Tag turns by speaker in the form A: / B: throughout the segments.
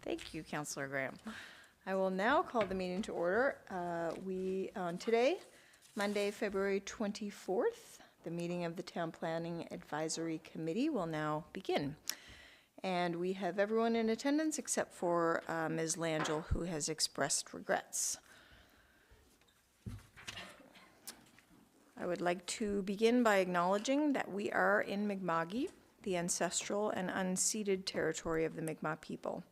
A: Thank you, Councillor Graham. I will now call the meeting to order. On today, Monday, February 24th, the meeting of the Town Planning Advisory Committee will now begin. And we have everyone in attendance except for Ms. Langell, who has expressed regrets. I would like to begin by acknowledging that we are in Mi'kma'ki, the ancestral and unceded territory of the Mi'kmaq people.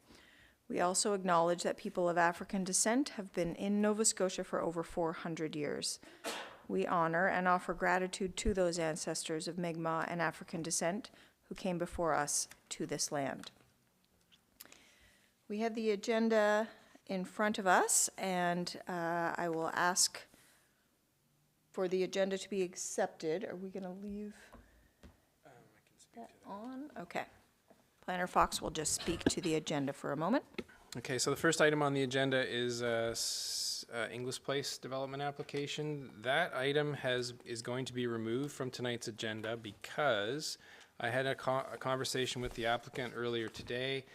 A: We also acknowledge that people of African descent have been in Nova Scotia for over 400 years. We honor and offer gratitude to those ancestors of Mi'kmaq and African descent who came before us to this land. We have the agenda in front of us, and I will ask for the agenda to be accepted. Are we going to leave that on? Okay. Planner Fox will just speak to the agenda for a moment.
B: Okay, so the first item on the agenda is English Place development application. That item is going to be removed from tonight's agenda because I had a conversation with the applicant earlier today,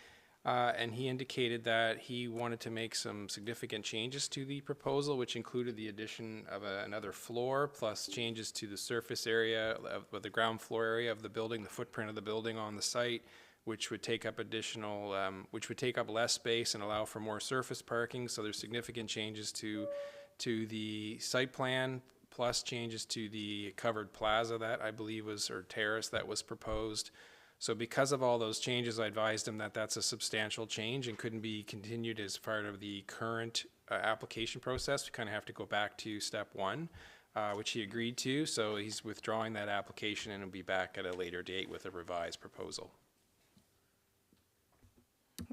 B: and he indicated that he wanted to make some significant changes to the proposal, which included the addition of another floor, plus changes to the surface area of the ground floor area of the building, the footprint of the building on the site, which would take up less space and allow for more surface parking. So there's significant changes to the site plan, plus changes to the covered plaza that I believe or terrace that was proposed. So because of all those changes, I advised him that that's a substantial change and couldn't be continued as part of the current application process. We kind of have to go back to step one, which he agreed to. So he's withdrawing that application and will be back at a later date with a revised proposal.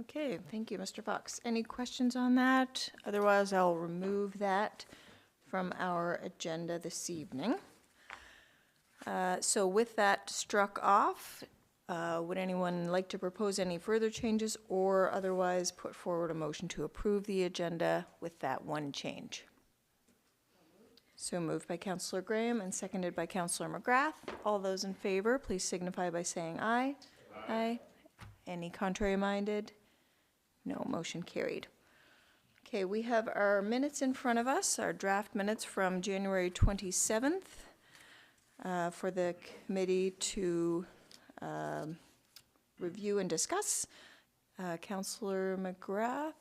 A: Okay, thank you, Mr. Fox. Any questions on that? Otherwise, I'll remove that from our agenda this evening. So with that struck off, would anyone like to propose any further changes or otherwise put forward a motion to approve the agenda with that one change? So moved by Councillor Graham and seconded by Councillor McGrath. All those in favor, please signify by saying aye. Aye. Aye. Any contrary minded? No, motion carried. Okay, we have our minutes in front of us, our draft minutes from January 27th for the committee to review and discuss. Councillor McGrath.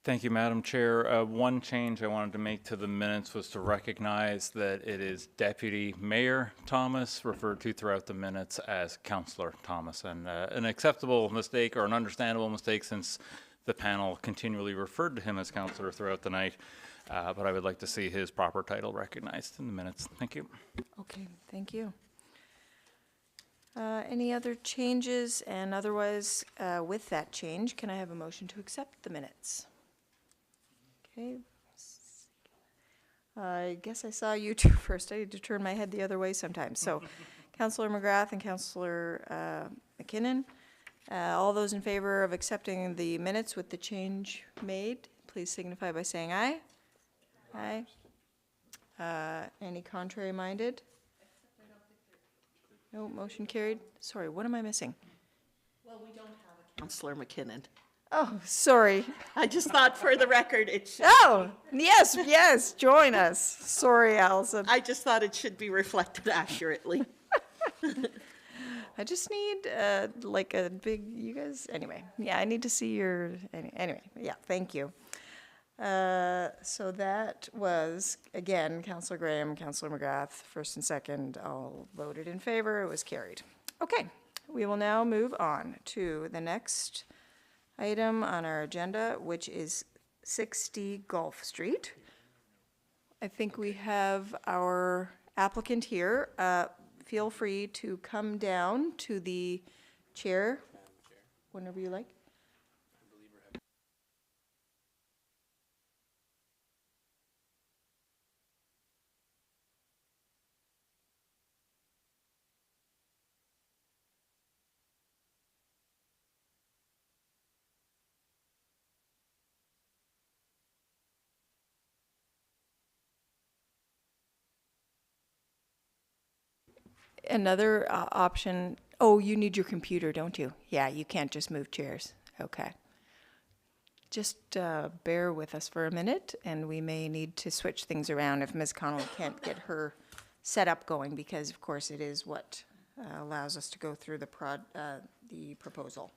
C: Thank you, Madam Chair. One change I wanted to make to the minutes was to recognize that it is Deputy Mayor Thomas, referred to throughout the minutes as Councillor Thomas, and an acceptable mistake or an understandable mistake since the panel continually referred to him as Councillor throughout the night, but I would like to see his proper title recognized in the minutes. Thank you.
A: Okay, thank you. Any other changes? And otherwise, with that change, can I have a motion to accept the minutes? Okay. I guess I saw you two first. I need to turn my head the other way sometimes. So, Councillor McGrath and Councillor McKinnon, all those in favor of accepting the minutes with the change made, please signify by saying aye. Aye. Any contrary minded? No, motion carried. Sorry, what am I missing?
D: Well, we don't have a Councillor McKinnon.
A: Oh, sorry.
D: I just thought for the record it should.
A: Oh, yes, join us. Sorry, Allison.
D: I just thought it should be reflected accurately.
A: I just need like a big, you guys, anyway. Yeah, I need to see your, anyway, yeah, thank you. So that was, again, Councillor Graham, Councillor McGrath, first and second, all voted in favor. It was carried. Okay, we will now move on to the next item on our agenda, which is 60 Gulf Street. I think we have our applicant here. Feel free to come down to the chair whenever you like. Another option, oh, you need your computer, don't you? Yeah, you can't just move chairs. Okay. Just bear with us for a minute, and we may need to switch things around if Ms. Connolly can't get her setup going, because of course it is what allows us to go through the proposal.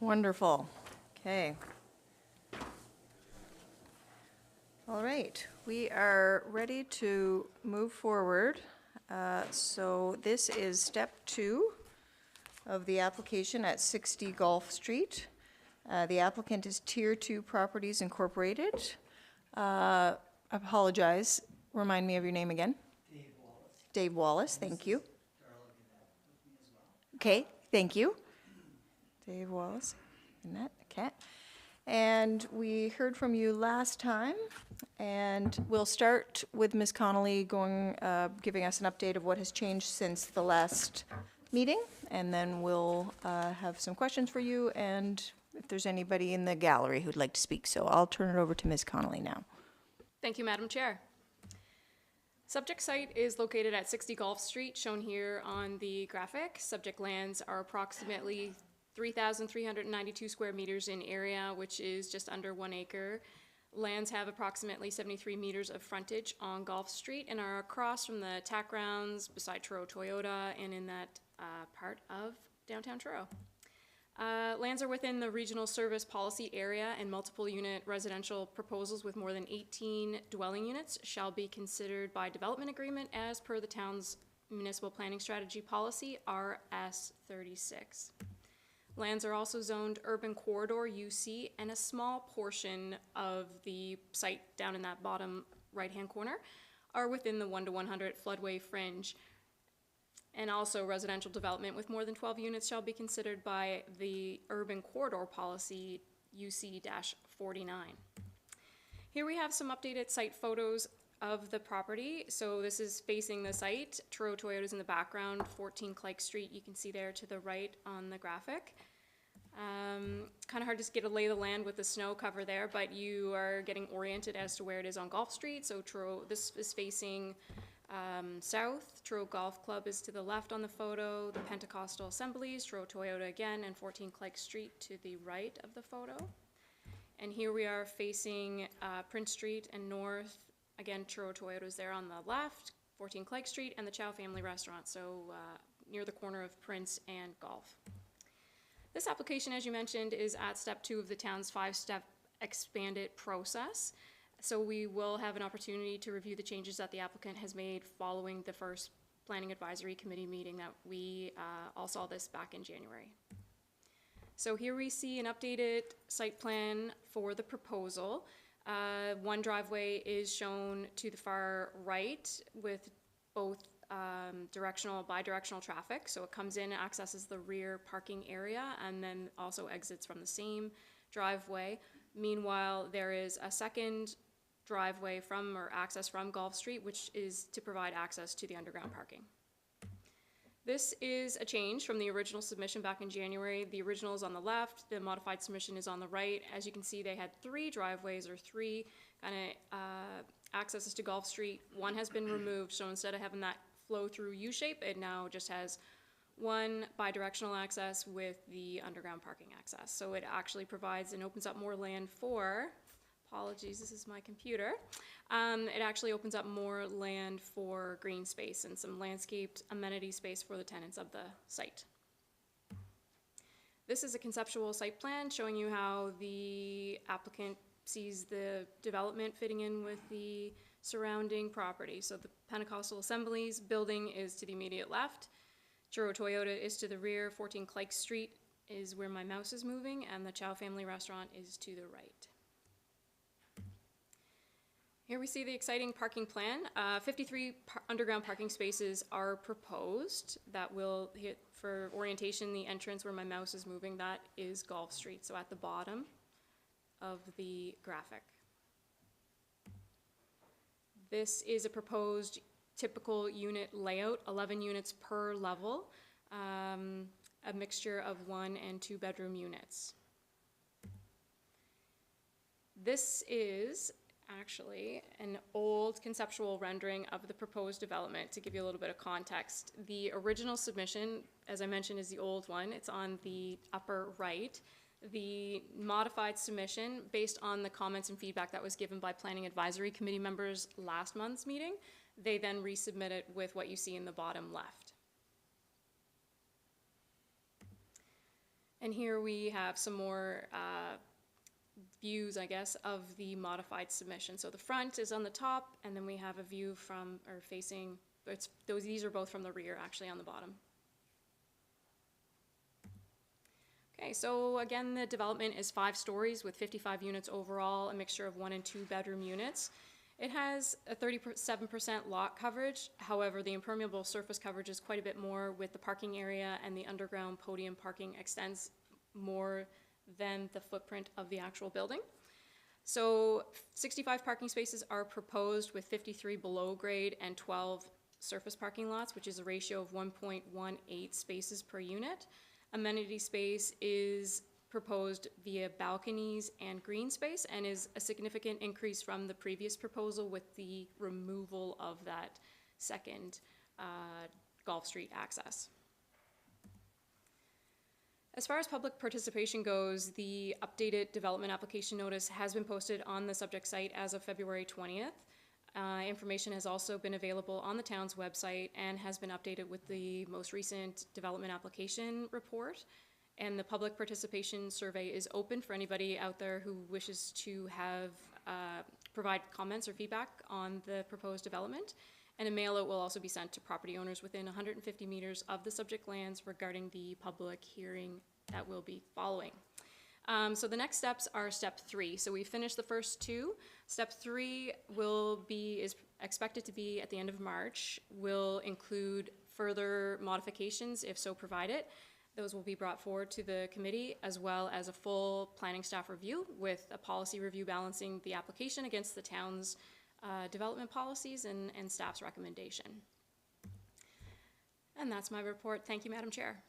A: Wonderful. Okay. All right, we are ready to move forward. So this is step 2 of the application at 60 Gulf Street. The applicant is Tier 2 Properties Incorporated. Apologize, remind me of your name again. Dave Wallace. Dave Wallace, thank you. Okay, thank you. Dave Wallace, Annette, okay. And we heard from you last time, and we'll start with Ms. Connolly giving us an update of what has changed since the last meeting, and then we'll have some questions for you, and if there's anybody in the gallery who'd like to speak. So I'll turn it over to Ms. Connolly now.
E: Thank you, Madam Chair. Subject site is located at 60 Gulf Street, shown here on the graphic. Subject lands are approximately 3,392 square meters in area, which is just under 1 acre. Lands have approximately 73 meters of frontage on Gulf Street and are across from the tack grounds beside Truro Toyota and in that part of downtown Truro. Lands are within the regional service policy area, and multiple unit residential proposals with more than 18 dwelling units shall be considered by development agreement as per the town's municipal planning strategy policy, RS 36. Lands are also zoned urban corridor UC, and a small portion of the site down in that bottom right-hand corner are within the 1 to 100 floodway fringe. And also residential development with more than 12 units shall be considered by the urban corridor policy UC-49. Here we have some updated site photos of the property. So this is facing the site. Truro Toyota is in the background, 14 Clark Street, you can see there to the right on the graphic. Kind of hard to get a lay of the land with the snow cover there, but you are getting oriented as to where it is on Gulf Street. So Truro, this is facing south. Truro Golf Club is to the left on the photo, the Pentecostal Assemblies, Truro Toyota again, and 14 Clark Street to the right of the photo. And here we are facing Prince Street and north. Again, Truro Toyota is there on the left, 14 Clark Street, and the Chow Family Restaurant, so near the corner of Prince and Golf. This application, as you mentioned, is at step 2 of the town's 5-step expanded process. So we will have an opportunity to review the changes that the applicant has made following the first Planning Advisory Committee meeting that we all saw this back in January. So here we see an updated site plan for the proposal. One driveway is shown to the far right with both bidirectional traffic. So it comes in and accesses the rear parking area and then also exits from the same driveway. Meanwhile, there is a second driveway or access from Gulf Street, which is to provide access to the underground parking. This is a change from the original submission back in January. The original is on the left, the modified submission is on the right. As you can see, they had 3 driveways or 3 kind of accesses to Gulf Street. One has been removed, so instead of having that flow through U-shape, it now just has one bidirectional access with the underground parking access. So it actually provides and opens up more land for, apologies, this is my computer. It actually opens up more land for green space and some landscaped amenity space for the tenants of the site. This is a conceptual site plan showing you how the applicant sees the development fitting in with the surrounding property. So the Pentecostal Assemblies building is to the immediate left. Truro Toyota is to the rear. 14 Clark Street is where my mouse is moving, and the Chow Family Restaurant is to the right. Here we see the exciting parking plan. 53 underground parking spaces are proposed. That will hit, for orientation, the entrance where my mouse is moving, that is Golf Street, so at the bottom of the graphic. This is a proposed typical unit layout, 11 units per level, a mixture of 1 and 2 bedroom units. This is actually an old conceptual rendering of the proposed development. To give you a little bit of context, the original submission, as I mentioned, is the old one. It's on the upper right. The modified submission, based on the comments and feedback that was given by Planning Advisory Committee members last month's meeting, they then resubmit it with what you see in the bottom left. And here we have some more views, I guess, of the modified submission. So the front is on the top, and then we have a view from, or facing, these are both from the rear, actually, on the bottom. Okay, so again, the development is 5 stories with 55 units overall, a mixture of 1 and 2 bedroom units. It has a 37% lot coverage. However, the impermeable surface coverage is quite a bit more, with the parking area, and the underground podium parking extends more than the footprint of the actual building. So 65 parking spaces are proposed, with 53 below grade and 12 surface parking lots, which is a ratio of 1.18 spaces per unit. Amenity space is proposed via balconies and green space, and is a significant increase from the previous proposal with the removal of that second Golf Street access. As far as public participation goes, the updated development application notice has been posted on the subject site as of February 20th. Information has also been available on the town's website and has been updated with the most recent development application report. And the public participation survey is open for anybody out there who wishes to have provide comments or feedback on the proposed development. And a mailer will also be sent to property owners within 150 meters of the subject lands regarding the public hearing that will be following. So the next steps are step 3. So we finished the first 2. Step 3 is expected to be at the end of March. Will include further modifications if so provided. Those will be brought forward to the committee, as well as a full planning staff review with a policy review balancing the application against the town's development policies and staff's recommendation. And that's my report. Thank you, Madam Chair.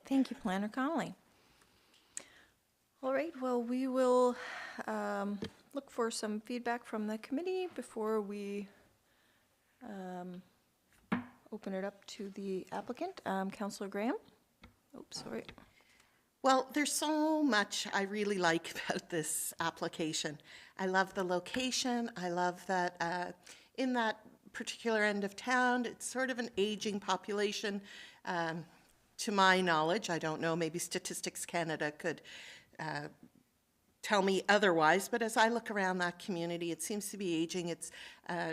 A: Thank you, Planner Connolly. All right, well, we will look for some feedback from the committee before we open it up to the applicant. Councillor Graham? Oops, sorry.
D: Well, there's so much I really like about this application. I love the location. I love that in that particular end of town, it's sort of an aging population. To my knowledge, I don't know, maybe Statistics Canada could tell me otherwise, but as I look around that community, it seems to be aging. It's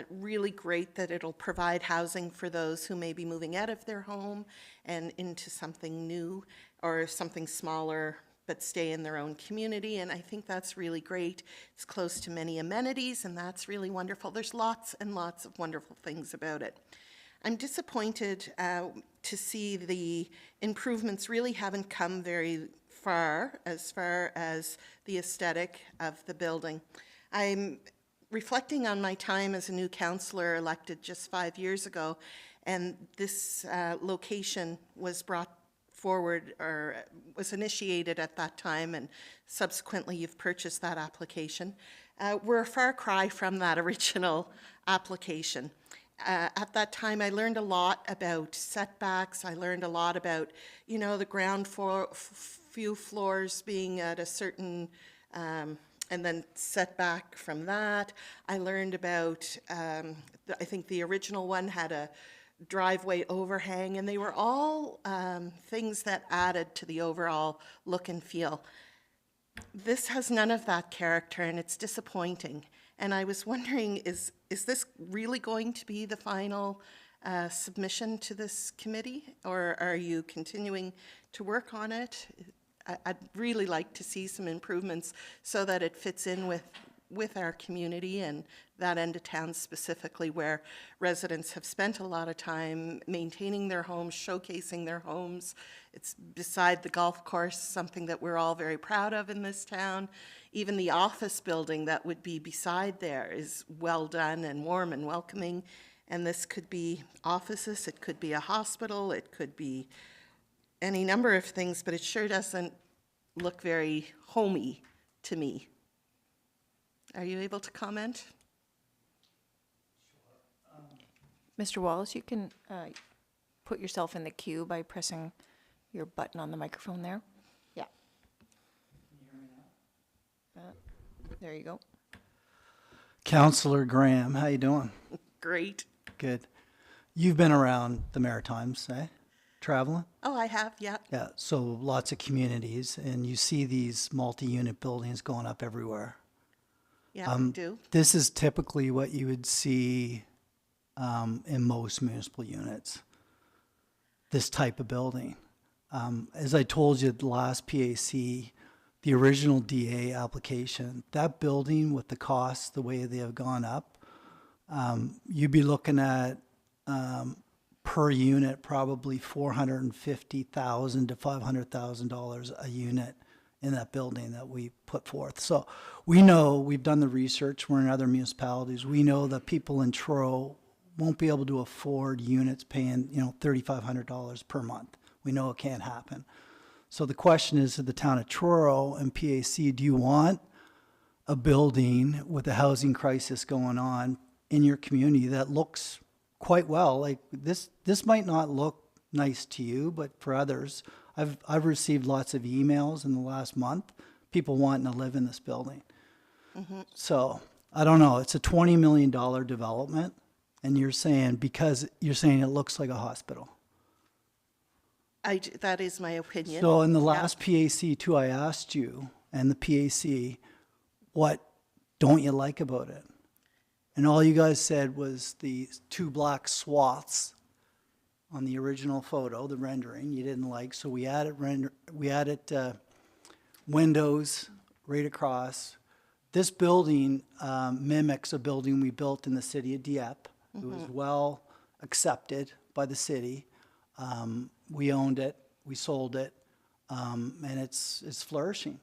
D: really great that it'll provide housing for those who may be moving out of their home and into something new or something smaller, but stay in their own community, and I think that's really great. It's close to many amenities, and that's really wonderful. There's lots and lots of wonderful things about it. I'm disappointed to see the improvements really haven't come very far as the aesthetic of the building. I'm reflecting on my time as a new councillor elected just 5 years ago, and this location was brought forward or was initiated at that time, and subsequently you've purchased that application. We're a far cry from that original application. At that time, I learned a lot about setbacks. I learned a lot about, you know, the ground floor, few floors being at a certain, and then setback from that. I learned about, I think the original one had a driveway overhang, and they were all things that added to the overall look and feel. This has none of that character, and it's disappointing. And I was wondering, is this really going to be the final submission to this committee? Or are you continuing to work on it? I'd really like to see some improvements so that it fits in with our community and that end of town specifically, where residents have spent a lot of time maintaining their homes, showcasing their homes. It's beside the golf course, something that we're all very proud of in this town. Even the office building that would be beside there is well done and warm and welcoming. And this could be offices, it could be a hospital, it could be any number of things, but it sure doesn't look very homey to me. Are you able to comment?
A: Mr. Wallace, you can put yourself in the queue by pressing your button on the microphone there. Yeah. There you go.
F: Councillor Graham, how you doing?
D: Great.
F: Good. You've been around the Maritimes, eh? Traveling?
D: Oh, I have, yeah.
F: Yeah, so lots of communities, and you see these multi-unit buildings going up everywhere.
D: Yeah, I do.
F: This is typically what you would see in most municipal units, this type of building. As I told you at the last PAC, the original DA application, that building with the costs, the way they have gone up, you'd be looking at per unit probably $450,000 to $500,000 a unit in that building that we put forth. So we know, we've done the research, we're in other municipalities, we know that people in Truro won't be able to afford units paying, $3,500 per month. We know it can't happen. So the question is to the town of Truro and PAC, do you want a building with a housing crisis going on in your community that looks quite well? Like this might not look nice to you, but for others, I've received lots of emails in the last month, people wanting to live in this building. Mm-hmm. So I don't know, it's a $20 million development, and you're saying it looks like a hospital.
D: That is my opinion.
F: So in the last PAC too, I asked you and the PAC, what don't you like about it? And all you guys said was the two black swaths on the original photo, the rendering, you didn't like. So we added windows right across. This building mimics a building we built in the city of Dieppe. It was well accepted by the city. We owned it, we sold it, and it's flourishing.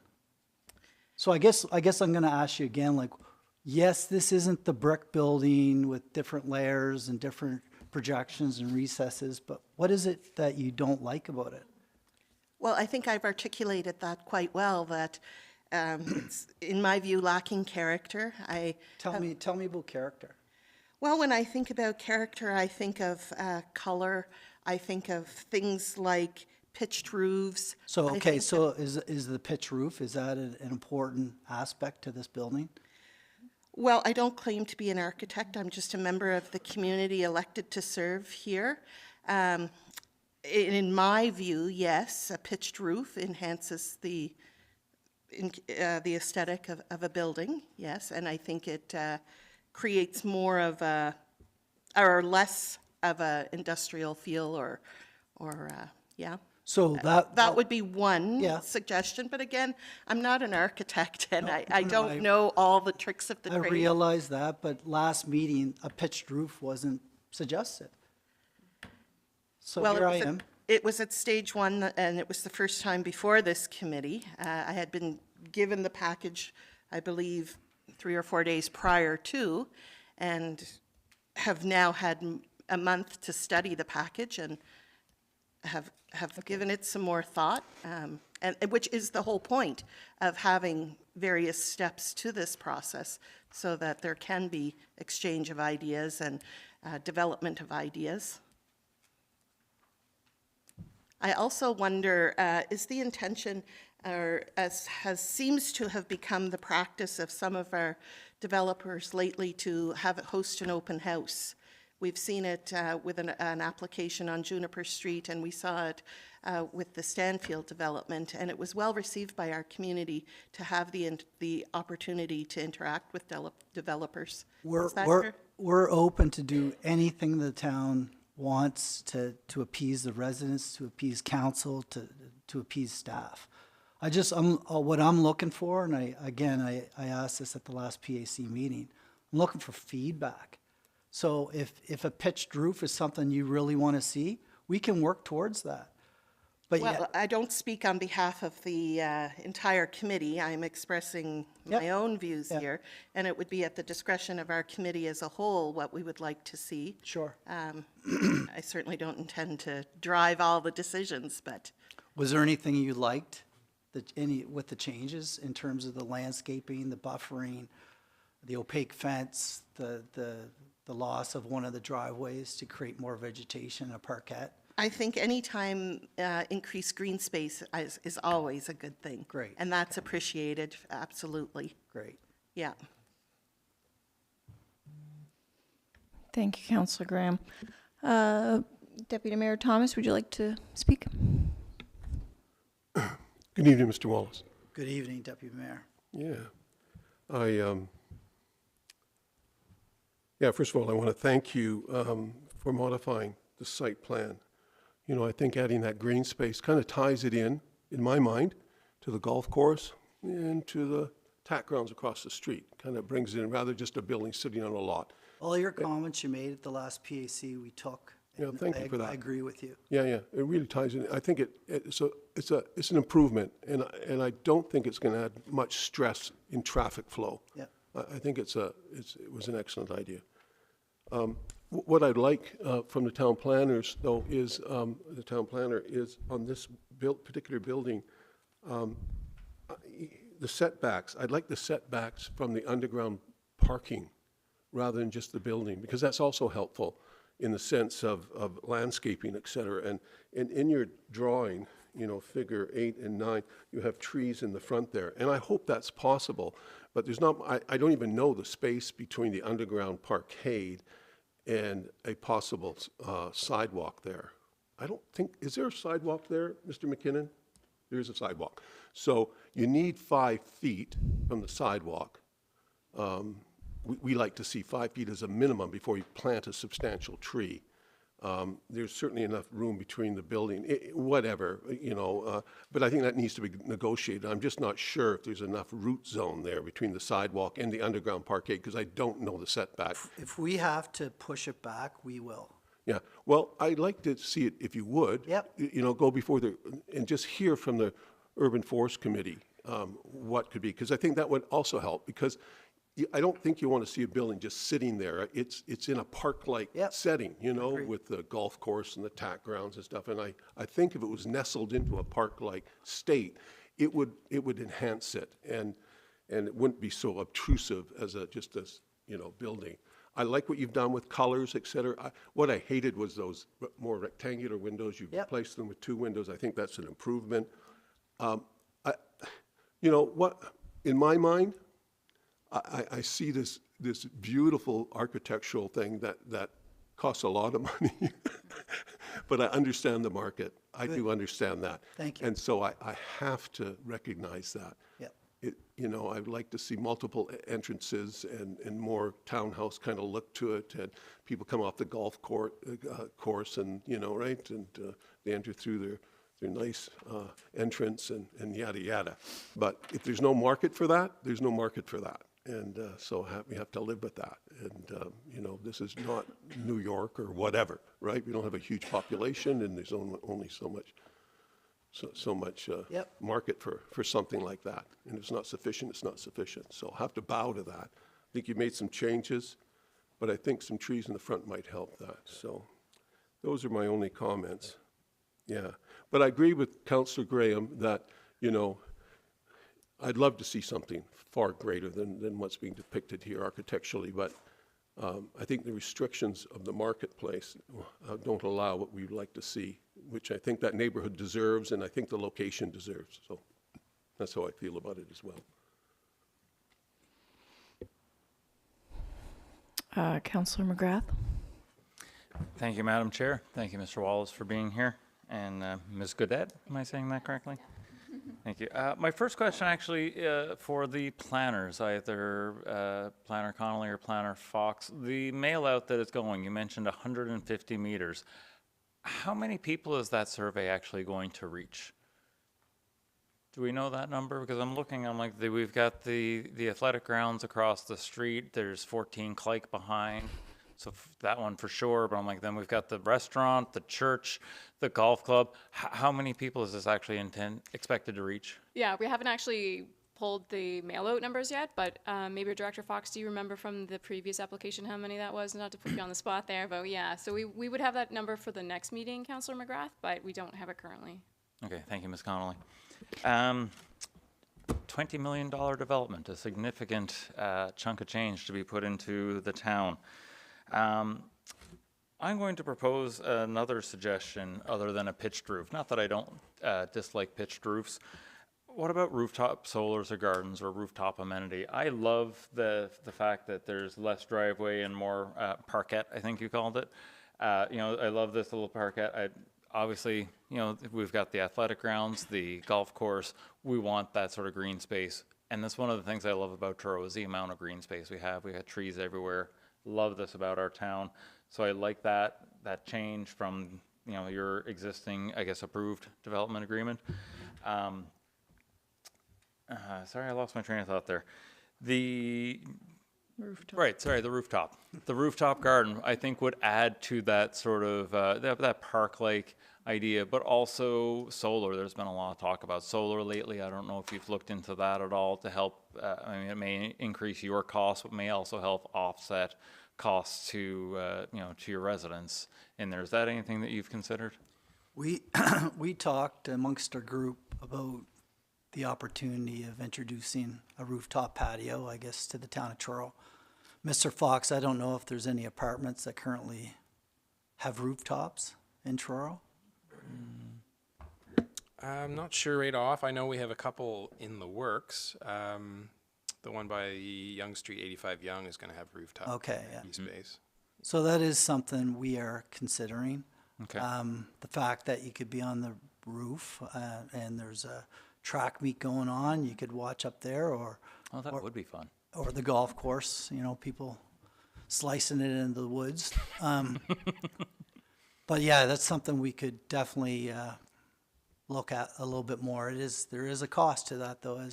F: So I guess I'm going to ask you again, like, yes, this isn't the brick building with different layers and different projections and recesses, but what is it that you don't like about it?
D: Well, I think I've articulated that quite well, that it's, in my view, lacking character.
F: Tell me about character.
D: Well, when I think about character, I think of color. I think of things like pitched roofs.
F: So, okay, so is the pitch roof, is that an important aspect to this building?
D: Well, I don't claim to be an architect. I'm just a member of the community elected to serve here. In my view, yes, a pitched roof enhances the aesthetic of a building, yes, and I think it creates more of a, or less of a industrial feel, or yeah.
F: So
D: That would be one
F: Yeah.
D: suggestion, but again, I'm not an architect, and I don't know all the tricks of the
F: I
D: trade.
F: realize that, but last meeting, a pitched roof wasn't suggested. So
D: Well,
F: here I am.
D: it was at stage one, and it was the first time before this committee. I had been given the package, I believe, 3 or 4 days prior to, and have now had a month to study the package and have given it some more thought, and which is the whole point of having various steps to this process, so that there can be exchange of ideas and development of ideas. I also wonder, is the intention, or as seems to have become the practice of some of our developers lately, to host an open house We've seen it with an application on Juniper Street, and we saw it with the Stanfield development, and it was well received by our community to have the opportunity to interact with developers. Is that true?
F: We're open to do anything the town wants to appease the residents, to appease council, to appease staff. What I'm looking for, and I asked this at the last PAC meeting, I'm looking for feedback. So if a pitched roof is something you really want to see, we can work towards that. But
D: Well,
F: yeah,
D: I don't speak on behalf of the entire committee. I'm expressing
F: Yep.
D: my own views
F: Yeah.
D: here, and it would be at the discretion of our committee as a whole what we would like to see.
F: sure.
D: I certainly don't intend to drive all the decisions, but
F: Was there anything you liked, with the changes in terms of the landscaping, the buffering, the opaque fence, the loss of one of the driveways to create more vegetation, a parquet?
D: I think anytime increased green space is always a good thing.
F: Great.
D: And that's appreciated, absolutely.
F: Great.
D: Yeah.
A: Thank you, Councillor Graham. Deputy Mayor Thomas, would you like to speak?
G: Good evening, Mr. Wallace.
F: Good evening, Deputy Mayor.
G: First of all, I want to thank you for modifying the site plan. You know, I think adding that green space kind of ties it in my mind, to the golf course and to the tack grounds across the street. Kind of brings it in rather just a building sitting on a lot.
F: All your comments you made at the last PAC we took.
G: Yeah,
F: and
G: thank you for that.
F: I agree with you.
G: Yeah, it really ties in. I think it's an improvement, and I don't think it's going to add much stress in traffic flow.
F: Yeah.
G: I think it was an excellent idea. What I'd like from the town planners, though, is the town planner is on this particular building, the setbacks. I'd like the setbacks from the underground parking rather than just the building, because that's also helpful in the sense of landscaping, et cetera. And in your drawing, you know, figure 8 and 9, you have trees in the front there. And I hope that's possible, but there's not, I don't even know the space between the underground parkade and a possible sidewalk there. I don't think, is there a sidewalk there, Mr. McKinnon? There is a sidewalk. So you need 5 feet from the sidewalk. We like to see 5 feet as a minimum before you plant a substantial tree. There's certainly enough room between the building, whatever, you know, but I think that needs to be negotiated. I'm just not sure if there's enough root zone there between the sidewalk and the underground parkade, because I don't know the setback.
F: If we have to push it back, we will.
G: Yeah, well, I'd like to see it, if you would.
F: Yep.
G: You know, go before and just hear from the Urban Forest Committee what could be, because I think that would also help, because I don't think you want to see a building just sitting there. It's in a park-like
F: Yep.
G: setting, you know,
F: Agreed.
G: with the golf course and the tack grounds and stuff. And I think if it was nestled into a park-like state, it would enhance it, and it wouldn't be so obtrusive as just a you know, building. I like what you've done with colors, et cetera. What I hated was those more rectangular windows. You
F: Yep.
G: replaced them with 2 windows. I think that's an improvement. You know what? In my mind, I see this beautiful architectural thing that costs a lot of money, but I understand the market. I do understand that.
F: Thank you.
G: And so I have to recognize that.
F: Yep.
G: You know, I'd like to see multiple entrances and more townhouse kind of look to it, and people come off the golf course and, you know, right, and they enter through their nice entrance and yada, yada. But if there's no market for that, there's no market for that. And so we have to live with that. And, you know, this is not New York or whatever, right? We don't have a huge population, and there's only so much
F: Yep.
G: market for something like that. And if it's not sufficient, it's not sufficient. So I'll have to bow to that. I think you made some changes, but I think some trees in the front might help that. So those are my only comments. Yeah. But I agree with Councillor Graham that, you know, I'd love to see something far greater than what's being depicted here architecturally, but I think the restrictions of the marketplace don't allow what we'd like to see, which I think that neighborhood deserves, and I think the location deserves. So that's how I feel about it as well.
A: Councillor McGrath?
C: Thank you, Madam Chair. Thank you, Mr. Wallace, for being here. And Ms. Godet, am I saying that correctly? Thank you. My first question actually for the planners, either Planner Connolly or Planner Fox, the mail out that is going, you mentioned 150 meters. How many people is that survey actually going to reach? Do we know that number? Because I'm looking, I'm like, we've got the athletic grounds across the street. There's 14 Clike behind. So that one for sure. But I'm like, then we've got the restaurant, the church, the golf club. How many people is this actually expected to reach?
E: Yeah, we haven't actually pulled the mail out numbers yet, but maybe Director Fox, do you remember from the previous application how many that was? Not to put you on the spot there, but yeah. So we would have that number for the next meeting, Councillor McGrath, but we don't have it currently. Okay,
C: Thank you, Ms. Connolly. $20 million development, a significant chunk of change to be put into the town. I'm going to propose another suggestion other than a pitched roof. Not that I don't dislike pitched roofs. What about rooftop solars or gardens or rooftop amenity? I love the fact that there's less driveway and more parquet, I think you called it. I love this little parquet. Obviously, we've got the athletic grounds, the golf course. We want that sort of green space. And that's one of the things I love about Truro is the amount of green space we have. We have trees everywhere. Love this about our town. So I like that change from, your existing, I guess, approved development agreement. Sorry, I lost my train of thought there. The rooftop. Right, sorry, the rooftop. The rooftop garden, I think, would add to that sort of, that park-like idea, but also solar. There's been a lot of talk about solar lately. I don't know if you've looked into that at all to help. It may increase your costs, but may also help offset costs to, to your residents in there. Is that anything that you've considered?
F: We talked amongst our group about the opportunity of introducing a rooftop patio, I guess, to the town of Truro. Mr. Fox, I don't know if there's any apartments that currently have rooftops in Truro.
B: I'm not sure right off. I know we have a couple in the works. The one by Young Street, 85 Young, is going to have rooftop space.
F: So that is something we are considering.
C: Okay.
F: The fact that you could be on the roof and there's a track meet going on, you could watch up there, or
C: would be fun.
F: Or the golf course, people slicing it into the woods. But yeah, that's something we could definitely look at a little bit more. There is a cost to that, though,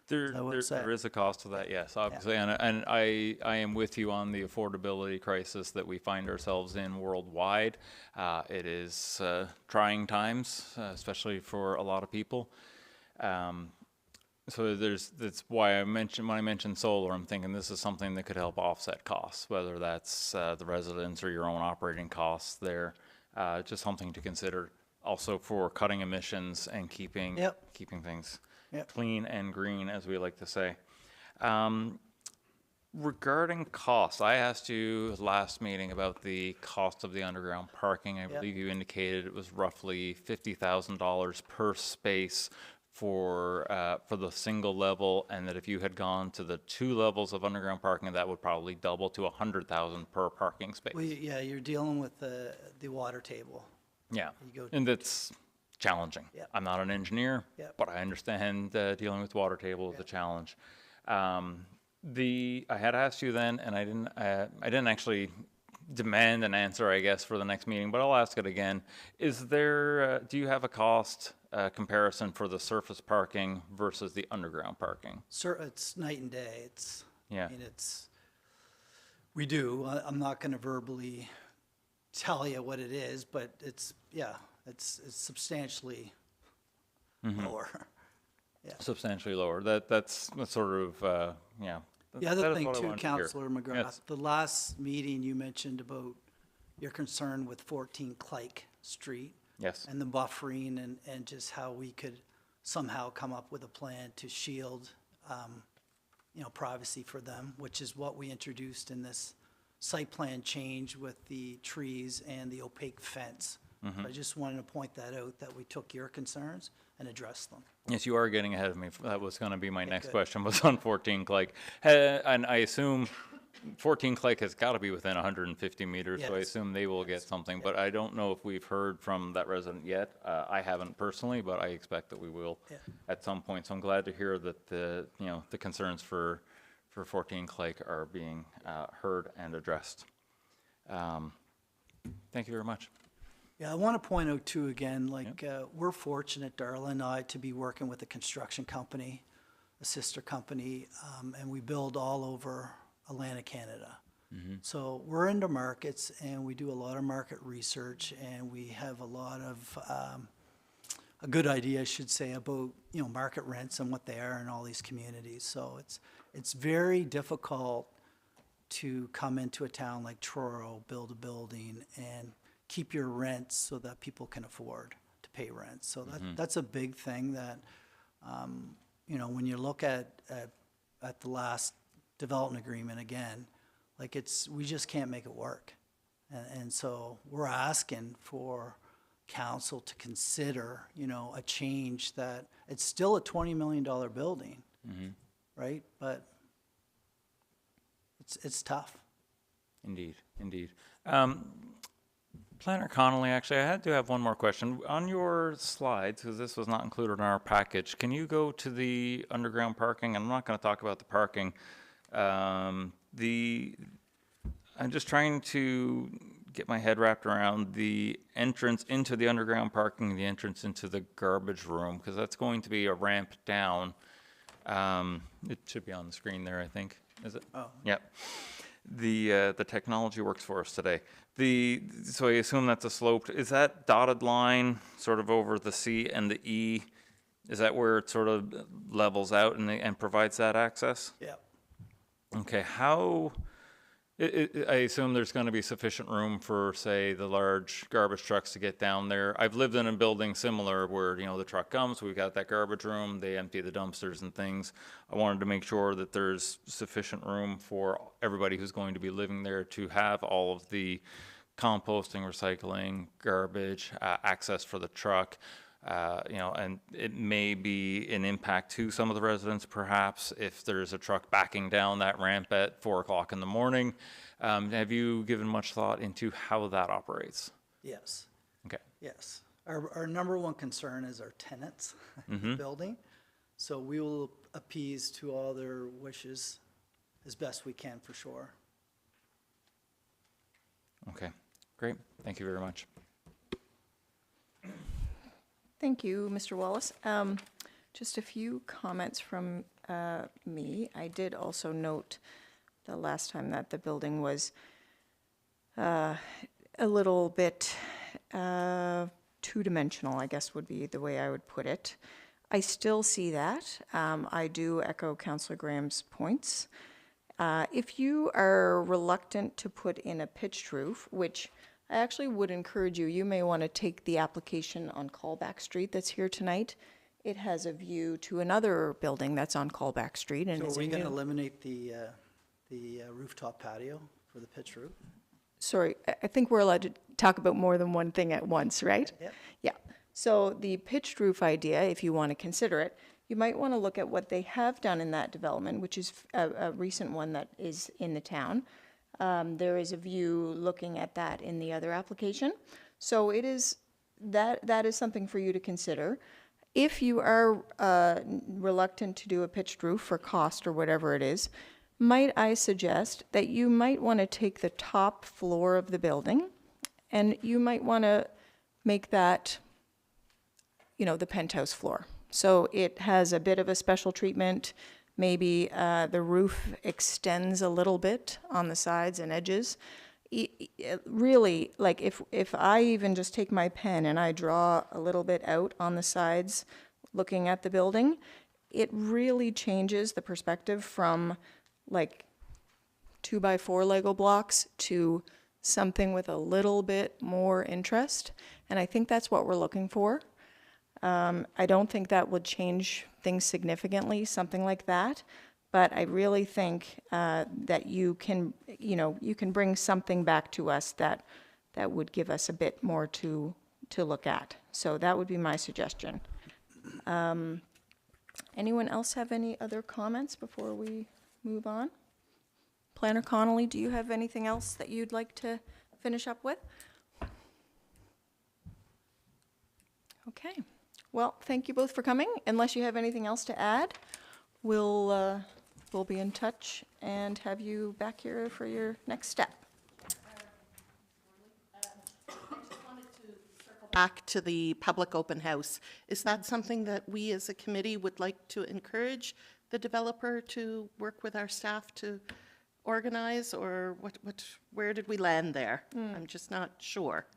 C: There is a cost to that, yes, obviously, and I am with you on the affordability crisis that we find ourselves in worldwide. It is trying times, especially for a lot of people. So that's why when I mentioned solar, I'm thinking this is something that could help offset costs, whether that's the residents or your own operating costs there. Just something to consider also for cutting emissions and keeping things clean and green, as we like to say. Regarding costs, I asked you last meeting about the cost of the underground parking. I believe you indicated it was roughly $50,000 per space for the single level, and that if you had gone to the 2 levels of underground parking, that would probably double to $100,000 per parking space.
F: Well, you're dealing with the water table.
C: Yeah, and that's challenging.
F: Yep.
C: I'm not an engineer, but I understand dealing with water table is a challenge. I had asked you then, and I didn't actually demand an answer, I guess, for the next meeting, but I'll ask it again. Is there, do you have a cost comparison for the surface parking versus the underground parking?
F: Sir, it's night and day. We do. I'm not going to verbally tell you what it is, but it's substantially lower.
C: Substantially lower. That's sort of,
F: The other thing too, Councillor McGrath, the last meeting you mentioned about your concern with 14 Clike Street.
C: Yes.
F: And the buffering and just how we could somehow come up with a plan to shield, privacy for them, which is what we introduced in this site plan change with the trees and the opaque fence. I just wanted to point that out, that we took your concerns and addressed them.
C: Yes, you are getting ahead of me. That was going to be my next question, was on 14 Clike. And I assume 14 Clake has got to be within 150 meters, so I
F: Yes.
C: assume they will get something, but I don't know if we've heard from that resident yet. I haven't personally, but I expect that we will
F: Yeah.
C: at some point. So I'm glad to hear that the concerns for 14 Clake are being heard and addressed. Thank you very much.
F: Yeah, I want to point out too, again, like, we're fortunate, Darla and I, to be working with a construction company, a sister company, and we build all over Atlantic Canada. So we're into markets, and we do a lot of market research, and we have a lot of, a good idea, I should say, about, market rents and what they are in all these communities. So it's very difficult to come into a town like Truro, build a building, and keep your rents so that people can afford to pay rent. So that's a big thing that, when you look at the last development agreement again, like we just can't make it work. And so we're asking for council to consider, a change that it's still a $20 million building, right? But it's tough.
C: Indeed, indeed. Planner Connolly, actually, I do have one more question. On your slides, because this was not included in our package, can you go to the underground parking? I'm not going to talk about the parking. I'm just trying to get my head wrapped around the entrance into the underground parking, the entrance into the garbage room, because that's going to be a ramp down. It should be on the screen there, I think. Is it?
F: Oh.
C: Yep. The technology works for us today. So I assume that's a sloped. Is that dotted line sort of over the C and the E? Is that where it sort of levels out and provides that access?
F: Yeah.
C: Okay. I assume there's going to be sufficient room for, say, the large garbage trucks to get down there. I've lived in a building similar where, the truck comes, we've got that garbage room, they empty the dumpsters and things. I wanted to make sure that there's sufficient room for everybody who's going to be living there to have all of the composting, recycling, garbage, access for the truck. And it may be an impact to some of the residents, perhaps, if there's a truck backing down that ramp at 4 o'clock in the morning. Have you given much thought into how that operates?
F: Yes.
C: Okay.
F: Yes. Our number one concern is our tenants in the building. So we will appease to all their wishes as best we can, for sure.
C: Okay. Great. Thank you very much.
A: Thank you, Mr. Wallace. Just a few comments from me. I did also note the last time that the building was a little bit two-dimensional, I guess would be the way I would put it. I still see that. I do echo Councillor Graham's points. If you are reluctant to put in a pitched roof, which I actually would encourage you, you may want to take the application on Callback Street that's here tonight. It has a view to another building that's on Callback Street. And
F: So
A: it's
F: are we
A: a
F: going to
A: new-
F: eliminate the rooftop patio for the pitch roof?
A: Sorry, I think we're allowed to talk about more than one thing at once, right?
F: Yep.
A: Yeah. So the pitched roof idea, if you want to consider it, you might want to look at what they have done in that development, which is a recent one that is in the town. There is a view looking at that in the other application. So it is, that is something for you to consider. If you are reluctant to do a pitched roof for cost or whatever it is, might I suggest that you might want to take the top floor of the building and you might want to make that, the penthouse floor. So it has a bit of a special treatment. Maybe the roof extends a little bit on the sides and edges. Really, like if I even just take my pen and I draw a little bit out on the sides looking at the building, it really changes the perspective from like 2x4 Lego blocks to something with a little bit more interest. And I think that's what we're looking for. I don't think that would change things significantly, something like that. But I really think that you can bring something back to us that would give us a bit more to look at. So that would be my suggestion. Anyone else have any other comments before we move on? Planner Connolly, do you have anything else that you'd like to finish up with? Okay. Well, thank you both for coming. Unless you have anything else to add, we'll be in touch and have you back here for your next step.
D: Back to the public open house. Is that something that we as a committee would like to encourage the developer to work with our staff to organize, or where did we land there? I'm just not sure.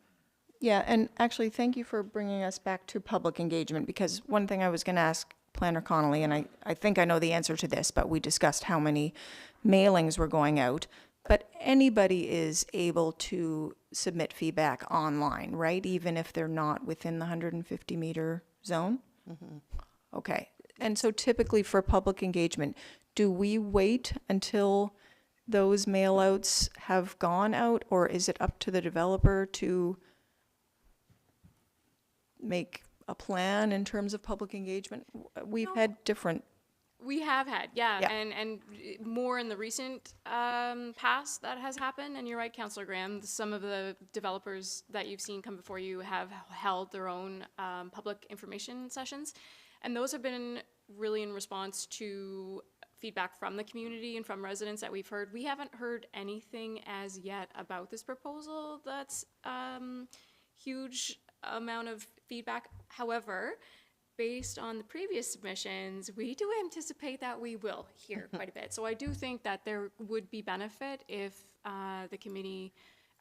A: Yeah, and actually, thank you for bringing us back to public engagement, because one thing I was going to ask Planner Connolly, and I think I know the answer to this, but we discussed how many mailings were going out. But anybody is able to submit feedback online, right? Even if they're not within the 150-meter zone? Okay. And so typically for public engagement, do we wait until those mail-outs have gone out, or is it up to the developer to make a plan in terms of public engagement? We've had different.
E: We have had, yeah,
A: Yeah.
E: and more in the recent past that has happened. And you're right, Councillor Graham. Some of the developers that you've seen come before you have held their own public information sessions, and those have been really in response to feedback from the community and from residents that we've heard. We haven't heard anything as yet about this proposal that's huge amount of feedback. However, based on the previous submissions, we do anticipate that we will hear quite a bit. So I do think that there would be benefit if the committee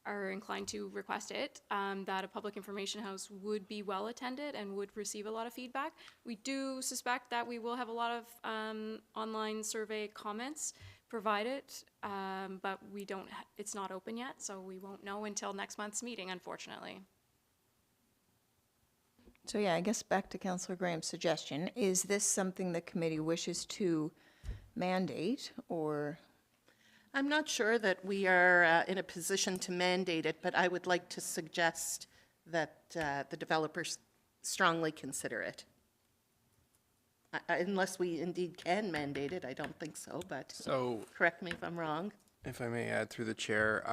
E: are inclined to request it, that a public information house would be well attended and would receive a lot of feedback. We do suspect that we will have a lot of online survey comments provided, but we don't, it's not open yet, so we won't know until next month's meeting, unfortunately.
A: So yeah, I guess back to Councillor Graham's suggestion, is this something the committee wishes to mandate, or?
D: I'm not sure that we are in a position to mandate it, but I would like to suggest that the developers strongly consider it. Unless we indeed can mandate it, I don't think so, but
B: So,
D: correct me if I'm wrong.
B: if I may add through the chair,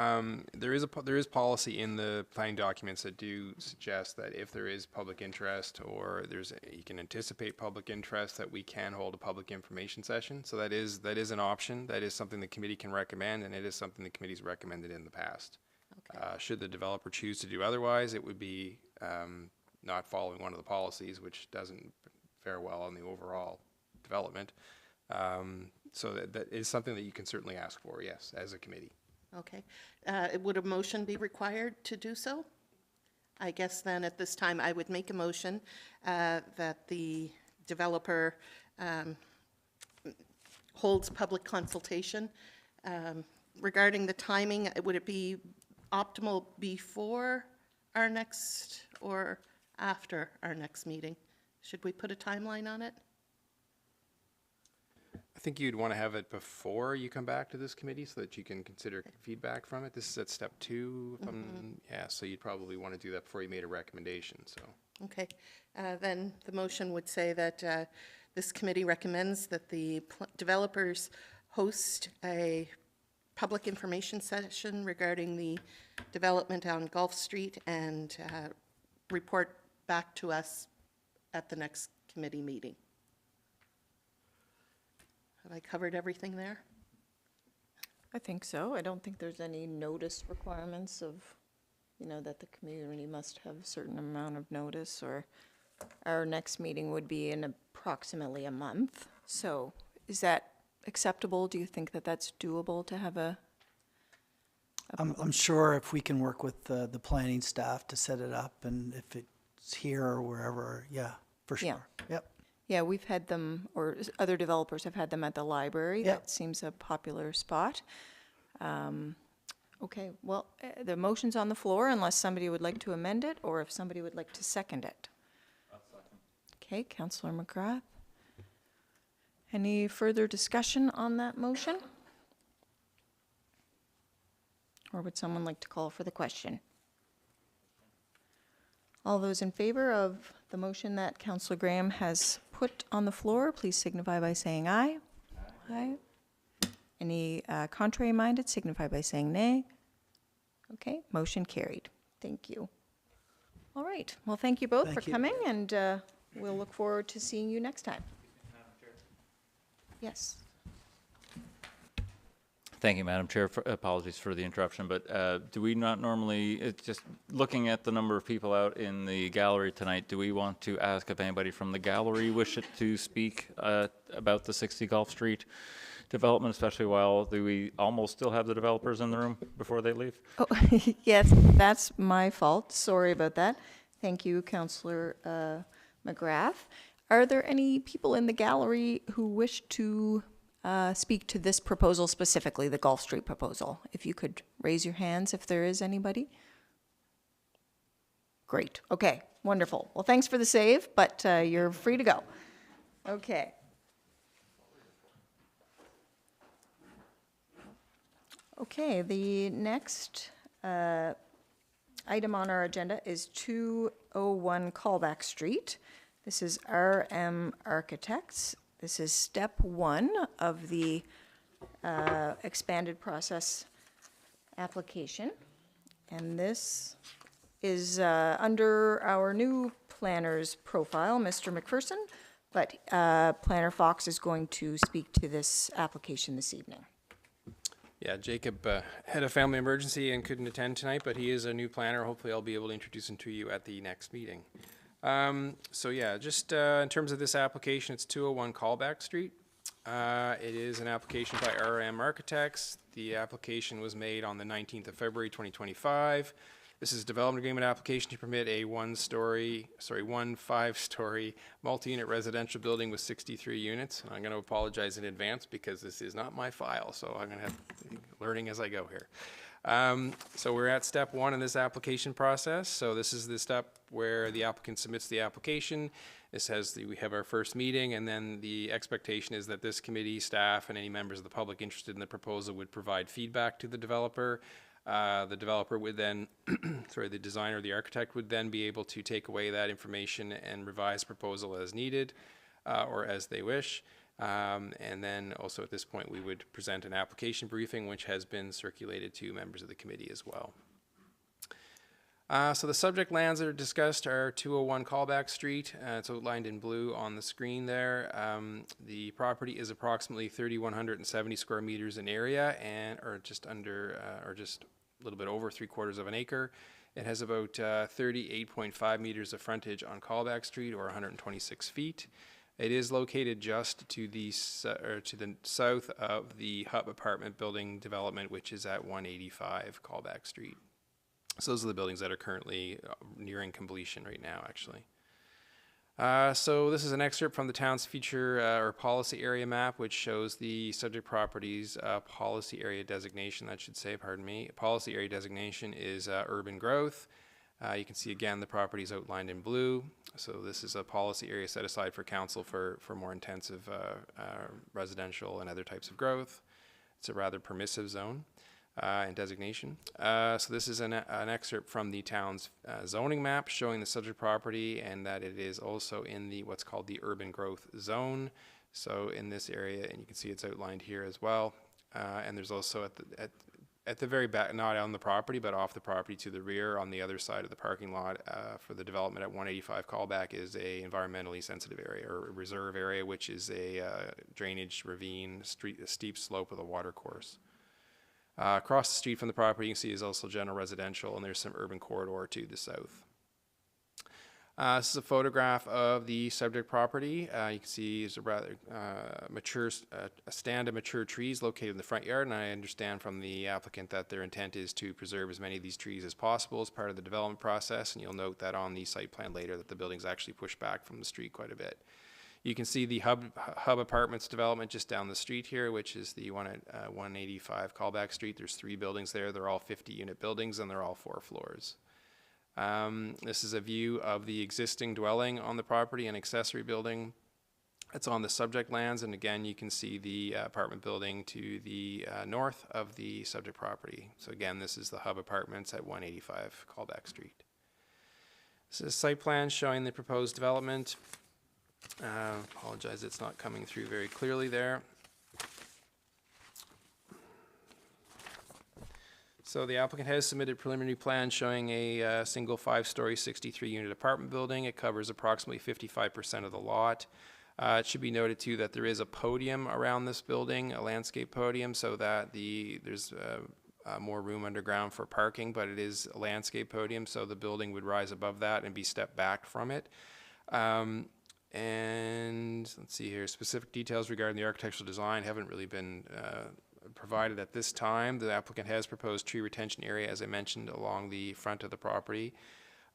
B: there is policy in the planning documents that do suggest that if there is public interest, or you can anticipate public interest, that we can hold a public information session. So that is an option. That is something the committee can recommend, and it is something the committee's recommended in the past. Should the developer choose to do otherwise, it would be not following one of the policies, which doesn't fare well on the overall development. So that is something that you can certainly ask for, yes, as a committee.
D: Okay. Would a motion be required to do so? I guess then at this time I would make a motion that the developer holds public consultation. Regarding the timing, would it be optimal before our next or after our next meeting? Should we put a timeline on it?
B: I think you'd want to have it before you come back to this committee so that you can consider feedback from it. This is at step 2. Yeah, so you'd probably want to do that before you made a recommendation, so.
D: Okay. Then the motion would say that this committee recommends that the developers host a public information session regarding the development on Gulf Street and report back to us at the next committee meeting. Have I covered everything there?
A: I think so. I don't think there's any notice requirements of, that the community must have a certain amount of notice, or our next meeting would be in approximately a month. So is that acceptable? Do you think that that's doable to have a?
F: I'm sure if we can work with the planning staff to set it up, and if it's here or wherever, yeah, for sure.
A: Yeah.
F: Yep.
A: Yeah, we've had them, or other developers have had them at the library.
F: Yeah.
A: That seems a popular spot. Okay, well, the motion's on the floor unless somebody would like to amend it, or if somebody would like to second it. Okay, Councillor McGrath. Any further discussion on that motion? Or would someone like to call for the question? All those in favor of the motion that Councillor Graham has put on the floor, please signify by saying aye. Aye. Any contrary-minded signify by saying nay. Okay, motion carried. Thank you. All right, well, thank you both for
F: Thank you.
A: coming, and we'll look forward to seeing you next time. Yes.
C: Thank you, Madam Chair. Apologies for the interruption, but do we not normally, it's just looking at the number of people out in the gallery tonight, do we want to ask if anybody from the gallery wishes to speak about the 60 Gulf Street development, especially while do we almost still have the developers in the room before they leave?
A: Oh, yes, that's my fault. Sorry about that. Thank you, Councillor McGrath. Are there any people in the gallery who wish to speak to this proposal specifically, the Gulf Street proposal? If you could raise your hands if there is anybody. Great. Okay, wonderful. Well, thanks for the save, but you're free to go. Okay. Okay, the next item on our agenda is 201 Callback Street. This is RM Architects. This is step one of the expanded process application. And this is under our new planner's profile, Mr. McPherson, but Planner Fox is going to speak to this application this evening.
B: Yeah, Jacob had a family emergency and couldn't attend tonight, but he is a new planner. Hopefully I'll be able to introduce him to you at the next meeting. So yeah, just in terms of this application, it's 201 Callback Street. It is an application by RM Architects. The application was made on the 19th of February 2025. This is a development agreement application to permit a one five-story multi-unit residential building with 63 units. And I'm going to apologize in advance because this is not my file, so I'm going to have learning as I go here. So we're at step one in this application process. So this is the step where the applicant submits the application. This has we have our first meeting, and then the expectation is that this committee, staff, and any members of the public interested in the proposal would provide feedback to the developer. The developer would then, the designer, the architect would then be able to take away that information and revise proposal as needed or as they wish. And then also at this point, we would present an application briefing, which has been circulated to members of the committee as well. So the subject lands that are discussed are 201 Callback Street. It's outlined in blue on the screen there. The property is approximately 3,170 square meters in area, or just a little bit over 3/4 of an acre. It has about 38.5 meters of frontage on Callback Street, or 126 feet. It is located just to the south of the Hub apartment building development, which is at 185 Callback Street. So those are the buildings that are currently nearing completion right now, actually. So this is an excerpt from the town's feature or policy area map, which shows the subject property's policy area designation, that should say, pardon me. Policy area designation is urban growth. You can see again the property is outlined in blue. So this is a policy area set aside for council for more intensive residential and other types of growth. It's a rather permissive zone and designation. So this is an excerpt from the town's zoning map showing the subject property, and that it is also in the what's called the urban growth zone. So in this area, and you can see it's outlined here as well. And there's also at the very back, not on the property, but off the property to the rear on the other side of the parking lot for the development at 185 Callback is a environmentally sensitive area or a reserve area, which is a drainage ravine, a steep slope with a water course. Across the street from the property, you can see is also general residential, and there's some urban corridor to the south. This is a photograph of the subject property. You can see is a rather a stand of mature trees located in the front yard, and I understand from the applicant that their intent is to preserve as many of these trees as possible as part of the development process, and you'll note that on the site plan later that the building's actually pushed back from the street quite a bit. You can see the Hub Apartments development just down the street here, which is the one at 185 Callback Street. There's 3 buildings there. They're all 50-unit buildings, and they're all 4 floors. This is a view of the existing dwelling on the property and accessory building. It's on the subject lands, and again, you can see the apartment building to the north of the subject property. So again, this is the Hub Apartments at 185 Callback Street. This is a site plan showing the proposed development. Apologize, it's not coming through very clearly there. So the applicant has submitted preliminary plans showing a single 5-story, 63-unit apartment building. It covers approximately 55% of the lot. It should be noted too that there is a podium around this building, a landscape podium, so that there's more room underground for parking, but it is a landscape podium, so the building would rise above that and be stepped back from it. And let's see here, specific details regarding the architectural design haven't really been provided at this time. The applicant has proposed tree retention area, as I mentioned, along the front of the property,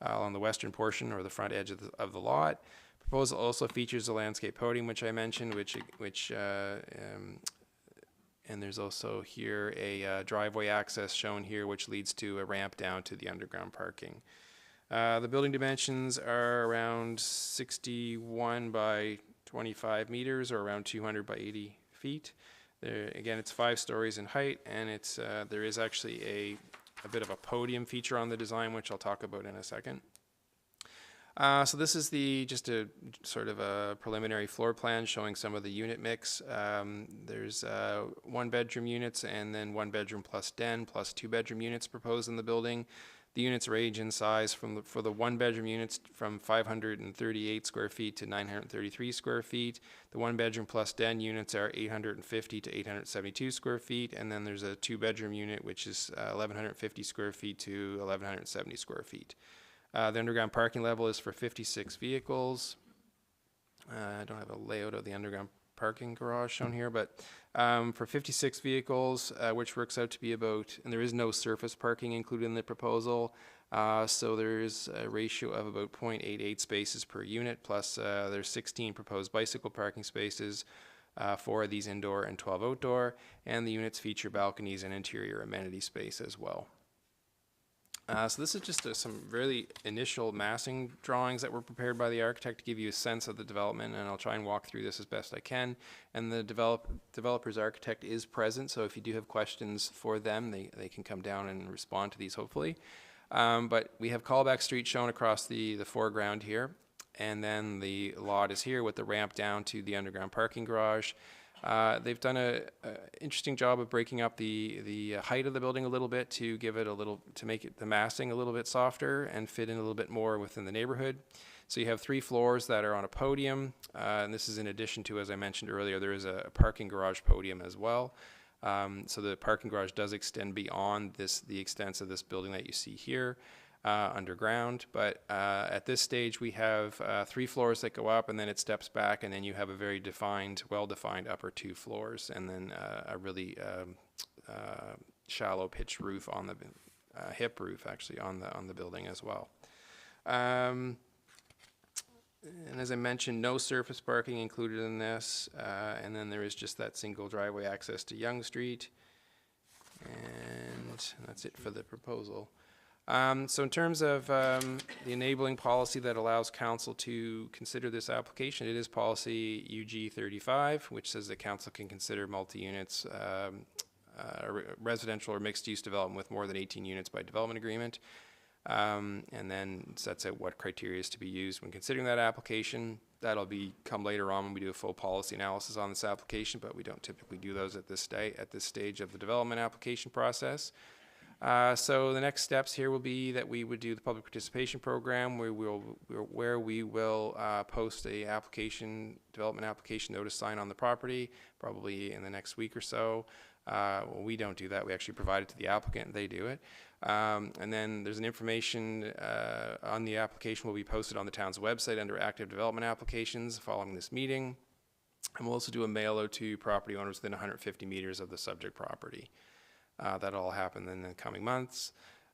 B: along the western portion or the front edge of the lot. Proposal also features a landscape podium, which I mentioned, and there's also here a driveway access shown here, which leads to a ramp down to the underground parking. The building dimensions are around 61 by 25 meters, or around 200 by 80 feet. Again, it's 5 stories in height, and there is actually a bit of a podium feature on the design, which I'll talk about in a second. So this is just a sort of a preliminary floor plan showing some of the unit mix. There's 1-bedroom units, and then 1-bedroom plus den plus 2-bedroom units proposed in the building. The units range in size for the 1-bedroom units from 538 square feet to 933 square feet. The 1-bedroom plus den units are 850 to 872 square feet, and then there's a 2-bedroom unit which is 1,150 square feet to 1,170 square feet. The underground parking level is for 56 vehicles. I don't have a layout of the underground parking garage shown here, but for 56 vehicles, which works out to be about, and there is no surface parking included in the proposal, so there's a ratio of about 0.88 spaces per unit, plus there's 16 proposed bicycle parking spaces, 4 of these indoor and 12 outdoor, and the units feature balconies and interior amenity space as well. So this is just some really initial massing drawings that were prepared by the architect to give you a sense of the development, and I'll try and walk through this as best I can. And the developer's architect is present, so if you do have questions for them, they can come down and respond to these hopefully. But we have Callback Street shown across the foreground here, and then the lot is here with the ramp down to the underground parking garage. They've done an interesting job of breaking up the height of the building a little bit to give it to make the massing a little bit softer and fit in a little bit more within the neighborhood. So you have 3 floors that are on a podium, and this is in addition to, as I mentioned earlier, there is a parking garage podium as well. So the parking garage does extend beyond the extents of this building that you see here. Underground, but at this stage we have 3 floors that go up, and then it steps back, and then you have a very well-defined upper 2 floors, and then a really shallow pitched roof on the hip roof actually on the building as well. And as I mentioned, no surface parking included in this, and then there is just that single driveway access to Yonge Street, and that's it for the proposal. So in terms of the enabling policy that allows council to consider this application, it is policy UG 35, which says that council can consider multi-units, residential or mixed-use development with more than 18 units by development agreement, and then sets out what criteria is to be used when considering that application. That'll come later on when we do a full policy analysis on this application, but we don't typically do those at this stage of the development application process. So the next steps here will be that we would do the public participation program, where we will post a development application notice sign on the property, probably in the next week or so. Well, we don't do that. We actually provide it to the applicant. They do it. And then there's an information on the application will be posted on the town's website under active development applications following this meeting. And we'll also do a mail out to property owners within 150 meters of the subject property. That'll all happen in the coming months.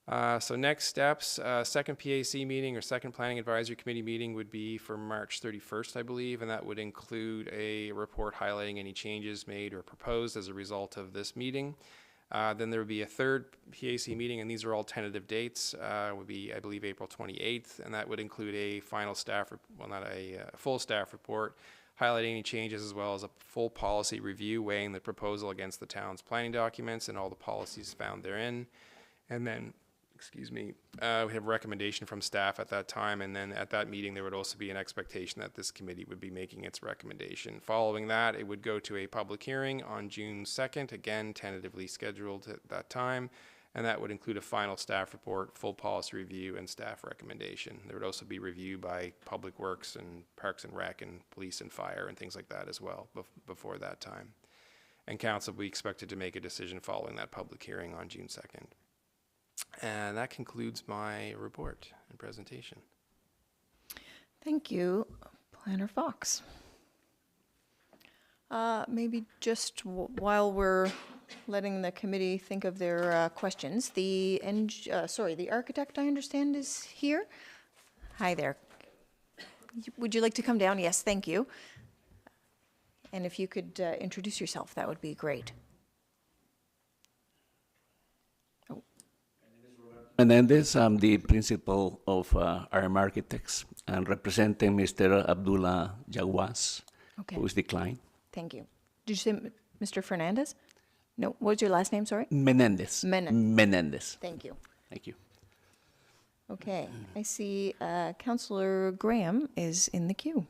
B: So next steps, second PAC meeting or second Planning Advisory Committee meeting would be for March 31st, I believe, and that would include a report highlighting any changes made or proposed as a result of this meeting. Then there would be a third PAC meeting, and these are all tentative dates, would be, I believe, April 28th, and that would include a final staff, not a full staff report, highlighting any changes, as well as a full policy review weighing the proposal against the town's planning documents and all the policies found therein. And then, we have recommendation from staff at that time, and then at that meeting there would also be an expectation that this committee would be making its recommendation. Following that, it would go to a public hearing on June 2nd, again tentatively scheduled at that time, And that would include a final staff report, full policy review, and staff recommendation. There would also be review by Public Works and Parks and Rec and Police and Fire and things like that as well before that time. And council will be expected to make a decision following that public hearing on June 2nd. And that concludes my report and presentation.
A: Thank you, Planner Fox. Maybe just while we're letting the committee think of their questions, the architect, I understand, is here. Hi there. Would you like to come down? Yes, thank you. And if you could introduce yourself, that would be great.
H: Menendez, I'm the principal of RM Architects and representing Mr. Abdullah Jawaz,
A: Okay.
H: who is declined.
A: Thank you. Did you say Mr. Fernandez? No, what was your last name, sorry?
H: Menendez.
A: Menendez.
H: Menendez.
A: Thank you.
H: Thank you.
A: Okay, I see Councillor Graham is in the queue.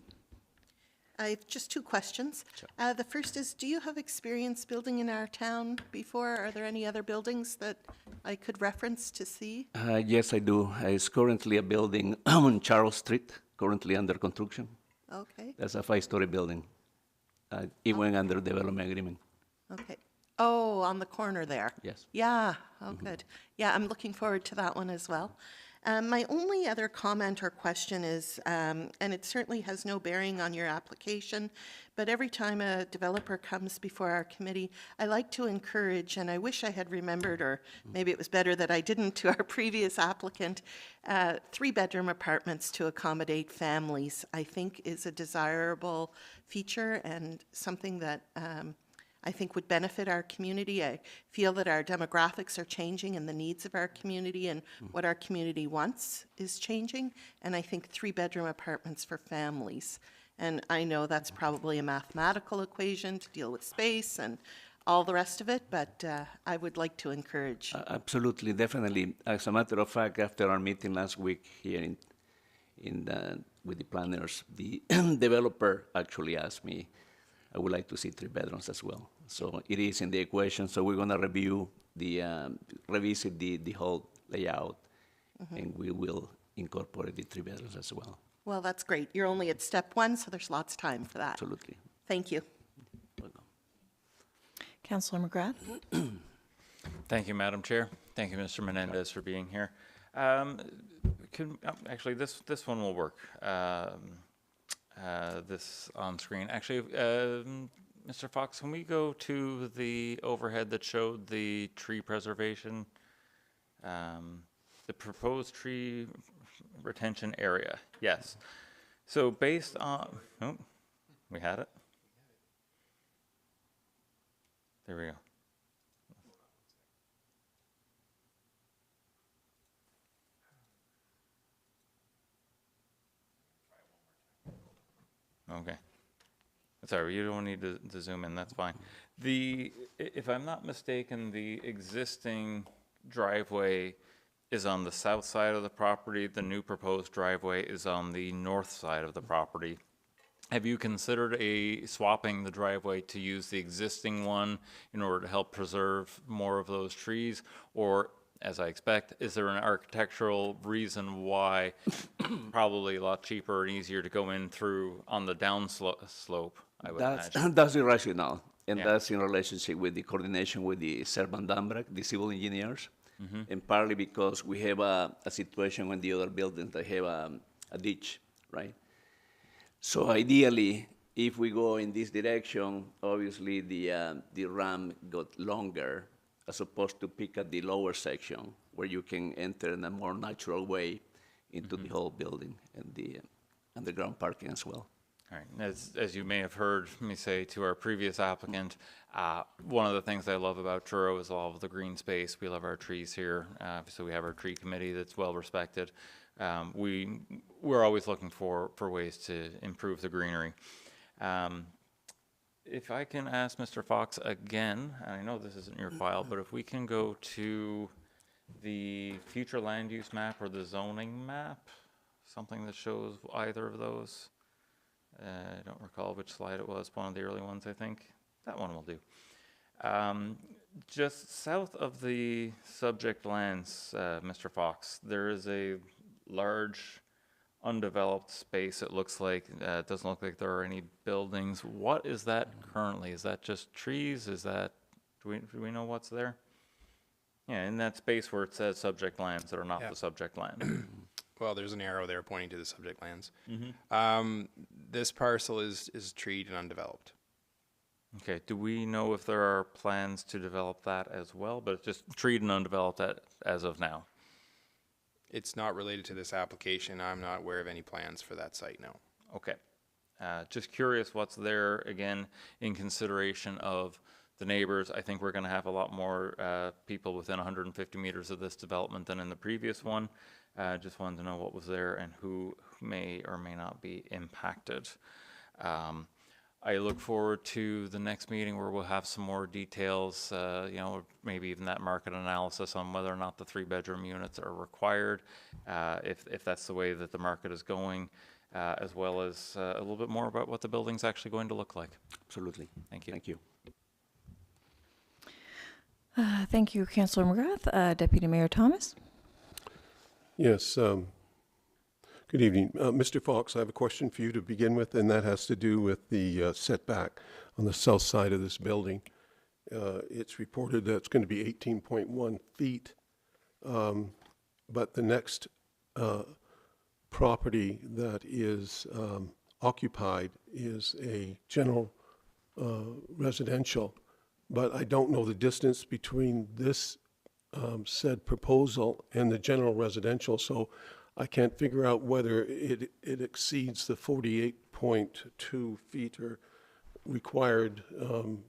D: I have just two questions. The first is, do you have experience building in our town before? Are there any other buildings that I could reference to see?
H: Yes, I do. It's currently a building on Charles Street, currently under construction.
D: Okay,
H: That's a 5-story building. It went under development agreement.
D: okay. Oh, on the corner there?
H: Yes.
D: Yeah, oh, good. Yeah, I'm looking forward to that one as well. My only other comment or question is, and it certainly has no bearing on your application, but every time a developer comes before our committee, I like to encourage, and I wish I had remembered, or maybe it was better that I didn't, to our previous applicant, 3-bedroom apartments to accommodate families, I think is a desirable feature and something that I think would benefit our community. I feel that our demographics are changing and the needs of our community and what our community wants is changing. And I think 3-bedroom apartments for families. And I know that's probably a mathematical equation to deal with space and all the rest of it, but I would like to encourage.
H: Absolutely, definitely. As a matter of fact, after our meeting last week here with the planners, the developer actually asked me, I would like to see 3 bedrooms as well. So it is in the equation. So we're going to revisit the whole layout, and we will incorporate the 3 bedrooms as well.
D: Well, that's great. You're only at step 1, so there's lots of time for that.
H: Absolutely.
D: Thank you.
H: Welcome.
A: Councillor McGrath?
C: Thank you, Madam Chair. Thank you, Mr. Menendez, for being here. Actually, this one will work. This on screen. Actually, Mr. Fox, can we go to the overhead that showed the tree preservation, the proposed tree retention area? Yes. So based on, oh, we had it. There we go. Okay. Sorry, you don't need to zoom in, that's fine. If I'm not mistaken, the existing driveway is on the south side of the property. The new proposed driveway is on the north side of the property. Have you considered swapping the driveway to use the existing one in order to help preserve more of those trees? Or, as I expect, is there an architectural reason why probably a lot cheaper and easier to go in through on the down slope, I would imagine?
H: That's the rationale, and
C: Yeah.
H: that's in relationship with the coordination with the Servan Dambrak, the civil engineers, and partly because we have a situation when the other buildings, they have a ditch, right? So ideally, if we go in this direction, obviously the ramp got longer, as opposed to pick at the lower section where you can enter in a more natural way into the whole building and the underground parking as well.
C: All right. As you may have heard me say to our previous applicant, one of the things I love about Truro is all of the green space. We love our trees here. So we have our tree committee that's well respected. We're always looking for ways to improve the greenery. If I can ask Mr. Fox again, and I know this isn't your file, but if we can go to the future land use map or the zoning map, something that shows either of those. I don't recall which slide it was, one of the early ones, I think. That one will do. Just south of the subject lands, Mr. Fox, there is a large undeveloped space. It looks like, it doesn't look like there are any buildings. What is that currently? Is that just trees? Is that, do we know what's there? Yeah, in that space where it says subject lands that are not
B: Yeah.
C: the subject land.
B: Well, there's an arrow there pointing to the subject lands.
C: Mm-hmm.
B: This parcel is treed and undeveloped.
C: Okay, do we know if there are plans to develop that as well? But it's just treed and undeveloped as of now.
B: It's not related to this application. I'm not aware of any plans for that site, no.
C: Okay. Just curious what's there, again, in consideration of the neighbors. I think we're going to have a lot more people within 150 meters of this development than in the previous one. Just wanted to know what was there and who may or may not be impacted. I look forward to the next meeting where we'll have some more details, you know, maybe even that market analysis on whether or not the 3-bedroom units are required, if that's the way that the market is going, as well as a little bit more about what the building's actually going to look like.
H: Absolutely.
C: Thank you.
H: Thank you.
A: Thank you, Councillor McGrath. Deputy Mayor Thomas?
G: Yes, good evening. Mr. Fox, I have a question for you to begin with, and that has to do with the setback on the south side of this building. It's reported that it's going to be 18.1 feet, but the next property that is occupied is a general residential, but I don't know the distance between this said proposal and the general residential, so I can't figure out whether it exceeds the 48.2 feet or required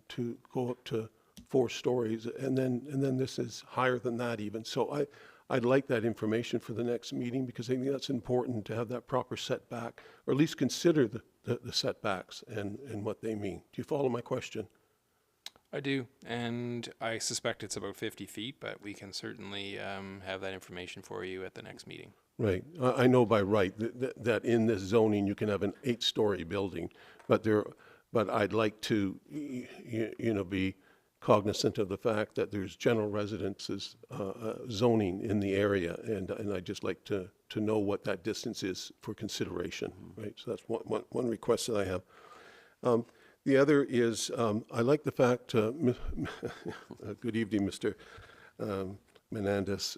G: to go up to 4 stories, and then this is higher than that even. So I'd like that information for the next meeting, because I think that's important to have that proper setback, or at least consider the setbacks and what they mean. Do you follow my question?
B: I do, and I suspect it's about 50 feet, but we can certainly have that information for you at the next meeting.
G: Right. I know by right that in this zoning you can have an 8-story building, but I'd like to, you know, be cognizant of the fact that there's general residences zoning in the area, and I'd just like to know what that distance is for consideration. Right. So that's one request that I have. The other is, I like the fact, good evening, Mr. Menendez.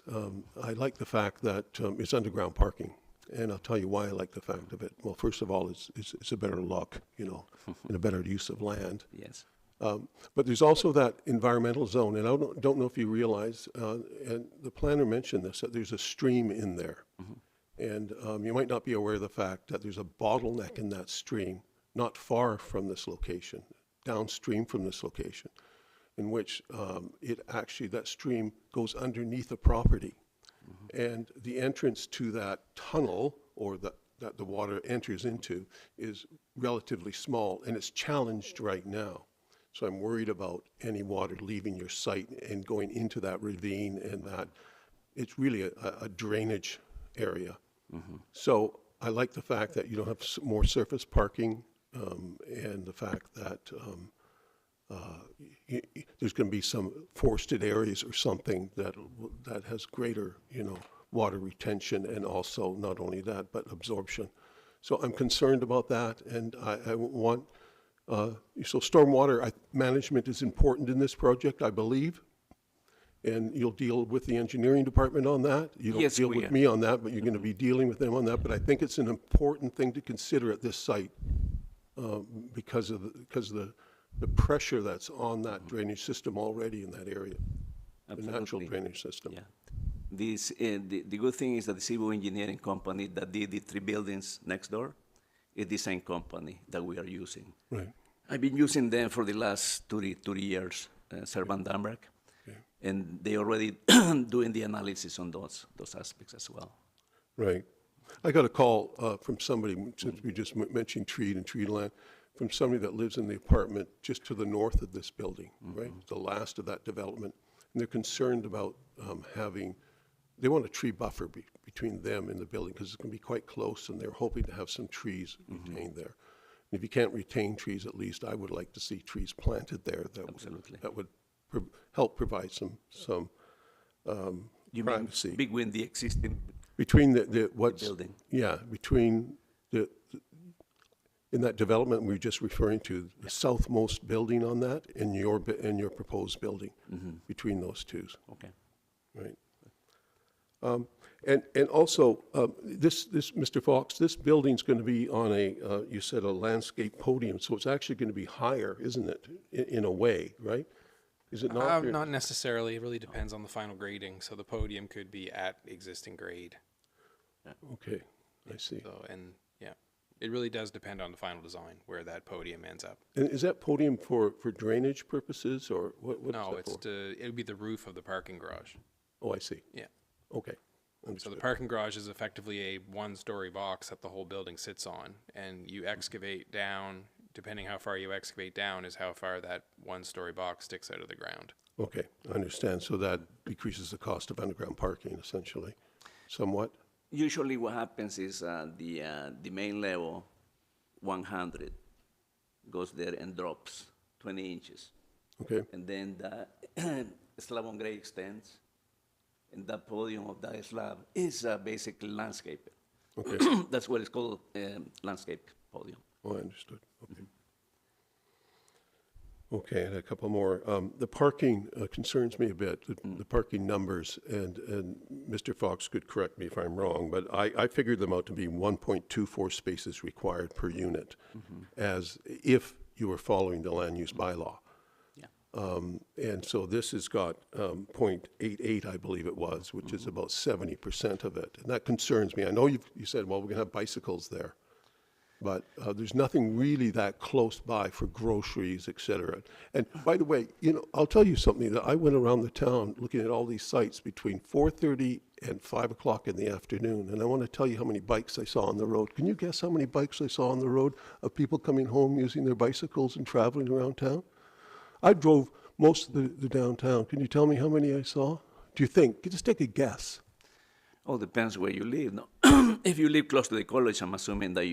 G: I like the fact that it's underground parking, and I'll tell you why I like the fact of it. Well, first of all, it's a better look, you know, and a better use of land.
H: Yes.
G: But there's also that environmental zone, and I don't know if you realize, and the planner mentioned this, that there's a stream in there. And you might not be aware of the fact that there's a bottleneck in that stream, not far from this location, downstream from this location, in which that stream goes underneath a property. And the entrance to that tunnel, or that the water enters into, is relatively small, and it's challenged right now. So I'm worried about any water leaving your site and going into that ravine, and that it's really a drainage area. So I like the fact that you don't have more surface parking, and the fact that there's going to be some forested areas or something that has greater, you know, water retention, and also not only that, but absorption. So I'm concerned about that, and I want, so stormwater management is important in this project, I believe, and you'll deal with the engineering department on that. You don't
H: Yes,
G: deal
H: we
G: with
H: are.
G: me on that, but you're going to be dealing with them on that. But I think it's an important thing to consider at this site, because of the pressure that's on that drainage system already in that area, the natural
H: Absolutely.
G: drainage system.
H: Yeah. This, the good thing is that the civil engineering company that did the 3 buildings next door is the same company that we are using.
G: Right.
H: I've been using them for the last 30 years, Servan Dambrack,
G: Okay.
H: and they already doing the analysis on those aspects as well.
G: Right. I got a call from somebody, since we just mentioned treed and tree land, from somebody that lives in the apartment just to the north of this building, right? The last of that development. And they're concerned about they want a tree buffer between them and the building, because it's going to be quite close, and they're hoping to have some trees retained there. And if you can't retain trees, at least I would like to see trees planted there.
H: Absolutely.
G: That would help provide some
H: You
G: privacy.
H: mean between the existing
G: Between the what's,
H: building?
G: yeah, between in that development we were just referring to, the southmost building on that and your proposed building, between those two,
H: Okay.
G: right? And also, this, Mr. Fox, this building's going to be on you said a landscape podium, so it's actually going to be higher, isn't it, in a way, right? Is it not?
B: Not necessarily. It really depends on the final grading. So the podium could be at existing grade.
G: Okay, I see.
B: So, and yeah, it really does depend on the final design where that podium ends up.
G: And is that podium for drainage purposes, or what is
B: No,
G: that
B: it's
G: for?
B: it would be the roof of the parking garage.
G: Oh, I see.
B: Yeah.
G: Okay.
B: So the
G: Understood.
B: parking garage is effectively a one-story box that the whole building sits on, and you excavate down. Depending how far you excavate down is how far that one-story box sticks out of the ground.
G: Okay, I understand. So that decreases the cost of underground parking, essentially, somewhat?
H: Usually what happens is the main level, 100, goes there and drops 20 inches.
G: Okay,
H: And then the slab on grade extends, and the podium of that slab is basically landscape.
G: okay.
H: That's what it's called, landscape podium.
G: Oh, I understood. Okay. Okay, and a couple more. The parking concerns me a bit, the parking numbers, and Mr. Fox could correct me if I'm wrong, but I figured them out to be 1.24 spaces required per unit, as if you were following the land use bylaw.
H: Yeah.
G: And so this has got 0.88, I believe it was, which is about 70% of it. And that concerns me. I know you said, well, we're going to have bicycles there. But there's nothing really that close by for groceries, et cetera. And by the way, I'll tell you something, that I went around the town looking at all these sites between 4:30 and 5 o'clock in the afternoon, and I want to tell you how many bikes I saw on the road. Can you guess how many bikes I saw on the road of people coming home using their bicycles and traveling around town? I drove most of the downtown. Can you tell me how many I saw? Do you think? Just take a guess.
H: All depends where you live. No? If you live close to the college, I'm assuming that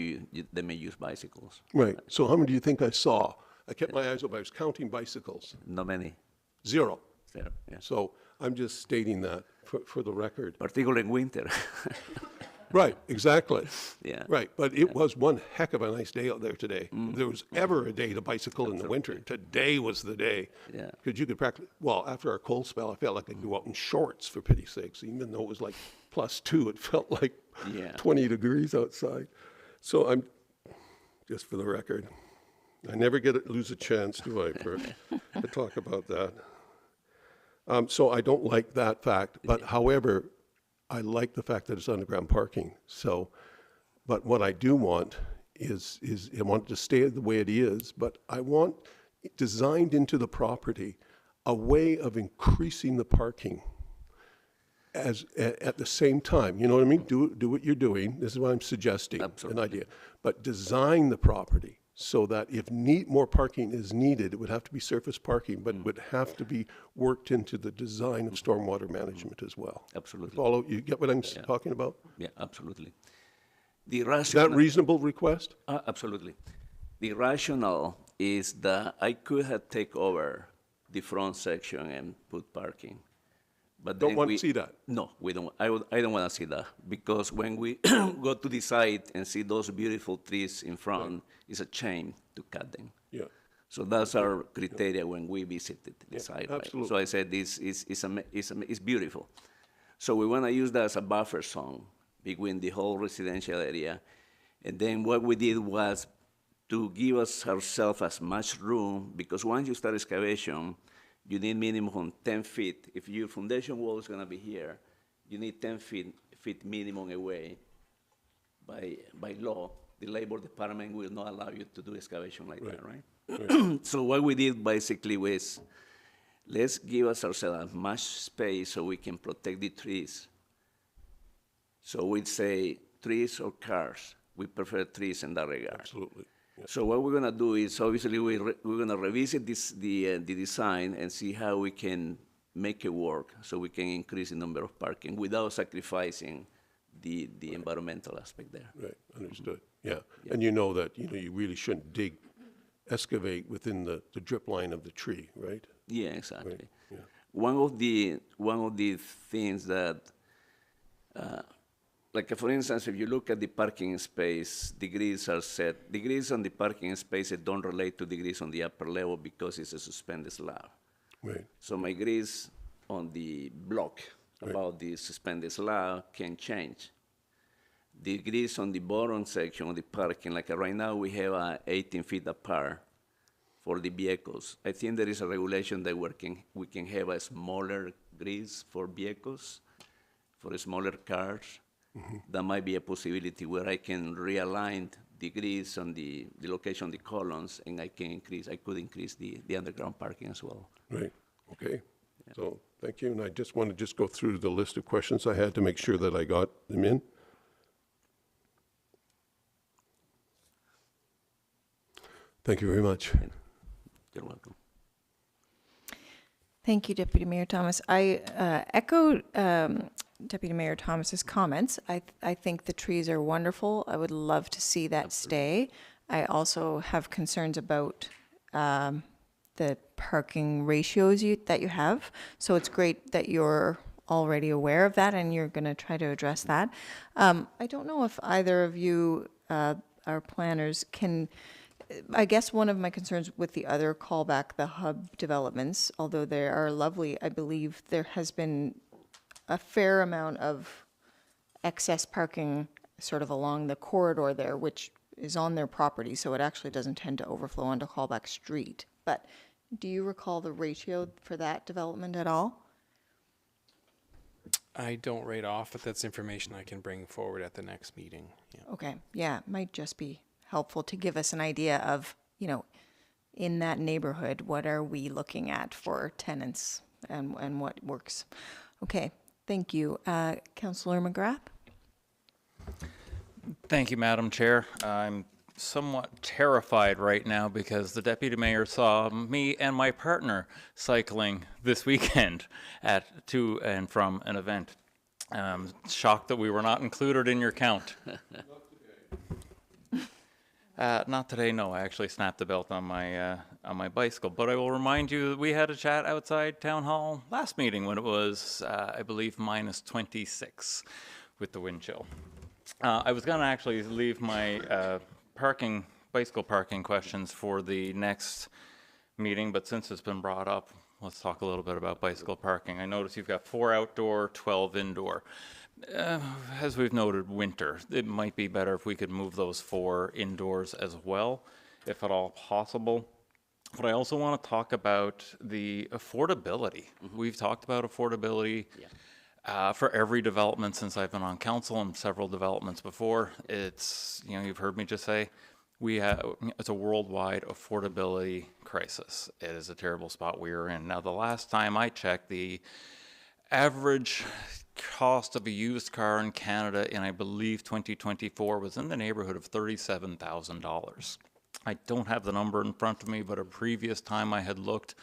H: they may use bicycles.
G: Right. So how many do you think I saw? I kept my eyes open. I was counting bicycles.
H: Not many.
G: 0.
H: There, yeah.
G: So I'm just stating that for the record.
H: Particularly in winter.
G: Right, exactly.
H: Yeah.
G: Right, but it was one heck of a nice day out there today. If there was ever a day to bicycle in the winter, today was the day.
H: Yeah.
G: Because you could practically, well, after our cold spell, I felt like I could go out in shorts, for pity's sakes. Even though it was like +2, it felt like
H: Yeah.
G: 20 degrees outside. So I'm, just for the record, I never lose a chance, do I, to talk about that. So I don't like that fact, but however, I like the fact that it's underground parking. So, but what I do want is I want it to stay the way it is, but I want it designed into the property a way of increasing the parking at the same time. You know what I mean? Do what you're doing. This is what I'm suggesting,
H: Absolutely.
G: an idea. But design the property so that if more parking is needed, it would have to be surface parking, but it would have to be worked into the design of stormwater management as well.
H: Absolutely.
G: Follow, you get what I'm talking about?
H: Yeah, absolutely. The
G: Is that
H: rationale,
G: reasonable request?
H: absolutely. The rationale is that I could have taken over the front section and put parking. But
G: Don't
H: then
G: want to see that.
H: No, we don't. I don't want to see that, because when we go to the site and see those beautiful trees in front, it's a shame to cut them.
G: Yeah.
H: So that's our criteria when we visited the site. Right?
G: absolutely.
H: So I said this is beautiful. So we want to use that as a buffer zone between the whole residential area. And then what we did was to give ourselves as much room, because once you start excavation, you need minimum 10 feet. If your foundation wall is going to be here, you need 10 feet minimum away. By law, the labor department will not allow you to do excavation like that, right? So what we did basically was, let's give ourselves as much space so we can protect the trees. So we'd say trees or cars. We prefer trees in that regard.
G: Absolutely. Yeah.
H: So what we're gonna do is, obviously, we're gonna revisit the design and see how we can make it work, so we can increase the number of parking without sacrificing the environmental aspect there.
G: Right, understood. Yeah. And you know that, you really shouldn't dig excavate within the drip line of the tree, right?
H: Yeah, exactly.
G: Right, yeah.
H: One of the things that, like for instance, if you look at the parking space, the grids are set. The grids on the parking spaces don't relate to the grids on the upper level because it's a suspended slab.
G: Right,
H: So my grids on the block about the suspended slab can change. The grids on the bottom section of the parking, like right now we have 18 feet apart for the vehicles. I think there is a regulation that we can have a smaller grids for vehicles, for smaller cars. That might be a possibility where I can realign the grids on the location of the columns, and I could increase the underground parking as well.
G: right, okay. So, thank you, and I just want to go through the list of questions I had to make sure that I got them in. Thank you very much.
H: You're welcome.
A: Thank you, Deputy Mayor Thomas. I echo Deputy Mayor Thomas's comments. I think the trees are wonderful. I would love to see that stay. I also have concerns about the parking ratios that you have. So it's great that you're already aware of that and you're going to try to address that. I don't know if either of you, our planners, can. I guess one of my concerns with the other callback, the hub developments, although they are lovely, I believe there has been a fair amount of excess parking sort of along the corridor there, which is on their property, so it actually doesn't tend to overflow onto Callback Street. But do you recall the ratio for that development at all?
B: I don't right off, but that's information I can bring forward at the next meeting. Yeah.
A: Okay, yeah, it might just be helpful to give us an idea of, in that neighborhood, what are we looking at for tenants and what works. Okay, thank you. Councillor McGrath?
C: Thank you, Madam Chair. I'm somewhat terrified right now because the Deputy Mayor saw me and my partner cycling this weekend to and from an event. Shocked that we were not included in your count. Not today, no. I actually snapped the belt on my bicycle. But I will remind you that we had a chat outside Town Hall last meeting when it was, I believe, minus 26 with the wind chill. I was going to actually leave my bicycle parking questions for the next meeting, but since it's been brought up, let's talk a little bit about bicycle parking. I notice you've got 4 outdoor, 12 indoor. As we've noted, winter. It might be better if we could move those 4 indoors as well, if at all possible. But I also want to talk about the affordability. We've talked about affordability for every development since I've been on council and several developments before. It's, you've heard me just say, it's a worldwide affordability crisis. It is a terrible spot we are in. Now, the last time I checked, the average cost of a used car in Canada in, I believe, 2024 was in the neighborhood of $37,000. I don't have the number in front of me, but a previous time I had looked,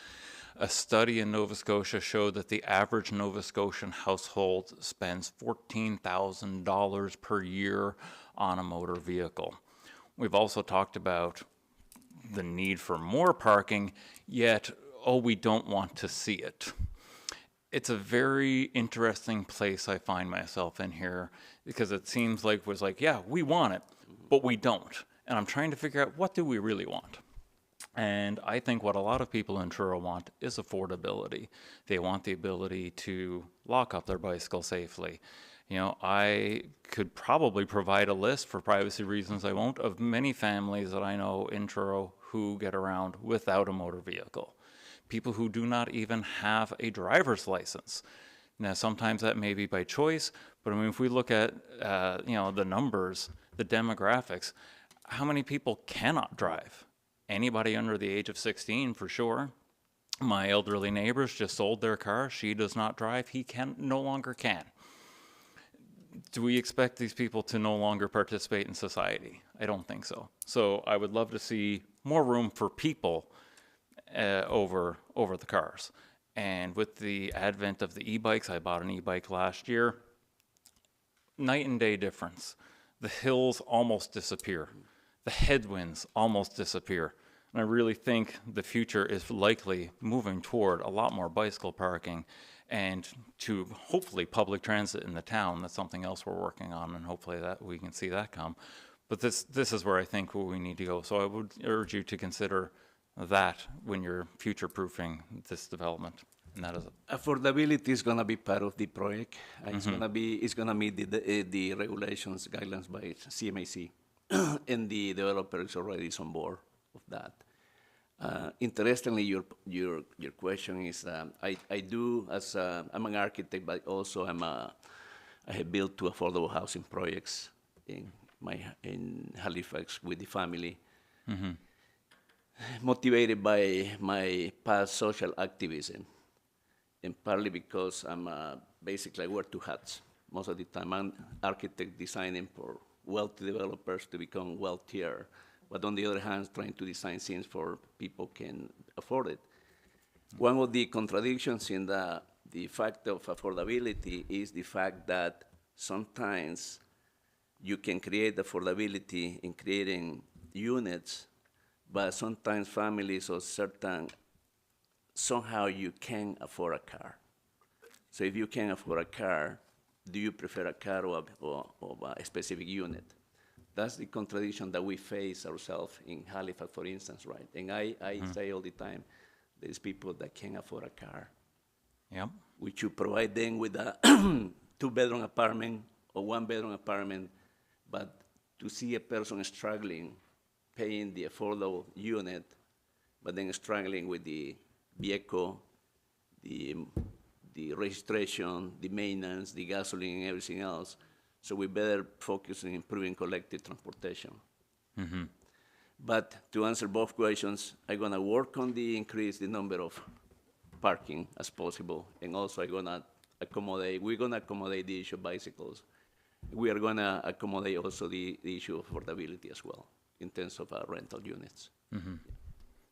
C: a study in Nova Scotia showed that the average Nova Scotian household spends $14,000 per year on a motor vehicle. We've also talked about the need for more parking, yet, we don't want to see it. It's a very interesting place I find myself in here because it seems like yeah, we want it, but we don't. And I'm trying to figure out, what do we really want? And I think what a lot of people in Truro want is affordability. They want the ability to lock up their bicycle safely. I could probably provide a list, for privacy reasons I won't, of many families that I know in Truro who get around without a motor vehicle. People who do not even have a driver's license. Now, sometimes that may be by choice, but I mean, if we look at, the numbers, the demographics, how many people cannot drive? Anybody under the age of 16, for sure. My elderly neighbors just sold their car. She does not drive. He no longer can. Do we expect these people to no longer participate in society? I don't think so. So I would love to see more room for people over the cars. And with the advent of the e-bikes, I bought an e-bike last year, night and day difference. The hills almost disappear. The headwinds almost disappear. And I really think the future is likely moving toward a lot more bicycle parking and to hopefully public transit in the town. That's something else we're working on, and hopefully that we can see that come. But this is where I think where we need to go. So I would urge you to consider that when you're future-proofing this development. And that is it.
H: Affordability is gonna be part of the project. It's gonna meet the regulations, guidelines by CMAC. And the developer is already on board of that. Interestingly, your question is, I do, as I'm an architect, but also I have built 2 affordable housing projects in Halifax with the family. Motivated by my past social activism, and partly because basically I wear 2 hats most of the time. I'm architect designing for wealthy developers to become wealthier, but on the other hand, trying to design things for people can afford it. One of the contradictions in the fact of affordability is the fact that sometimes you can create affordability in creating units, but sometimes families or somehow you can afford a car. So if you can afford a car, do you prefer a car or a specific unit? That's the contradiction that we face ourselves in Halifax, for instance, right? And I say all the time, there's people that can't afford a car.
C: Yep.
H: We should provide them with a 2-bedroom apartment or 1-bedroom apartment, but to see a person struggling, paying the affordable unit, but then struggling with the vehicle, the registration, the maintenance, the gasoline, and everything else. So we better focus on improving collective transportation. But to answer both questions, I'm gonna work on the increase the number of parking as possible, and also we're gonna accommodate the issue of bicycles. We are gonna accommodate also the issue of affordability as well in terms of rental units.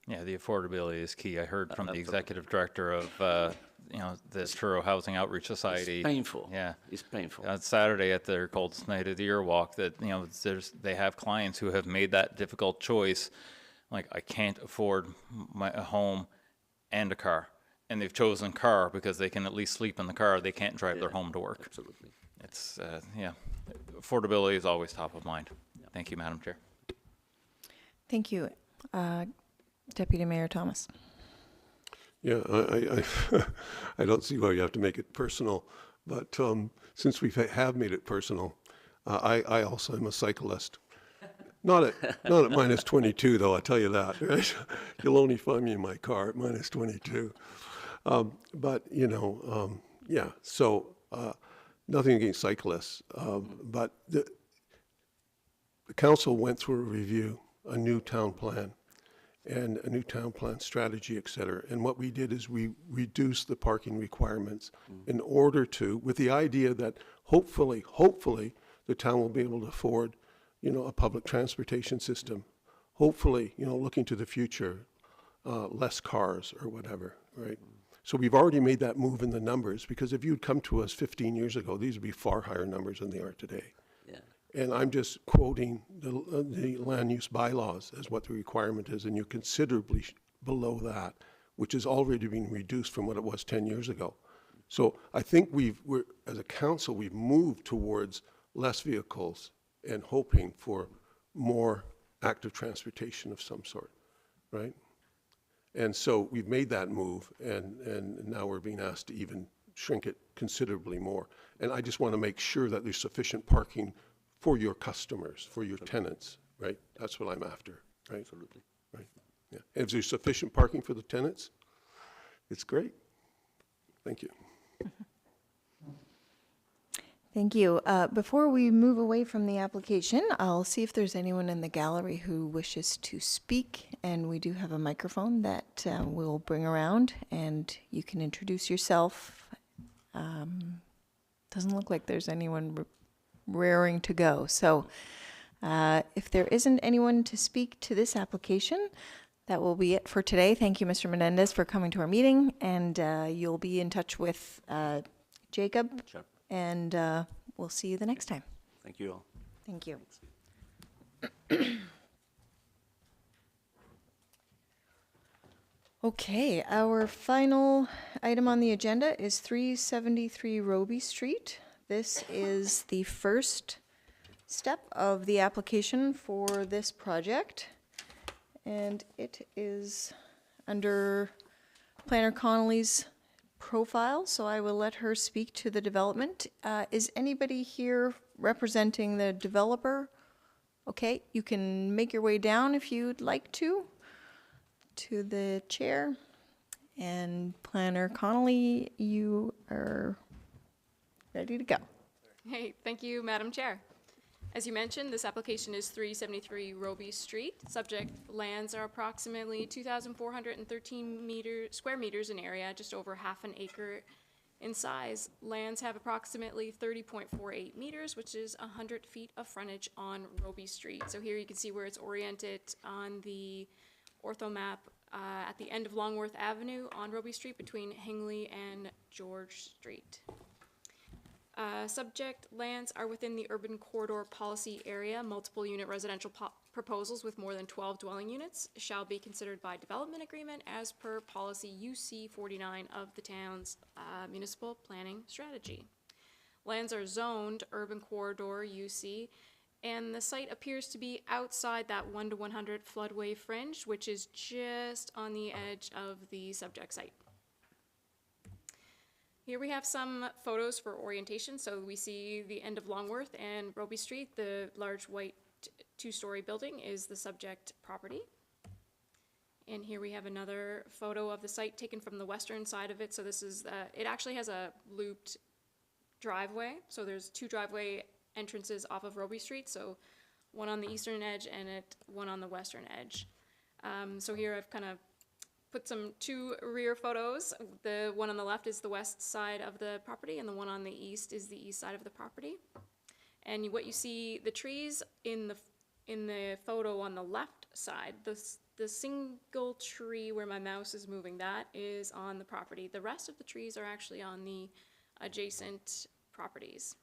C: Yeah, the affordability is key. I heard from the executive director of, the Truro Housing Outreach Society.
H: It's painful.
C: Yeah.
H: It's painful.
C: On Saturday at their Coldest Night of the Year walk that, they have clients who have made that difficult choice. Like, I can't afford a home and a car. And they've chosen car because they can at least sleep in the car. They can't drive their home to work.
H: Absolutely.
C: It's, affordability is always top of mind. Thank you, Madam Chair.
A: Thank you. Deputy Mayor Thomas.
G: Yeah, I don't see why you have to make it personal, but since we have made it personal, I also am a cyclist. Not at minus 22, though, I'll tell you that, right? You'll only find me in my car at minus 22. But, yeah, so nothing against cyclists, but the council went through a review, a new town plan, and a new town plan strategy, et cetera. And what we did is we reduced the parking requirements in order to, with the idea that hopefully, the town will be able to afford, a public transportation system. Hopefully, looking to the future, less cars or whatever, right? So we've already made that move in the numbers, because if you'd come to us 15 years ago, these would be far higher numbers than they are today.
H: Yeah.
G: And I'm just quoting the land use bylaws as what the requirement is, and you're considerably below that, which is already being reduced from what it was 10 years ago. So I think as a council, we've moved towards less vehicles and hoping for more active transportation of some sort, right? And so we've made that move, and now we're being asked to even shrink it considerably more. And I just want to make sure that there's sufficient parking for your customers, for your tenants, right? That's what I'm after, right?
H: Absolutely.
G: Right, yeah. And if there's sufficient parking for the tenants, it's great. Thank you.
A: Thank you. Before we move away from the application, I'll see if there's anyone in the gallery who wishes to speak. And we do have a microphone that we'll bring around, and you can introduce yourself. Doesn't look like there's anyone raring to go. So if there isn't anyone to speak to this application, that will be it for today. Thank you, Mr. Menendez, for coming to our meeting. And you'll be in touch with Jacob.
H: Sure.
A: And we'll see you the next time.
H: Thank you all.
A: Thank you. Okay, our final item on the agenda is 373 Roby Street. This is the first step of the application for this project. And it is under Planner Connolly's profile, so I will let her speak to the development. Is anybody here representing the developer? Okay, you can make your way down if you'd like to the chair. And Planner Connolly, you are ready to go.
E: Hey, thank you, Madam Chair. As you mentioned, this application is 373 Roby Street. Subject lands are approximately 2,413 square meters in area, just over half an acre in size. Lands have approximately 30.48 meters, which is 100 feet of frontage on Roby Street. So here you can see where it's oriented on the ortho map at the end of Longworth Avenue on Roby Street between Hingley and George Street. Subject lands are within the urban corridor policy area. Multiple unit residential proposals with more than 12 dwelling units shall be considered by development agreement as per policy UC 49 of the town's municipal planning strategy. Lands are zoned urban corridor UC, and the site appears to be outside that 1 to 100 floodway fringe, which is just on the edge of the subject site. Here we have some photos for orientation. So we see the end of Longworth and Roby Street. The large white two-story building is the subject property. And here we have another photo of the site taken from the western side of it. So this is, it actually has a looped driveway. So there's two driveway entrances off of Roby Street. So one on the eastern edge and one on the western edge. So here I've kind of put two rear photos. The one on the left is the west side of the property, and the one on the east is the east side of the property. And what you see, the trees in the photo on the left side, the single tree where my mouse is moving, that is on the property. The rest of the trees are actually on the adjacent properties.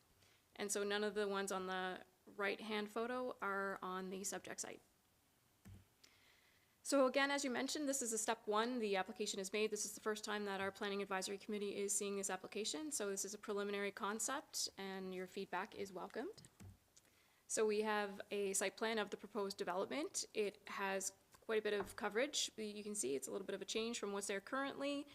E: And so none of the ones on the right-hand photo are on the subject site. So again, as you mentioned, this is a step one. The application is made. This is the first time that our Planning Advisory Committee is seeing this application. So this is a preliminary concept, and your feedback is welcomed. So we have a site plan of the proposed development. It has quite a bit of coverage. You can see it's a little bit of a change from what's there currently.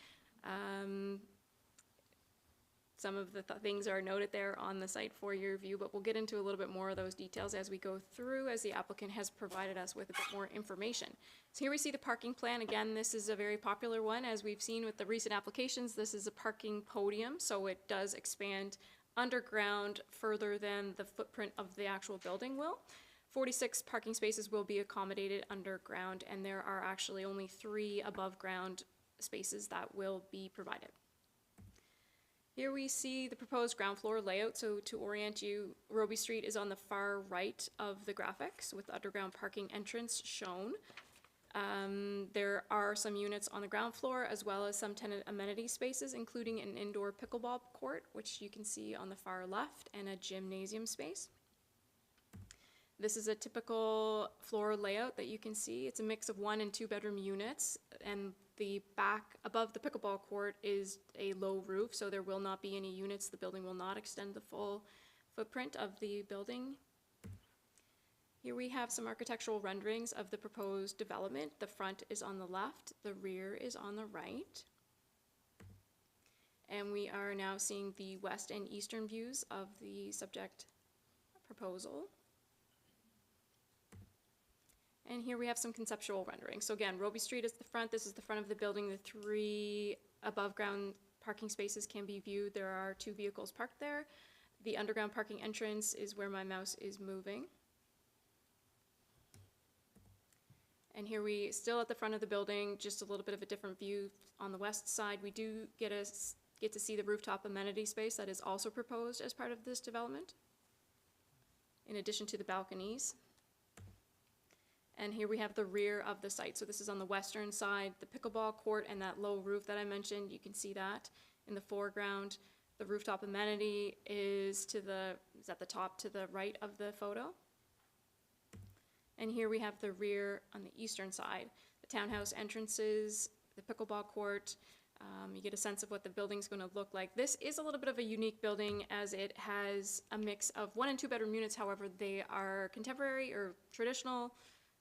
E: Some of the things are noted there on the site for your review, but we'll get into a little bit more of those details as we go through, as the applicant has provided us with a bit more information. So here we see the parking plan. Again, this is a very popular one. As we've seen with the recent applications, this is a parking podium, so it does expand underground further than the footprint of the actual building will. 46 parking spaces will be accommodated underground, and there are actually only 3 above ground spaces that will be provided. Here we see the proposed ground floor layout. So to orient you, Roby Street is on the far right of the graphics with the underground parking entrance shown. There are some units on the ground floor as well as some tenant amenity spaces, including an indoor pickleball court, which you can see on the far left, and a gymnasium space. This is a typical floor layout that you can see. It's a mix of 1 and 2 bedroom units, and the back above the pickleball court is a low roof, so there will not be any units. The building will not extend the full footprint of the building. Here we have some architectural renderings of the proposed development. The front is on the left, the rear is on the right. And we are now seeing the west and eastern views of the subject proposal. And here we have some conceptual renderings. So again, Roby Street is the front. This is the front of the building. The 3 above ground parking spaces can be viewed. There are 2 vehicles parked there. The underground parking entrance is where my mouse is moving. And here we, still at the front of the building, just a little bit of a different view on the west side. We do get to see the rooftop amenity space that is also proposed as part of this development, in addition to the balconies. And here we have the rear of the site. So this is on the western side, the pickleball court and that low roof that I mentioned. You can see that in the foreground. The rooftop amenity is at the top to the right of the photo. And here we have the rear on the eastern side. The townhouse entrances, the pickleball court. You get a sense of what the building's going to look like. This is a little bit of a unique building as it has a mix of 1 and 2 bedroom units. However, they are contemporary or traditional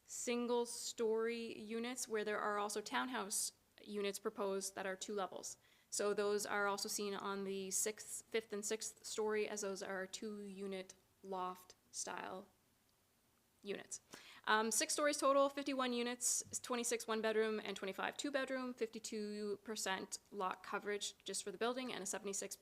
E: single-story units where there are also townhouse units proposed that are 2 levels. So those are also seen on the 5th and 6th story, as those are 2-unit loft style units. 6 stories total, 51 units, 26 1-bedroom and 25 2-bedroom, 52% lot coverage just for the building, and a 76%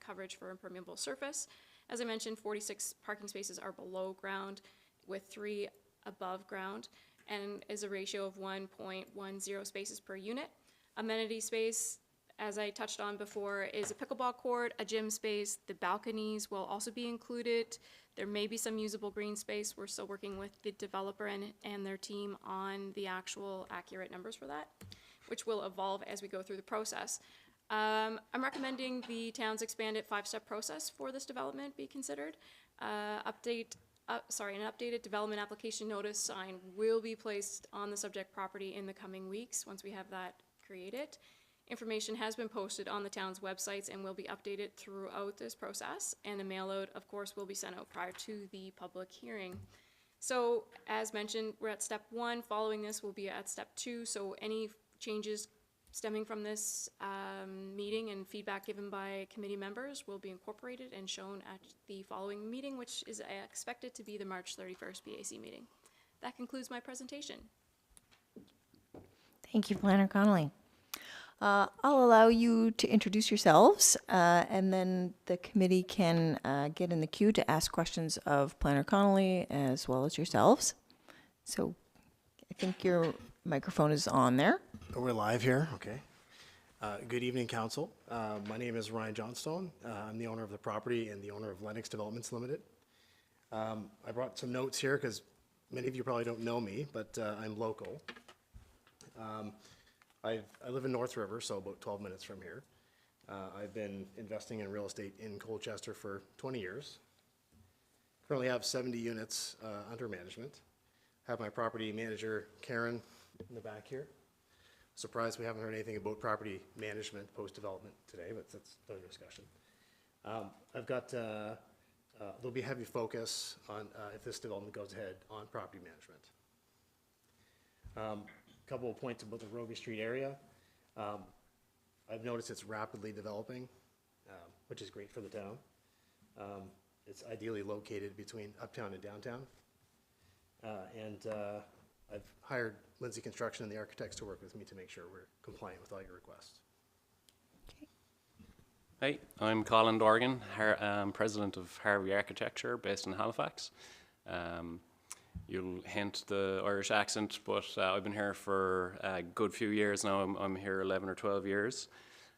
E: coverage for impermeable surface. As I mentioned, 46 parking spaces are below ground, with 3 above ground, and is a ratio of 1.10 spaces per unit. Amenity space, as I touched on before, is a pickleball court, a gym space. The balconies will also be included. There may be some usable green space. We're still working with the developer and their team on the actual accurate numbers for that, which will evolve as we go through the process. I'm recommending the town's expanded 5-step process for this development be considered. An updated development application notice sign will be placed on the subject property in the coming weeks once we have that created. Information has been posted on the town's websites and will be updated throughout this process, and a mail out, of course, will be sent out prior to the public hearing. So, as mentioned, we're at step 1. Following this, we'll be at step 2. So any changes stemming from this meeting and feedback given by committee members will be incorporated and shown at the following meeting, which is expected to be the March 31st BAC meeting. That concludes my presentation.
A: Thank you, Planner Connolly. I'll allow you to introduce yourselves, and then the committee can get in the queue to ask questions of Planner Connolly as well as yourselves. So I think your microphone is on there.
I: We're live here, okay. Good evening, Council. My name is Ryan Johnstone. I'm the owner of the property and the owner of Lennox Developments Limited. I brought some notes here because many of you probably don't know me, but I'm local. I live in North River, so about 12 minutes from here. I've been investing in real estate in Colchester for 20 years. Currently have 70 units under management. Have my property manager, Karen, in the back here. Surprised we haven't heard anything about property management post-development today, but that's another discussion. I've got, there'll be heavy focus on, if this development goes ahead, on property management. Couple of points about the Roby Street area. I've noticed it's rapidly developing, which is great for the town. It's ideally located between uptown and downtown. I've hired Lindsay Construction and the architects to work with me to make sure we're compliant with all your requests.
J: Hey, I'm Colin Dorgan, president of Harvey Architecture based in Halifax. You'll hint the Irish accent, but I've been here for a good few years now. I'm here 11 or 12 years,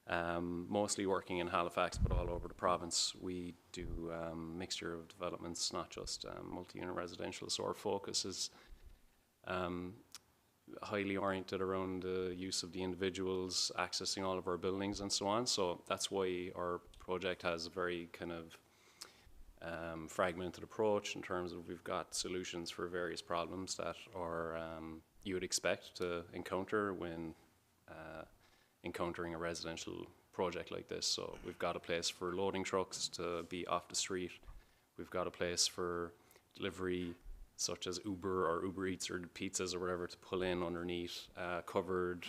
J: mostly working in Halifax, but all over the province. We do a mixture of developments, not just multi-unit residential, so our focus is highly oriented around the use of the individuals accessing all of our buildings and so on. So that's why our project has a very kind of fragmented approach in terms of we've got solutions for various problems that are you would expect to encounter when encountering a residential project like this. So we've got a place for loading trucks to be off the street. We've got a place for delivery such as Uber or Uber Eats or pizzas or whatever to pull in underneath a covered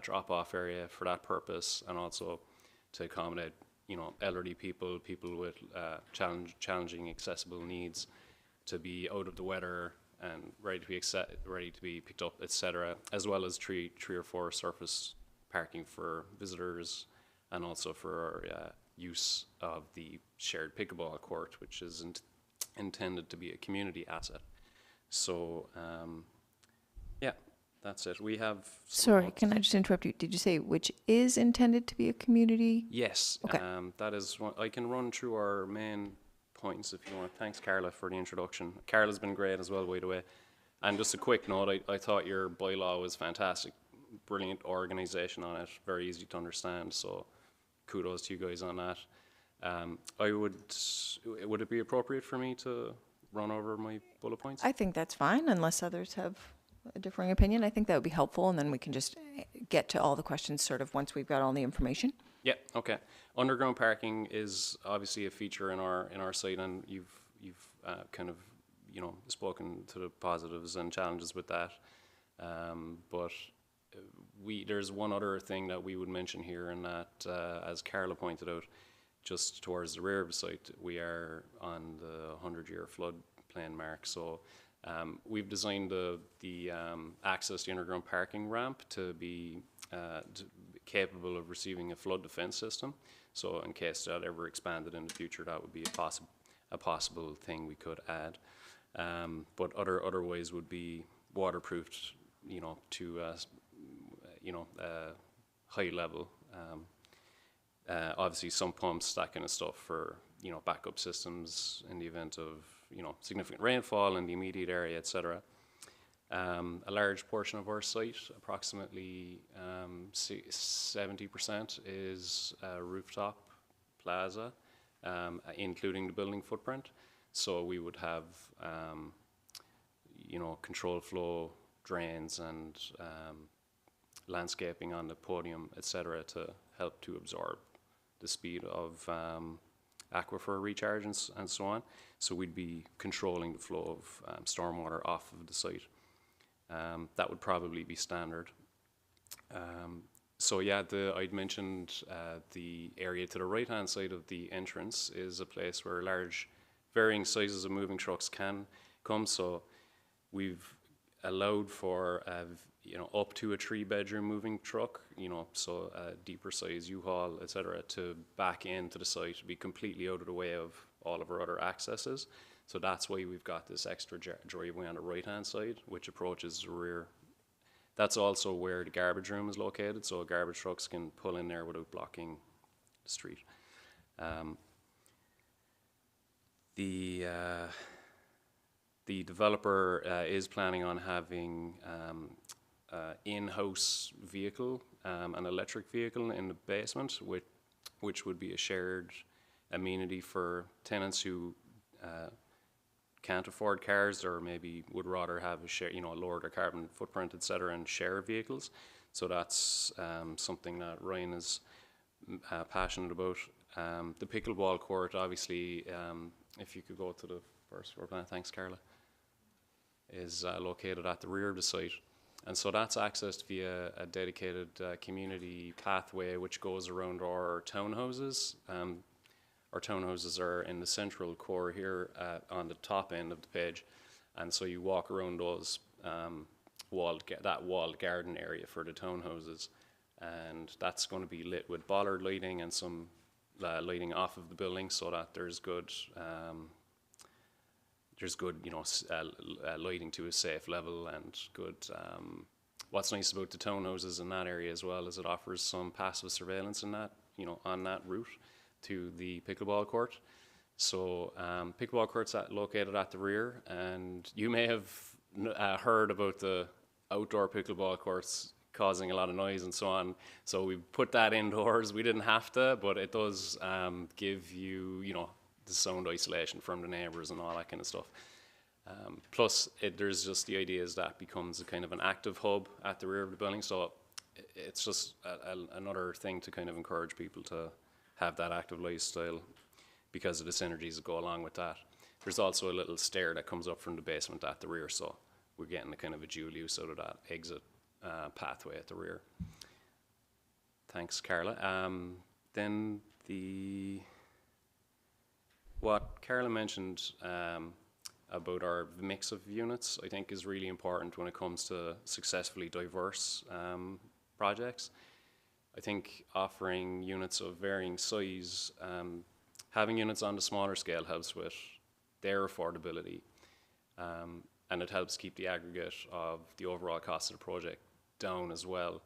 J: drop-off area for that purpose, and also to accommodate, you know, elderly people, people with challenging accessible needs, to be out of the weather and ready to be picked up, etc., as well as three or four surface parking for visitors, and also for our use of the shared pickleball court, which is intended to be a community asset. So, yeah, that's it. We have...
A: Sorry, can I just interrupt you? Did you say which is intended to be a community?
J: Yes.
A: Okay.
J: That is one. I can run through our main points if you want. Thanks, Carla, for the introduction. Carla's been great as well, by the way. And just a quick note, I thought your bylaw was fantastic. Brilliant organisation on it. Very easy to understand. So kudos to you guys on that. Would it be appropriate for me to run over my bullet points?
A: I think that's fine, unless others have a differing opinion, I think that would be helpful, and then we can just get to all the questions sort of once we've got all the information.
J: Yeah, okay. Underground parking is obviously a feature in our site, and you've kind of, you know, spoken to the positives and challenges with that. But there's one other thing that we would mention here, and that, as Carla pointed out, just towards the rear of the site, we are on the 100-year floodplain mark. So we've designed the access to underground parking ramp to be capable of receiving a flood defense system. So in case that ever expanded in the future, that would be a possible thing we could add. But other ways would be waterproofed, you know, to high level. Obviously, some pumps, that kind of stuff for, you know, backup systems in the event of, you know, significant rainfall in the immediate area, etc. A large portion of our site, approximately 70%, is rooftop plaza, including the building footprint. So we would have, you know, controlled flow drains and landscaping on the podium, etc., to help to absorb the speed of aquifer recharge and so on. So we'd be controlling the flow of stormwater off of the site. That would probably be standard. So yeah, I'd mentioned the area to the right-hand side of the entrance is a place where large, varying sizes of moving trucks can come. So we've allowed for you know, up to a 3-bedroom moving truck, you know, so a deeper size U-Haul, etc., to back into the site, to be completely out of the way of all of our other accesses. So that's why we've got this extra driveway on the right-hand side, which approaches the rear. That's also where the garbage room is located, so garbage trucks can pull in there without blocking the street. The developer is planning on having in-house vehicle, an electric vehicle in the basement, which would be a shared amenity for tenants who can't afford cars, or maybe would rather have a share, you know, lower their carbon footprint, etc., and share vehicles. So that's something that Ryan is passionate about. The pickleball court, obviously, if you could go to the first floor plan, thanks, Carla, is located at the rear of the site. And so that's accessed via a dedicated community pathway which goes around our townhouses. Our townhouses are in the central core here on the top end of the page. And so you walk around those that walled garden area for the townhouses. And that's going to be lit with bollard lighting and some lighting off of the building, so that there's good, you know, lighting to a safe level, and good. What's nice about the townhouses in that area as well is it offers some passive surveillance in that, you know, on that route to the pickleball court. So pickleball court's located at the rear, and you may have heard about the outdoor pickleball courts causing a lot of noise and so on. So we put that indoors. We didn't have to, but it does give you, you know, the sound isolation from the neighbors and all that kind of stuff. Plus, there's just the idea is that becomes a kind of an active hub at the rear of the building. So it's just another thing to kind of encourage people to have that active lifestyle because of the synergies that go along with that. There's also a little stair that comes up from the basement at the rear, so we're getting a kind of a dual use out of that exit pathway at the rear. Thanks, Carla. Then what Carla mentioned about our mix of units, I think, is really important when it comes to successfully diverse projects. I think offering units of varying size, having units on the smaller scale helps with their affordability, and it helps keep the aggregate of the overall cost of the project down as well.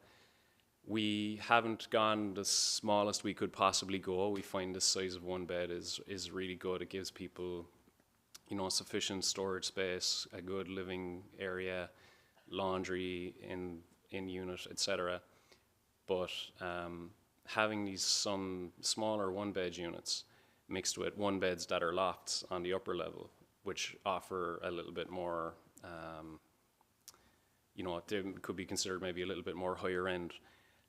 J: We haven't gone the smallest we could possibly go. We find the size of one bed is really good. It gives people, you know, sufficient storage space, a good living area, laundry in unit, etc. But having these some smaller one-bed units mixed with one-beds that are lofts on the upper level, which offer a little bit more you know, they could be considered maybe a little bit more higher end.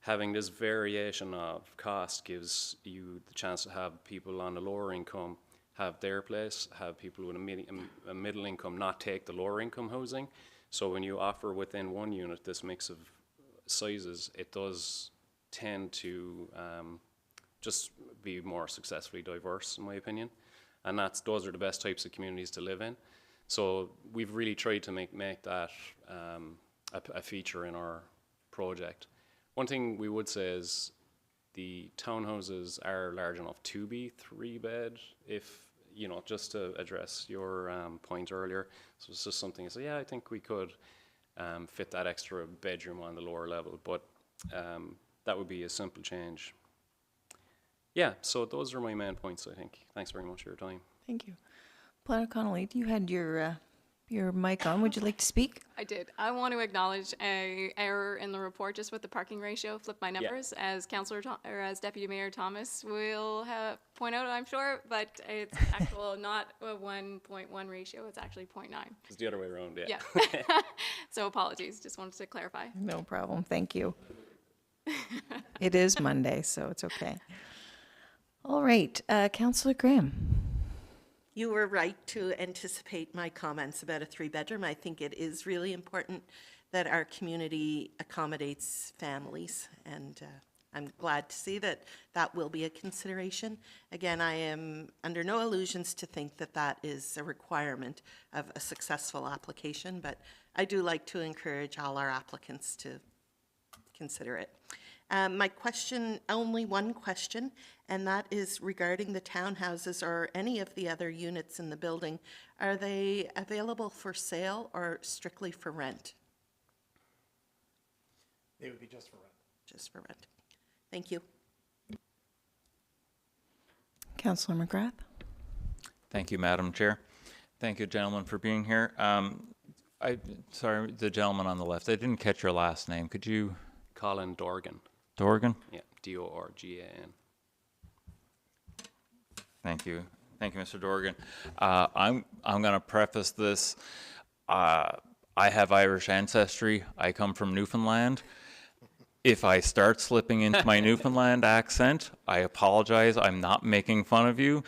J: Having this variation of cost gives you the chance to have people on a lower income have their place, have people with a middle income not take the lower income housing. So when you offer within one unit this mix of sizes, it does tend to just be more successfully diverse, in my opinion. And those are the best types of communities to live in. So we've really tried to make that a feature in our project. One thing we would say is the townhouses are large enough to be 3-bed, if, you know, just to address your point earlier. So it's just something, so yeah, I think we could fit that extra bedroom on the lower level, but that would be a simple change. Yeah, so those are my main points, I think. Thanks very much for your time.
A: Thank you. Planner Connolly, you had your mic on. Would you like to speak?
E: I did. I want to acknowledge a error in the report just with the parking ratio. Flip my numbers, as as Deputy Mayor Thomas will point out, I'm sure, but it's actual not a 1.1 ratio. It's actually 0.9.
J: It's the other way around, yeah.
E: Yeah. So apologies. Just wanted to clarify.
A: No problem. Thank you. It is Monday, so it's okay. All right, Councillor Graham.
D: You were right to anticipate my comments about a 3-bedroom. I think it is really important that our community accommodates families, and I'm glad to see that that will be a consideration. Again, I am under no illusions to think that that is a requirement of a successful application, but I do like to encourage all our applicants to consider it. My question, only one question, and that is regarding the townhouses or any of the other units in the building. Are they available for sale or strictly for rent?
I: They would be just for rent.
D: Just for rent. Thank you.
A: Councillor McGrath.
C: Thank you, Madam Chair. Thank you, gentlemen, for being here. Sorry, the gentleman on the left, I didn't catch your last name. Could you?
J: Colin Dorgan.
C: Dorgan?
J: Yeah, D-O-R-G-A-N.
C: Thank you. Thank you, Mr. Dorgan. I'm going to preface this. I have Irish ancestry. I come from Newfoundland. If I start slipping into my Newfoundland accent, I apologize. I'm not making fun of you.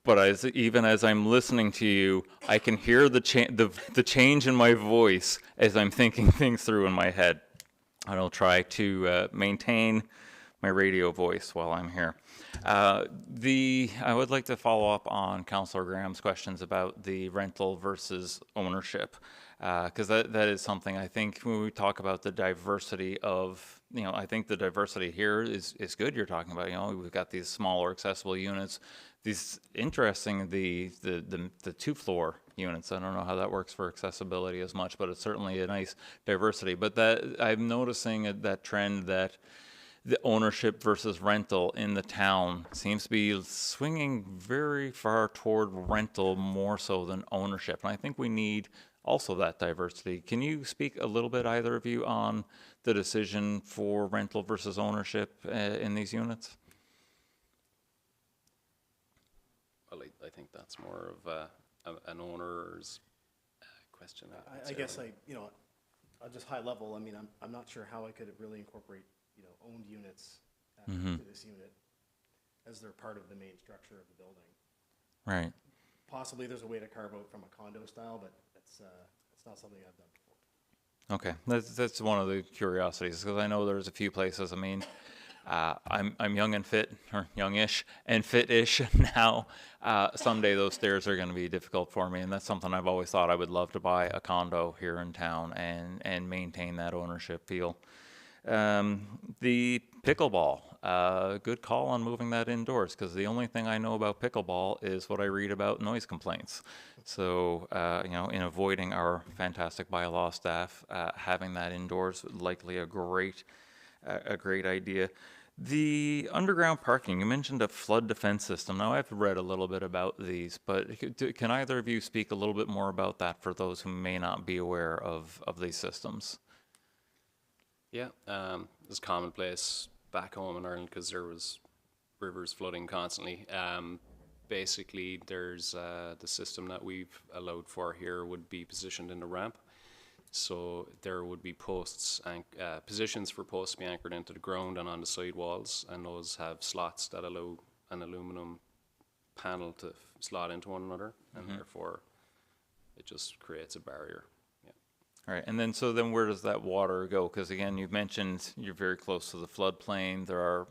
C: But even as I'm listening to you, I can hear the change in my voice as I'm thinking things through in my head. And I'll try to maintain my radio voice while I'm here. I would like to follow up on Councillor Graham's questions about the rental versus ownership, because that is something I think when we talk about the diversity of, you know, I think the diversity here is good. You're talking about, you know, we've got these smaller accessible units, these interesting, the 2-floor units. I don't know how that works for accessibility as much, but it's certainly a nice diversity. But that I'm noticing that trend that the ownership versus rental in the town seems to be swinging very far toward rental more so than ownership. And I think we need also that diversity. Can you speak a little bit, either of you, on the decision for rental versus ownership in these units?
J: Well, I think that's more of an owner's question.
I: I guess I'll just high level. I mean, I'm not sure how I could really incorporate, owned units into this unit as they're part of the main structure of the building.
C: Right.
I: Possibly there's a way to carve out from a condo style, but it's not something I've done before.
C: Okay, that's one of the curiosities, because I know there's a few places. I mean, I'm young and fit, or youngish and fit-ish now. Someday those stairs are going to be difficult for me, and that's something I've always thought I would love to buy a condo here in town and maintain that ownership feel. The pickleball, good call on moving that indoors, because the only thing I know about pickleball is what I read about noise complaints. So, in avoiding our fantastic bylaw staff, having that indoors likely a great idea. The underground parking, you mentioned a flood defense system. Now, I've read a little bit about these, but can either of you speak a little bit more about that for those who may not be aware of these systems?
J: Yeah, it's commonplace back home in Ireland because there was rivers flooding constantly. Basically, there's the system that we've allowed for here would be positioned in the ramp. So there would be posts, positions for posts to be anchored into the ground and on the side walls, and those have slots that allow an aluminum panel to slot into one another, and therefore it just creates a barrier. Yeah.
C: All right, and then so then where does that water go? Because again, you've mentioned you're very close to the floodplain.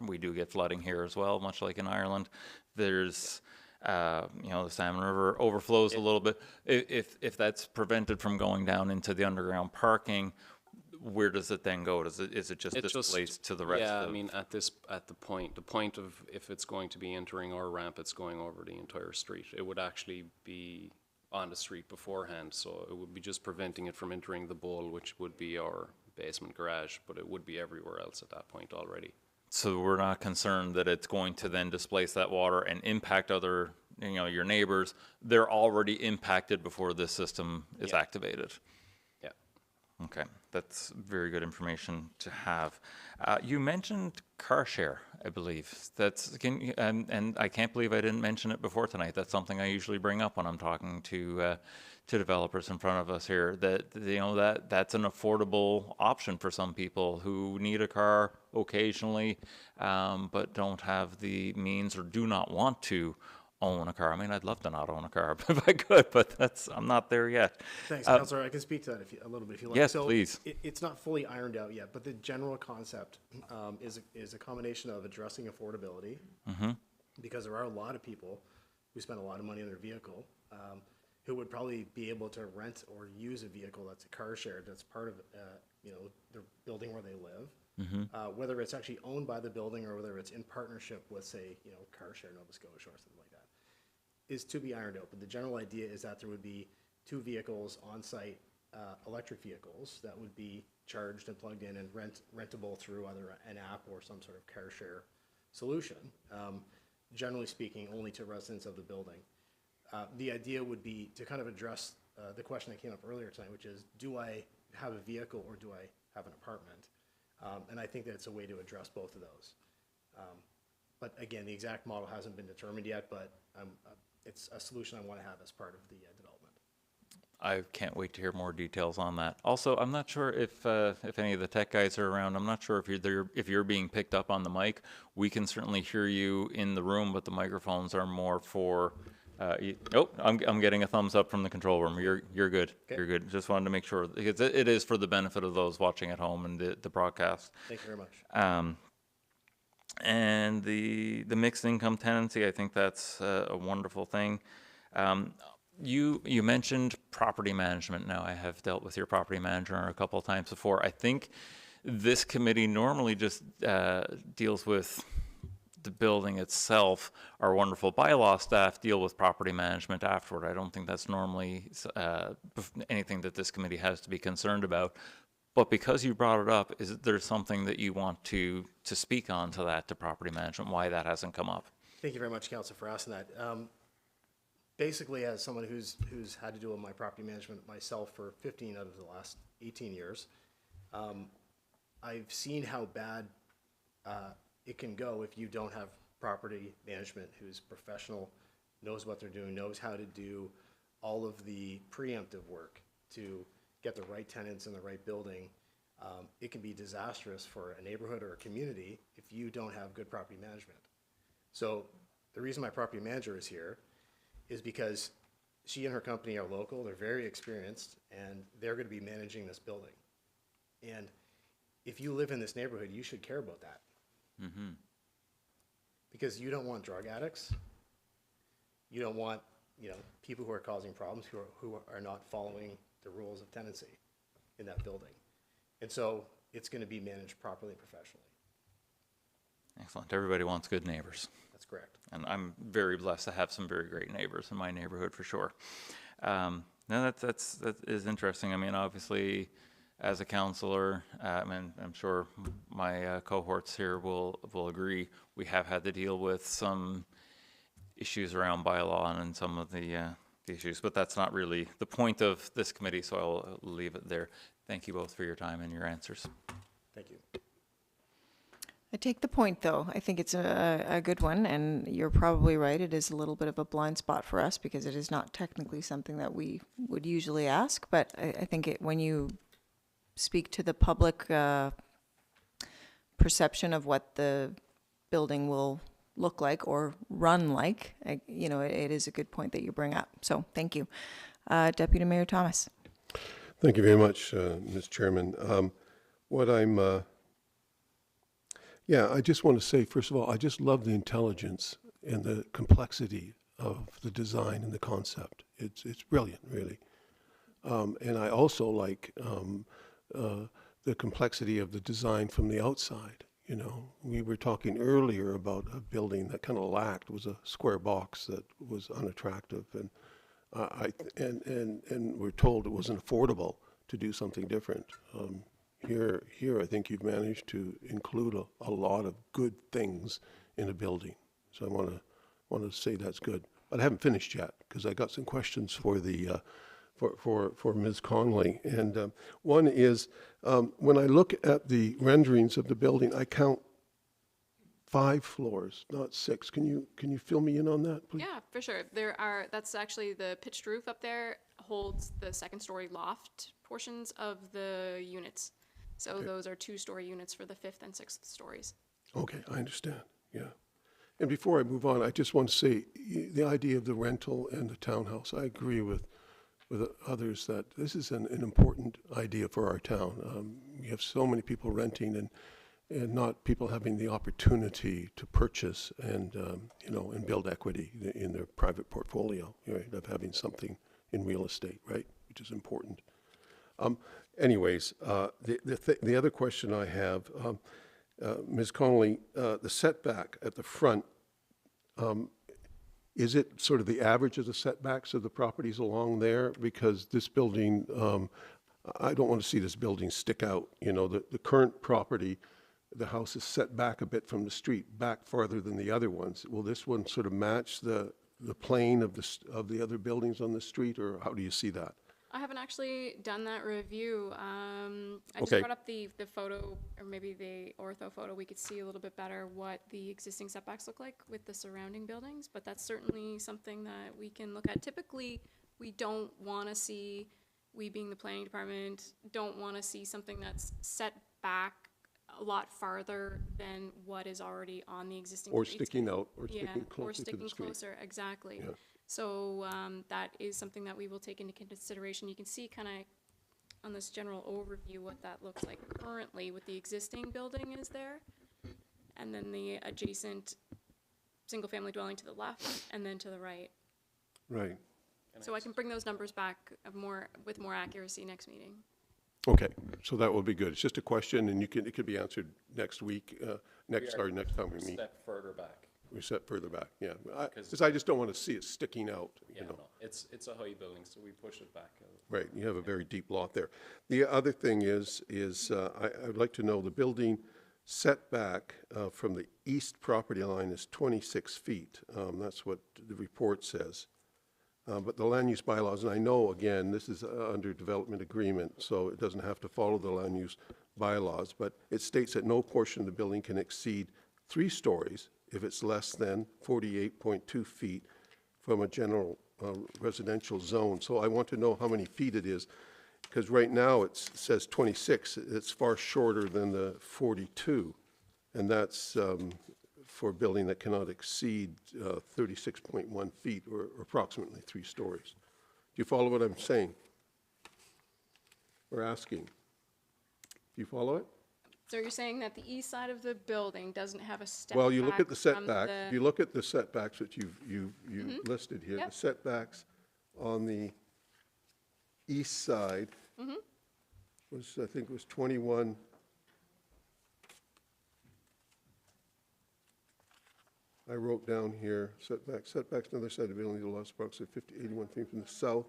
C: We do get flooding here as well, much like in Ireland. There's the Salmon River overflows a little bit. If that's prevented from going down into the underground parking, where does it then go? Is it just displaced to the rest?
J: Yeah,
C: of
J: I mean, the point of if it's going to be entering our ramp, it's going over the entire street. It would actually be on the street beforehand, so it would be just preventing it from entering the bowl, which would be our basement garage, but it would be everywhere else at that point already.
C: So we're not concerned that it's going to then displace that water and impact other, your neighbors. They're already impacted before this system is activated.
J: Yeah.
C: Okay, that's very good information to have. You mentioned car share, I believe. And I can't believe I didn't mention it before tonight. That's something I usually bring up when I'm talking to developers in front of us here. That's an affordable option for some people who need a car occasionally, but don't have the means or do not want to own a car. I mean, I'd love to not own a car if I could, but I'm not there yet.
I: Thanks, Councillor. I can speak to that a little bit if you like.
C: Yes,
I: so
C: please.
I: It's not fully ironed out yet, but the general concept is a combination of addressing affordability, because there are a lot of people who spend a lot of money on their vehicle, who would probably be able to rent or use a vehicle that's a car share that's part of the building where they live, whether it's actually owned by the building or whether it's in partnership with, say, Car Share Nova Scotia or something like that, is to be ironed out. But the general idea is that there would be 2 vehicles on site, electric vehicles that would be charged and plugged in and rentable through either an app or some sort of car share solution. Generally speaking, only to residents of the building. The idea would be to kind of address the question that came up earlier tonight, which is, do I have a vehicle or do I have an apartment? And I think that it's a way to address both of those. But again, the exact model hasn't been determined yet, but it's a solution I want to have as part of the development.
C: I can't wait to hear more details on that. Also, I'm not sure if any of the tech guys are around. I'm not sure if you're being picked up on the mic. We can certainly hear you in the room, but the microphones are more for. I'm getting a thumbs up from the control room. You're good. Okay. You're good. Just wanted to make sure because it is for the benefit of those watching at home and the broadcast.
I: Thank you very much.
C: And the mixed income tenancy, I think that's a wonderful thing. You mentioned property management. Now, I have dealt with your property manager a couple of times before. I think this committee normally just deals with the building itself. Our wonderful bylaw staff deal with property management afterward. I don't think that's normally anything that this committee has to be concerned about. But because you brought it up, is there something that you want to speak on to that, to property management, why that hasn't come up?
I: Thank you very much, Council, for asking that. Basically, as someone who's had to do with my property management myself for 15 out of the last 18 years, I've seen how bad it can go if you don't have property management who's professional, knows what they're doing, knows how to do all of the preemptive work to get the right tenants in the right building. It can be disastrous for a neighborhood or a community if you don't have good property management. So the reason my property manager is here is because she and her company are local, they're very experienced, and they're going to be managing this building. And if you live in this neighborhood, you should care about that. Mm-hmm. Because you don't want drug addicts. You don't want, people who are causing problems, who are not following the rules of tenancy in that building. And so it's going to be managed properly and professionally. Excellent.
C: Everybody wants good neighbors.
I: That's correct.
C: And I'm very blessed to have some very great neighbors in my neighborhood for sure. Now that is interesting. I mean, obviously, as a counselor, and I'm sure my cohorts here will agree, we have had to deal with some issues around bylaw and some of the issues, but that's not really the point of this committee, so I'll leave it there. Thank you both for your time and your answers.
I: Thank you.
A: I take the point, though. I think it's a good one, and you're probably right. It is a little bit of a blind spot for us because it is not technically something that we would usually ask, but I think when you speak to the public perception of what the building will look like or run like. You know, it is a good point that you bring up. So thank you. Deputy Mayor Thomas.
G: Thank you very much, Ms. Chairman. I just want to say, first of all, I just love the intelligence and the complexity of the design and the concept. It's brilliant, really. And I also like the complexity of the design from the outside. You know, we were talking earlier about a building that kind of lacked, was a square box that was unattractive, and we're told it wasn't affordable to do something different. Here, I think you've managed to include a lot of good things in a building. So I want to say that's good. But I haven't finished yet because I got some questions for the for Ms. Conley. And one is, when I look at the renderings of the building, I count 5 floors, not 6. Can you fill me in on that, please?
E: Yeah, for sure. That's actually the pitched roof up there holds the second story loft portions of the units. So
G: Okay.
E: those are 2-story units for the 5th and 6th stories.
G: Okay, I understand, yeah. And before I move on, I just want to say, the idea of the rental and the townhouse, I agree with others that this is an important idea for our town. We have so many people renting and not people having the opportunity to purchase and, and build equity in their private portfolio, right, of having something in real estate, right, which is important. Anyways, the other question I have, Ms. Connolly, the setback at the front, is it sort of the average of the setbacks of the properties along there? Because this building, I don't want to see this building stick out. You know, the current property, the house is set back a bit from the street, back farther than the other ones. Will this one sort of match the plane of the other buildings on the street, or how do you see that?
E: I haven't actually done that review. I just
G: Okay.
E: brought up the photo, or maybe the ortho photo. We could see a little bit better what the existing setbacks look like with the surrounding buildings, but that's certainly something that we can look at. Typically, we don't want to see, we being the planning department, don't want to see something that's set back a lot farther than what is already on the existing
G: Or
E: streets.
G: sticking out, or
E: Yeah,
G: sticking
E: or
G: closer to the
E: sticking
G: street?
E: closer, exactly.
G: Yeah.
E: So that is something that we will take into consideration. You can see kind of on this general overview what that looks like currently with the existing building is there, and then the adjacent single-family dwelling to the left, and then to the right.
G: Right.
E: So I can bring those numbers back with more accuracy next meeting.
G: Okay, so that will be good. It's just a question, and it could be answered next week, next time we meet.
J: Step further back.
G: We set further back, yeah. Because I just don't want to see it sticking out,
J: Yeah,
G: you know.
J: no, it's a high building, so we push it back.
G: Right, you have a very deep lot there. The other thing is I would like to know, the building setback from the east property line is 26 feet. That's what the report says. But the land use bylaws, and I know, again, this is under development agreement, so it doesn't have to follow the land use bylaws, but it states that no portion of the building can exceed 3 stories if it's less than 48.2 feet from a general residential zone. So I want to know how many feet it is, because right now it says 26. It's far shorter than the 42, and that's for a building that cannot exceed 36.1 feet, or approximately 3 stories. Do you follow what I'm saying? Or asking? Do you follow it?
E: So you're saying that the east side of the building doesn't have a step
G: Well, you look at the
E: back from
G: setbacks,
E: the-
G: you look at the setbacks that you've listed here. The
E: Yep.
G: setbacks on the east side was, I think it was 21. I wrote down here, setbacks on the other side of the building, the lost approximately 81 feet from the south.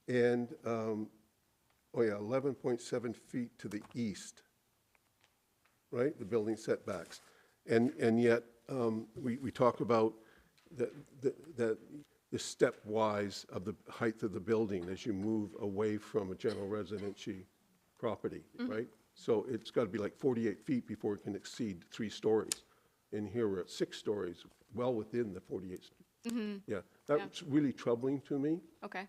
G: And, 11.7 feet to the east, right? The building setbacks. And yet, we talk about the stepwise of the height of the building as you move away from a general residential property, right? So it's got to be like 48 feet before it can exceed 3 stories. And here we're at 6 stories, well within the 48. Yeah, that's really troubling to me.
E: Okay.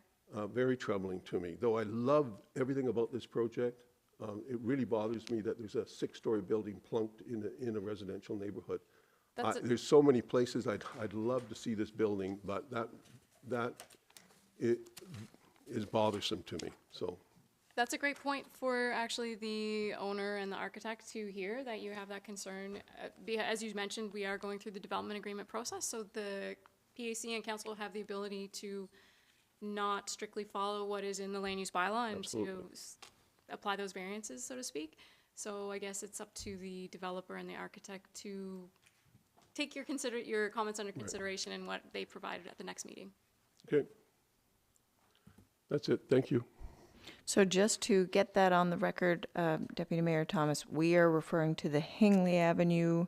G: Very troubling to me. Though I love everything about this project, It really bothers me that there's a 6-story building plunked in a residential neighborhood. There's so many places I'd love to see this building, but that is bothersome to me, so.
E: That's a great point for actually the owner and the architect to hear that you have that concern. As you mentioned, we are going through the development agreement process, so the PAC and council have the ability to not strictly follow what is in the land use bylaw and to apply those variances, so to speak. So I guess it's up to the developer and the architect to take your comments under consideration and what they provided at the next meeting.
G: Okay. That's it. Thank you.
A: So just to get that on the record, Deputy Mayor Thomas, we are referring to the Hingley Avenue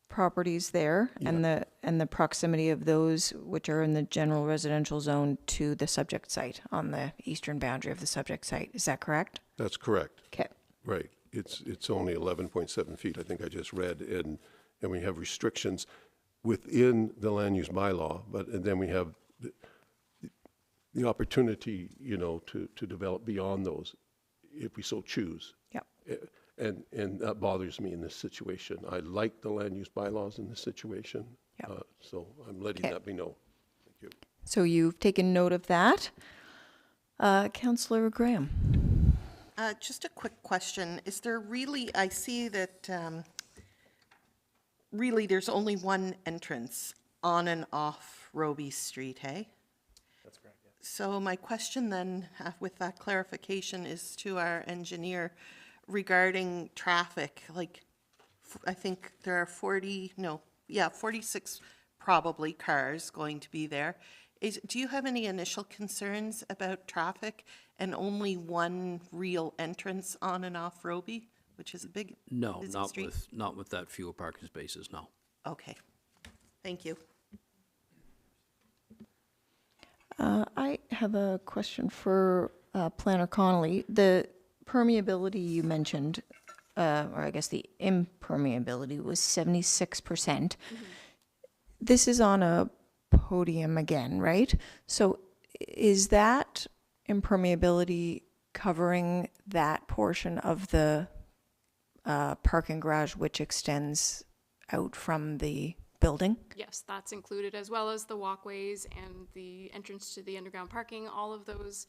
A: properties there and the proximity of those which are in the general residential zone to the subject site on the eastern boundary of the subject site. Is that correct?
G: That's correct.
A: Okay.
G: Right. It's only 11.7 feet, I think I just read, and we have restrictions within the land use bylaw, and then we have the opportunity, to develop beyond those if we so choose.
A: Yep.
G: And that bothers me in this situation. I like the land use bylaws in this situation.
A: Yep.
G: So I'm letting
A: Okay.
G: that be known. Thank you.
A: So you've taken note of that. Councillor Graham.
D: Just a quick question. Is there really, I see that really there's only one entrance on and off Roby Street, hey?
I: That's correct, yeah.
D: So my question then, with that clarification, is to our engineer regarding traffic. Like, I think there are 46 probably cars going to be there. Do you have any initial concerns about traffic and only one real entrance on and off Roby, which is a big
K: No,
D: busy
K: not
D: street?
K: not with that fewer parking spaces, no.
D: Okay, thank you.
A: I have a question for Planner Connolly. The permeability you mentioned, or I guess the impermeability, was 76%. This is on a podium again, right? So is that impermeability covering that portion of the parking garage which extends out from the building?
E: Yes, that's included, as well as the walkways and the entrance to the underground parking. All of those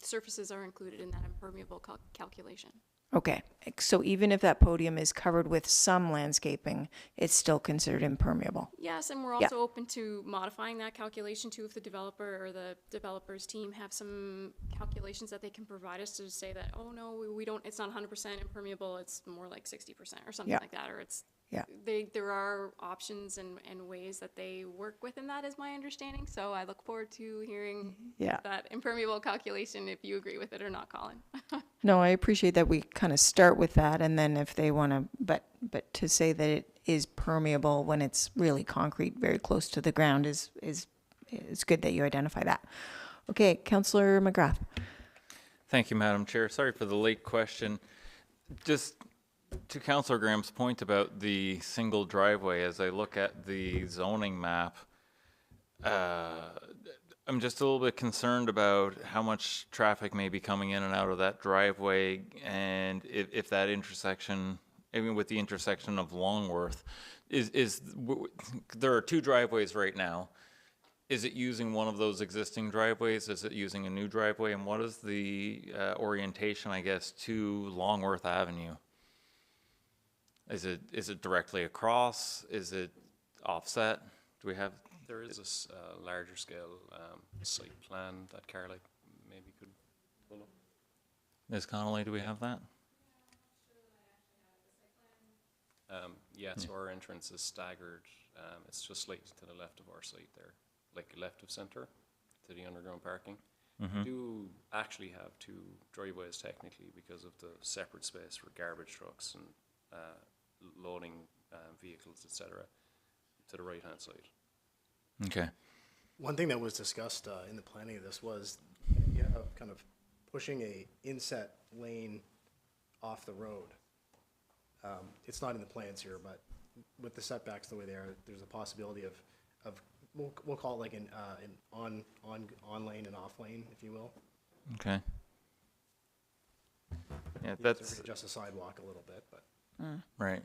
E: surfaces are included in that impermeable calculation.
A: Okay, so even if that podium is covered with some landscaping, it's still considered impermeable?
E: Yes, and we're also open to modifying that calculation too if the developer or the developer's team have some calculations that they can provide us to say that, oh no, we don't, it's not 100% impermeable, it's more like 60% or something like that, or it's, there are options and ways that they work within that, is my understanding. So I look forward to hearing that impermeable calculation, if you agree with it or not, Colin.
A: No, I appreciate that we kind of start with that, and then if they want to, but to say that it is permeable when it's really concrete, very close to the ground, is good that you identify that. Okay, Councillor McGrath.
C: Thank you, Madam Chair. Sorry for the late question. Just to Councillor Graham's point about the single driveway, as I look at the zoning map, I'm just a little bit concerned about how much traffic may be coming in and out of that driveway, and if that intersection, I mean, with the intersection of Longworth, there are two driveways right now. Is it using one of those existing driveways? Is it using a new driveway? And what is the orientation, I guess, to Longworth Avenue? Is it directly across? Is it offset? Do we have?
J: There is a larger scale site plan that Carla maybe could pull up.
C: Ms. Connolly, do we have that?
J: Yeah, so our entrance is staggered. It's just slightly to the left of our site there, like left of center to the underground parking. We do actually have two driveways technically because of the separate space for garbage trucks and loading vehicles, etc., to the right-hand side.
C: Okay.
I: One thing that was discussed in the planning of this was kind of pushing a inset lane off the road. It's not in the plans here, but with the setbacks the way they are, there's a possibility of we'll call it like an on lane and off lane, if you will.
C: Okay. Yeah,
I: You have
C: that's
I: to adjust the sidewalk a little bit, but.
C: right.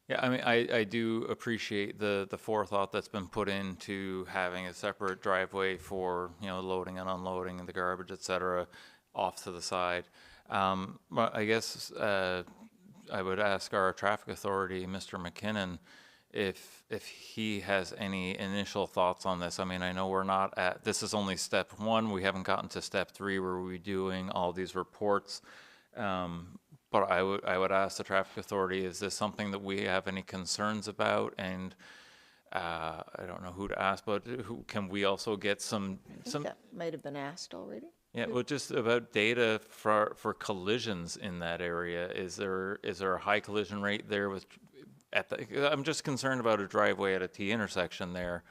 C: Yeah, I mean, I do appreciate the forethought that's been put into having a separate driveway for, you know, loading and unloading and the garbage, et cetera, off to the side. But I guess I would ask our traffic authority, Mr. McKinnon, if he has any initial thoughts on this. I mean, I know we're not at, this is only step one. We haven't gotten to step three where we're doing all these reports. But I would ask the traffic authority, is this something that we have any concerns about? And I don't know who to ask, but who, can we also get some
A: That might have been asked already.
C: yeah, well, just about data for collisions in that area. Is there a high collision rate there with I'm just concerned about a driveway at a T intersection there.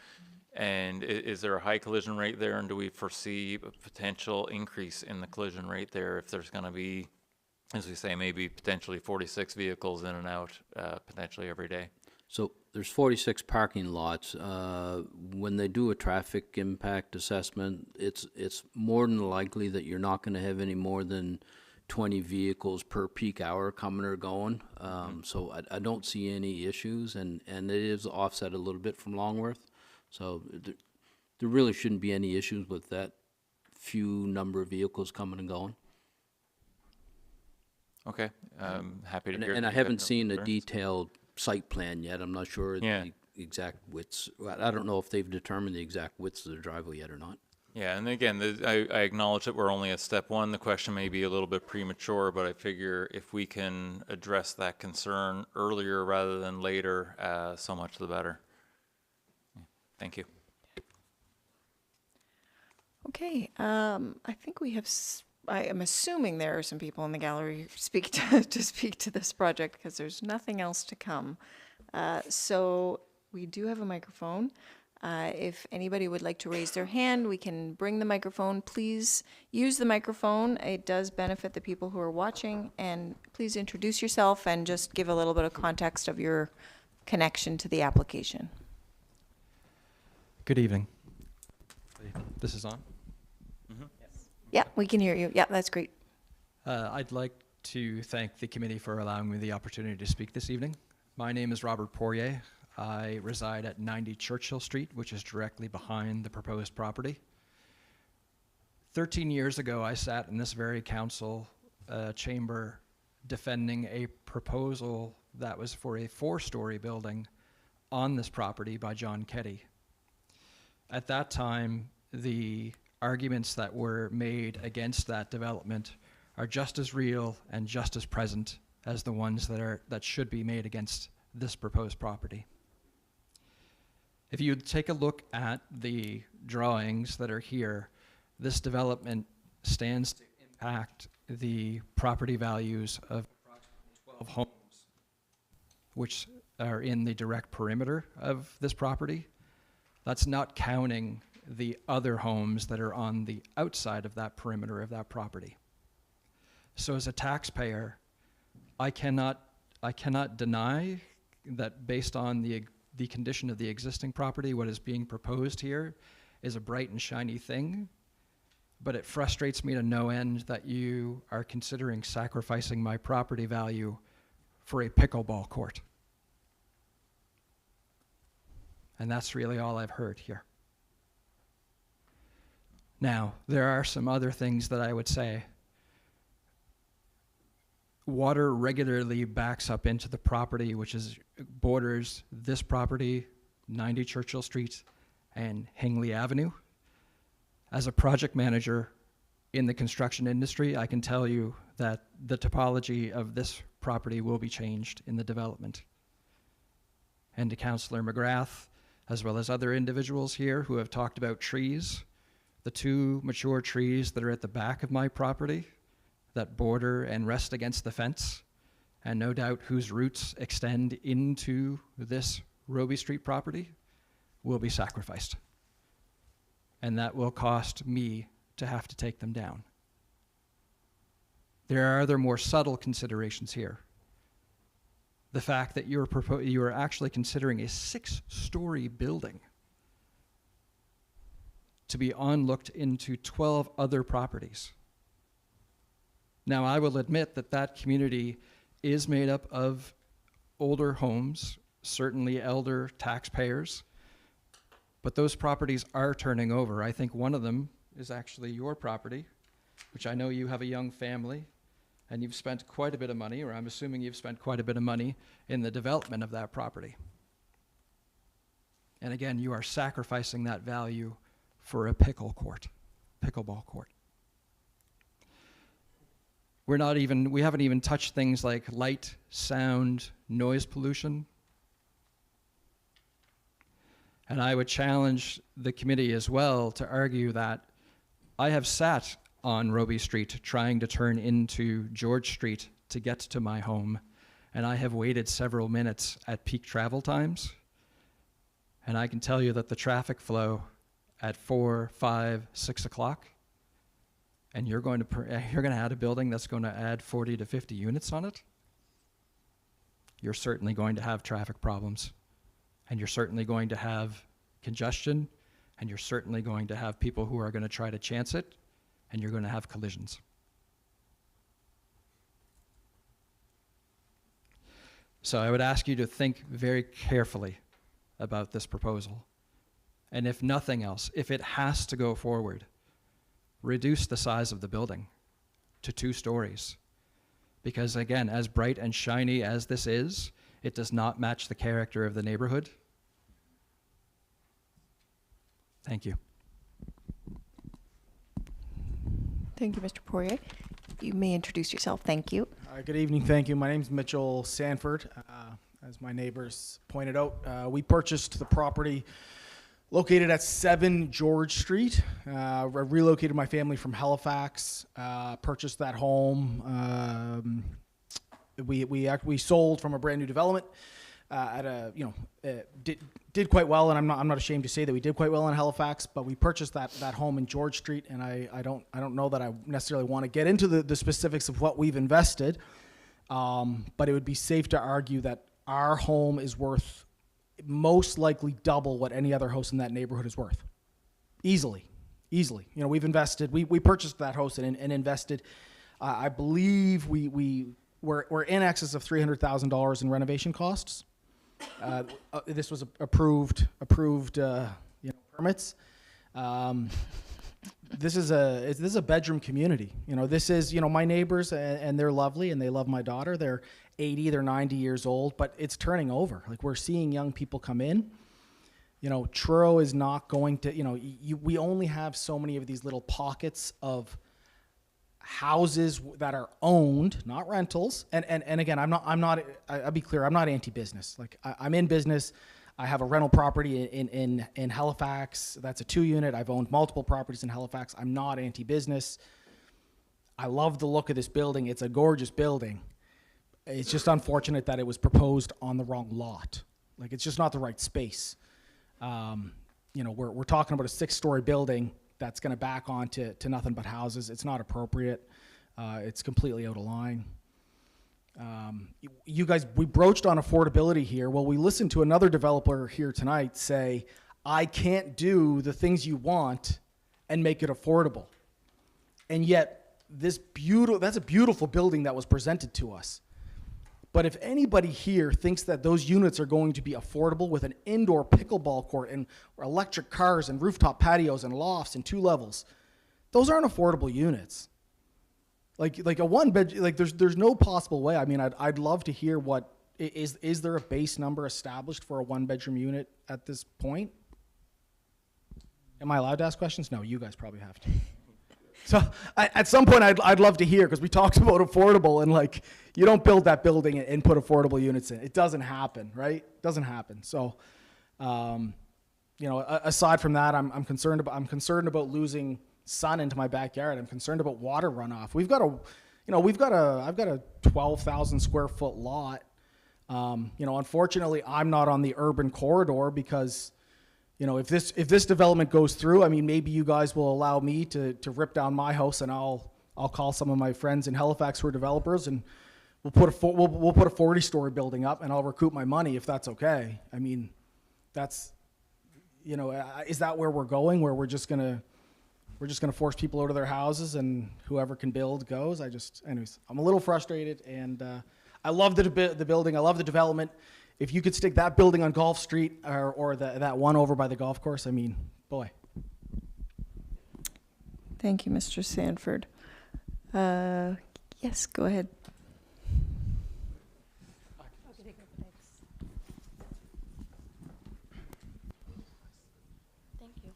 C: And is there a high collision rate there, and do we foresee a potential increase in the collision rate there if there's going to be, as we say, maybe potentially 46 vehicles in and out potentially every day?
K: So there's 46 parking lots. When they do a traffic impact assessment, it's more than likely that you're not going to have any more than 20 vehicles per peak hour coming or going. So I don't see any issues, and it is offset a little bit from Longworth. So there really shouldn't be any issues with that few number of vehicles coming and going.
C: Okay, happy to hear.
K: And
C: that
K: I
C: you
K: haven't
C: have no
K: seen a
C: concerns.
K: detailed site plan yet. I'm not sure
C: Yeah.
K: the exact widths. I don't know if they've determined the exact widths of the driveway yet or not.
C: Yeah, and again, I acknowledge that we're only at step one. The question may be a little bit premature, but I figure if we can address that concern earlier rather than later, so much the better. Yeah, thank you.
A: Okay, I think we have, I am assuming there are some people in the gallery who speak to speak to this project because there's nothing else to come. So we do have a microphone. If anybody would like to raise their hand, we can bring the microphone. Please use the microphone. It does benefit the people who are watching. And please introduce yourself and just give a little bit of context of your connection to the application.
L: Good evening. This is on.
A: Yeah, we can hear you. Yeah, that's great.
L: I'd like to thank the committee for allowing me the opportunity to speak this evening. My name is Robert Poirier. I reside at 90 Churchill Street, which is directly behind the proposed property. 13 years ago, I sat in this very council chamber defending a proposal that was for a 4-story building on this property by John Keddy. At that time, the arguments that were made against that development are just as real and just as present as the ones that should be made against this proposed property. If you take a look at the drawings that are here, this development stands to impact the property values of approximately 12 homes, which are in the direct perimeter of this property. That's not counting the other homes that are on the outside of that perimeter of that property. So as a taxpayer, I cannot deny that based on the condition of the existing property, what is being proposed here is a bright and shiny thing, but it frustrates me to no end that you are considering sacrificing my property value for a pickleball court. And that's really all I've heard here. Now, there are some other things that I would say. Water regularly backs up into the property, which borders this property, 90 Churchill Street and Hingley Avenue. As a project manager in the construction industry, I can tell you that the topology of this property will be changed in the development. And to Councillor McGrath, as well as other individuals here who have talked about trees, the 2 mature trees that are at the back of my property that border and rest against the fence, and no doubt whose roots extend into this Roby Street property, will be sacrificed. And that will cost me to have to take them down. There are other more subtle considerations here. The fact that you are actually considering a 6-story building to be onlooked into 12 other properties. Now, I will admit that that community is made up of older homes, certainly elder taxpayers, but those properties are turning over. I think one of them is actually your property, which I know you have a young family, and you've spent quite a bit of money, or I'm assuming you've spent quite a bit of money in the development of that property. And again, you are sacrificing that value for a pickleball court. We haven't even touched things like light, sound, noise pollution. And I would challenge the committee as well to argue that I have sat on Roby Street trying to turn into George Street to get to my home, and I have waited several minutes at peak travel times. And I can tell you that the traffic flow at 4, 5, 6 o'clock, and you're going to add a building that's going to add 40 to 50 units on it, you're certainly going to have traffic problems, and you're certainly going to have congestion, and you're certainly going to have people who are going to try to chance it, and you're going to have collisions. So I would ask you to think very carefully about this proposal. And if nothing else, if it has to go forward, reduce the size of the building to 2 stories. Because again, as bright and shiny as this is, it does not match the character of the neighborhood. Thank you.
A: Thank you, Mr. Poirier. You may introduce yourself. Thank you.
M: Good evening. Thank you. My name's Mitchell Sanford. As my neighbors pointed out, we purchased the property located at 7 George Street. I relocated my family from Halifax, purchased that home. We sold from a brand new development at a, did quite well, and I'm not ashamed to say that we did quite well in Halifax, but we purchased that home in George Street, and I don't know that I necessarily want to get into the specifics of what we've invested, but it would be safe to argue that our home is worth most likely double what any other house in that neighborhood is worth. Easily. We've invested, we purchased that house and invested, I believe we're in excess of $300,000 in renovation costs. This was approved permits. This is a bedroom community. This is, my neighbors, and they're lovely, and they love my daughter. They're 80, they're 90 years old, but it's turning over. Like, we're seeing young people come in. Truro is not going to, we only have so many of these little pockets of houses that are owned, not rentals. And again, I'll be clear, I'm not anti-business. Like, I'm in business. I have a rental property in Halifax. That's a 2-unit. I've owned multiple properties in Halifax. I'm not anti-business. I love the look of this building. It's a gorgeous building. It's just unfortunate that it was proposed on the wrong lot. Like, it's just not the right space. We're talking about a 6-story building that's going to back onto nothing but houses. It's not appropriate. It's completely out of line. You guys, we broached on affordability here. Well, we listened to another developer here tonight say, I can't do the things you want and make it affordable. And yet, that's a beautiful building that was presented to us. But if anybody here thinks that those units are going to be affordable with an indoor pickleball court and electric cars and rooftop patios and lofts and 2 levels, those aren't affordable units. Like a 1-bed, like there's no possible way. I mean, I'd love to hear what is there a base number established for a 1-bedroom unit at this point? Am I allowed to ask questions? No, you guys probably have to. So at some point, I'd love to hear, because we talked about affordable, and like, you don't build that building and put affordable units in. It doesn't happen, right? It doesn't happen. So, aside from that, I'm concerned about losing sun into my backyard. I'm concerned about water runoff. I've got a 12,000 square foot lot. Unfortunately, I'm not on the urban corridor because, if this development goes through, I mean, maybe you guys will allow me to rip down my house, and I'll call some of my friends in Halifax who are developers, and we'll put a 40-story building up, and I'll recoup my money if that's okay. I mean, that's, is that where we're going, where we're just gonna we're just going to force people out of their houses and whoever can build goes. Anyways, I'm a little frustrated, and I love the building. I love the development. If you could stick that building on Golf Street or that one over by the golf course, I mean, boy.
A: Thank you, Mr. Sanford. Yes, go ahead.
N: Thank you.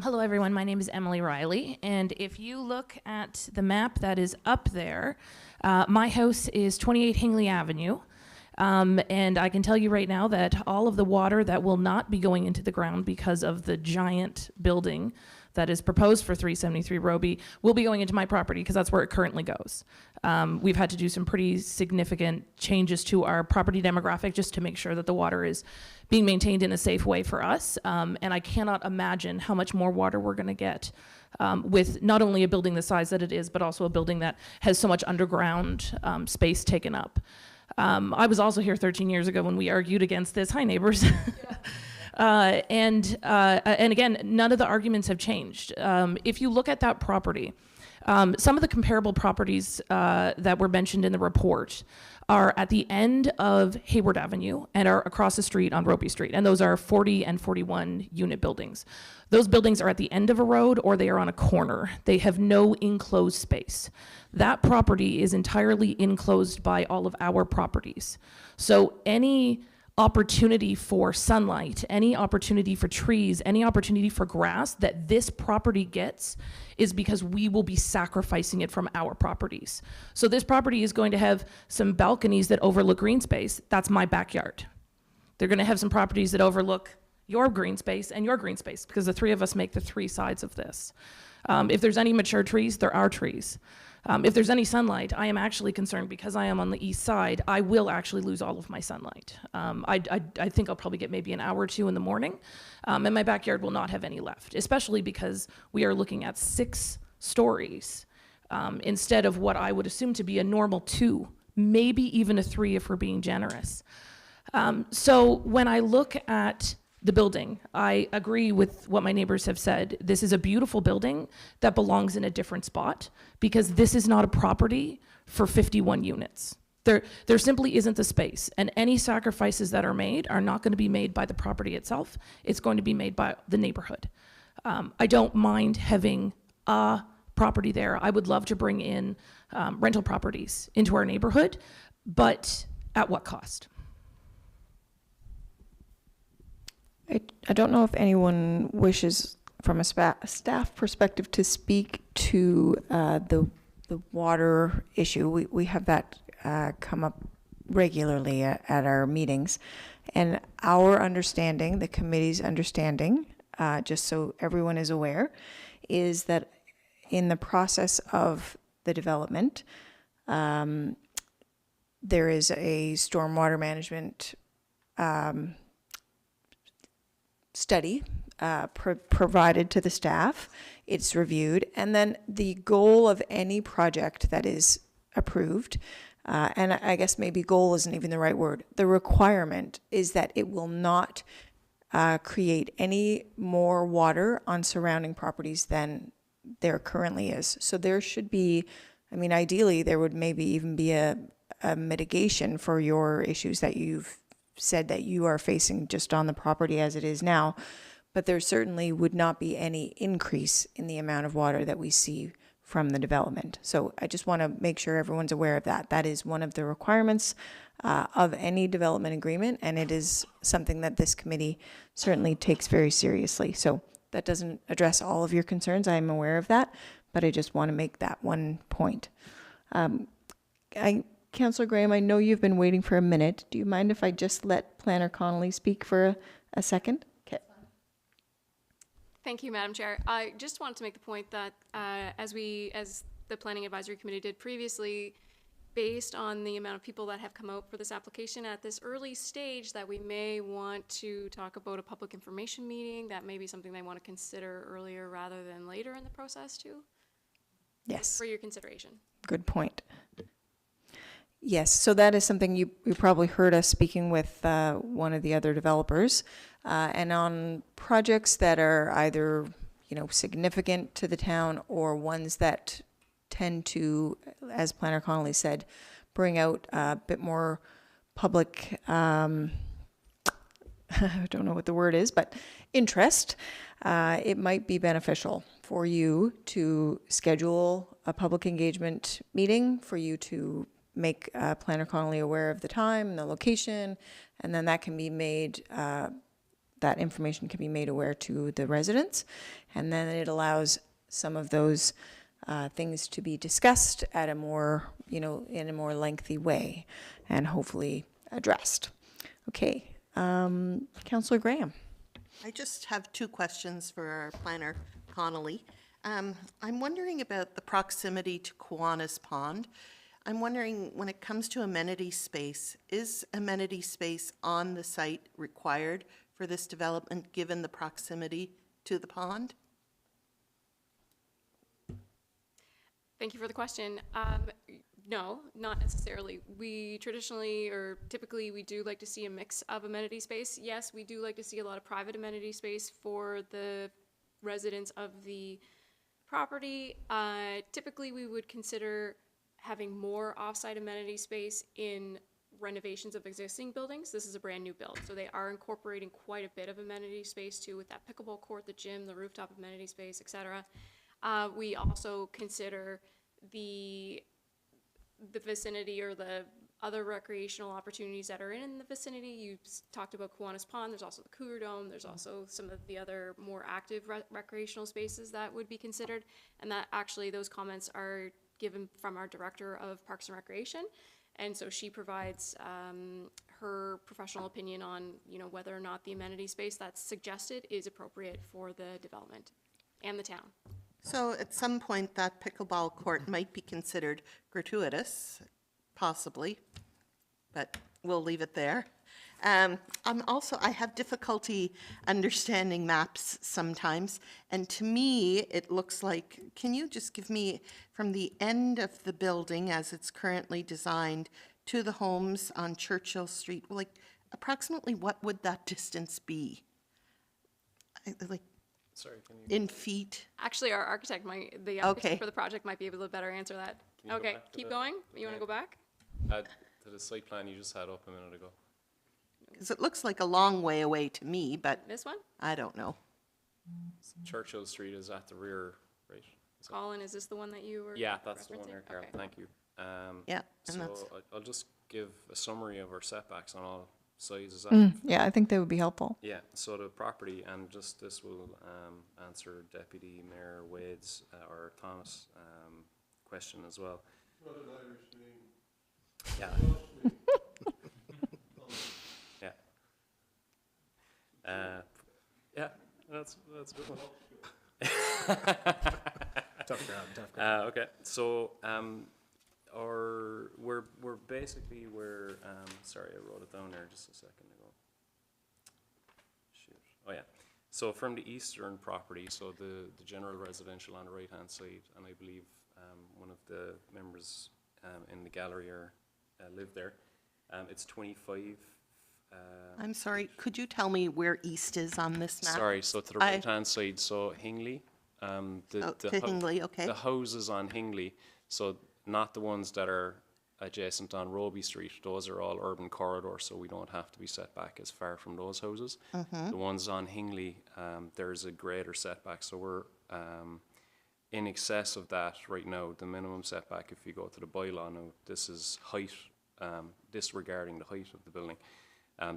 N: Hello, everyone. My name is Emily Riley, and if you look at the map that is up there, my house is 28 Hingley Avenue. And I can tell you right now that all of the water that will not be going into the ground because of the giant building that is proposed for 373 Roby will be going into my property because that's where it currently goes. We've had to do some pretty significant changes to our property demographic just to make sure that the water is being maintained in a safe way for us. And I cannot imagine how much more water we're going to get with not only a building the size that it is, but also a building that has so much underground space taken up. I was also here 13 years ago when we argued against this. Hi, neighbors. And again, none of the arguments have changed. If you look at that property, some of the comparable properties that were mentioned in the report are at the end of Hayward Avenue and are across the street on Roby Street. And those are 40 and 41 unit buildings. Those buildings are at the end of a road or they are on a corner. They have no enclosed space. That property is entirely enclosed by all of our properties. So any opportunity for sunlight, any opportunity for trees, any opportunity for grass that this property gets is because we will be sacrificing it from our properties. So this property is going to have some balconies that overlook green space. That's my backyard. They're going to have some properties that overlook your green space and your green space because the three of us make the three sides of this. If there's any mature trees, there are trees. If there's any sunlight, I am actually concerned because I am on the east side, I will actually lose all of my sunlight. I think I'll probably get maybe an hour or two in the morning, and my backyard will not have any left, especially because we are looking at 6 stories instead of what I would assume to be a normal 2, maybe even a 3 if we're being generous. So when I look at the building, I agree with what my neighbors have said. This is a beautiful building that belongs in a different spot because this is not a property for 51 units. There simply isn't the space, and any sacrifices that are made are not going to be made by the property itself. It's going to be made by the neighborhood. I don't mind having a property there. I would love to bring in rental properties into our neighborhood, but at what cost?
A: I don't know if anyone wishes, from a staff perspective, to speak to the water issue. We have that come up regularly at our meetings, and our understanding, the committee's understanding, just so everyone is aware, is that in the process of the development, there is a stormwater management study provided to the staff. It's reviewed, and then the goal of any project that is approved, and I guess maybe goal isn't even the right word, the requirement is that it will not create any more water on surrounding properties than there currently is. So there should be, I mean, ideally there would maybe even be a mitigation for your issues that you've said that you are facing just on the property as it is now, but there certainly would not be any increase in the amount of water that we see from the development. So I just want to make sure everyone's aware of that. That is one of the requirements of any development agreement, and it is something that this committee certainly takes very seriously. So that doesn't address all of your concerns. I am aware of that, but I just want to make that one point. Councillor Graham, I know you've been waiting for a minute. Do you mind if I just let Planner Connolly speak for a second? Okay.
E: Thank you, Madam Chair. I just wanted to make the point that as the Planning Advisory Committee did previously, based on the amount of people that have come out for this application at this early stage, that we may want to talk about a public information meeting. That may be something they want to consider earlier rather than later in the process too.
A: Yes.
E: For your consideration.
A: Good point. Yes, so that is something you probably heard us speaking with one of the other developers. And on projects that are either significant to the town, or ones that tend to, as Planner Connolly said, bring out a bit more public, I don't know what the word is, but interest, it might be beneficial for you to schedule a public engagement meeting, for you to make Planner Connolly aware of the time and the location, and then that can be made, that information can be made aware to the residents, and then it allows some of those things to be discussed at a more, in a more lengthy way, and hopefully addressed. Okay, Councillor Graham.
D: I just have two questions for our planner, Connolly. I'm wondering about the proximity to Kiwanis Pond. I'm wondering, when it comes to amenity space, is amenity space on the site required for this development, given the proximity to the pond?
E: Thank you for the question. No, not necessarily. We traditionally, or typically, we do like to see a mix of amenity space. Yes, we do like to see a lot of private amenity space for the residents of the property. Typically, we would consider having more off-site amenity space in renovations of existing buildings. This is a brand new build, so they are incorporating quite a bit of amenity space too, with that pickleball court, the gym, the rooftop amenity space, etc. We also consider the vicinity, or the other recreational opportunities that are in the vicinity. You talked about Kiwanis Pond. There's also the Cougar Dome. There's also some of the other more active recreational spaces that would be considered. And that actually, those comments are given from our Director of Parks and Recreation. And so she provides her professional opinion on, whether or not the amenity space that's suggested is appropriate for the development and the town.
D: So at some point, that pickleball court might be considered gratuitous, possibly, but we'll leave it there. I have difficulty understanding maps sometimes, and to me, it looks like, can you just give me, from the end of the building as it's currently designed to the homes on Churchill Street, like, approximately what would that distance be?
J: Sorry, can you?
D: In feet?
E: Actually, our architect the architect for the project might be able to better answer that.
J: Can you go
E: Okay,
J: back to
E: keep
J: the-
E: going. You want to go back?
J: To the site plan you just had up a minute ago.
D: Because it looks like a long way away to me, but
E: This one?
D: I don't know.
J: Churchill Street is at the rear, right? Is that-
E: Colin, is this the one that you were
J: Yeah, that's the one
E: referencing?
J: there, Carol.
E: Okay.
J: Thank you.
D: Yeah, and that's,
J: So I'll just give a summary of our setbacks on all sides. Is that?
A: Yeah, I think that would be helpful.
J: Yeah, so the property, and just this will answer Deputy Mayor Wade's or Thomas' question as well.
G: Not an Irish name.
J: Yeah. Yeah, that's a good one.
I: Tough crowd.
J: Okay, so we're basically sorry, I wrote it down there just a second ago. Shoot. Oh yeah. So from the eastern property, so the general residential on the right hand side, and I believe one of the members in the gallery live there. It's 25.
D: I'm sorry, could you tell me where east is on this map?
J: Sorry, so to the right hand side, so Hingley.
D: To Hingley, okay.
J: The houses on Hingley, so not the ones that are adjacent on Roby Street. Those are all urban corridors, so we don't have to be set back as far from those houses. The ones on Hingley, there's a greater setback, so we're in excess of that right now. The minimum setback, if you go to the bylaw now, this is height, disregarding the height of the building.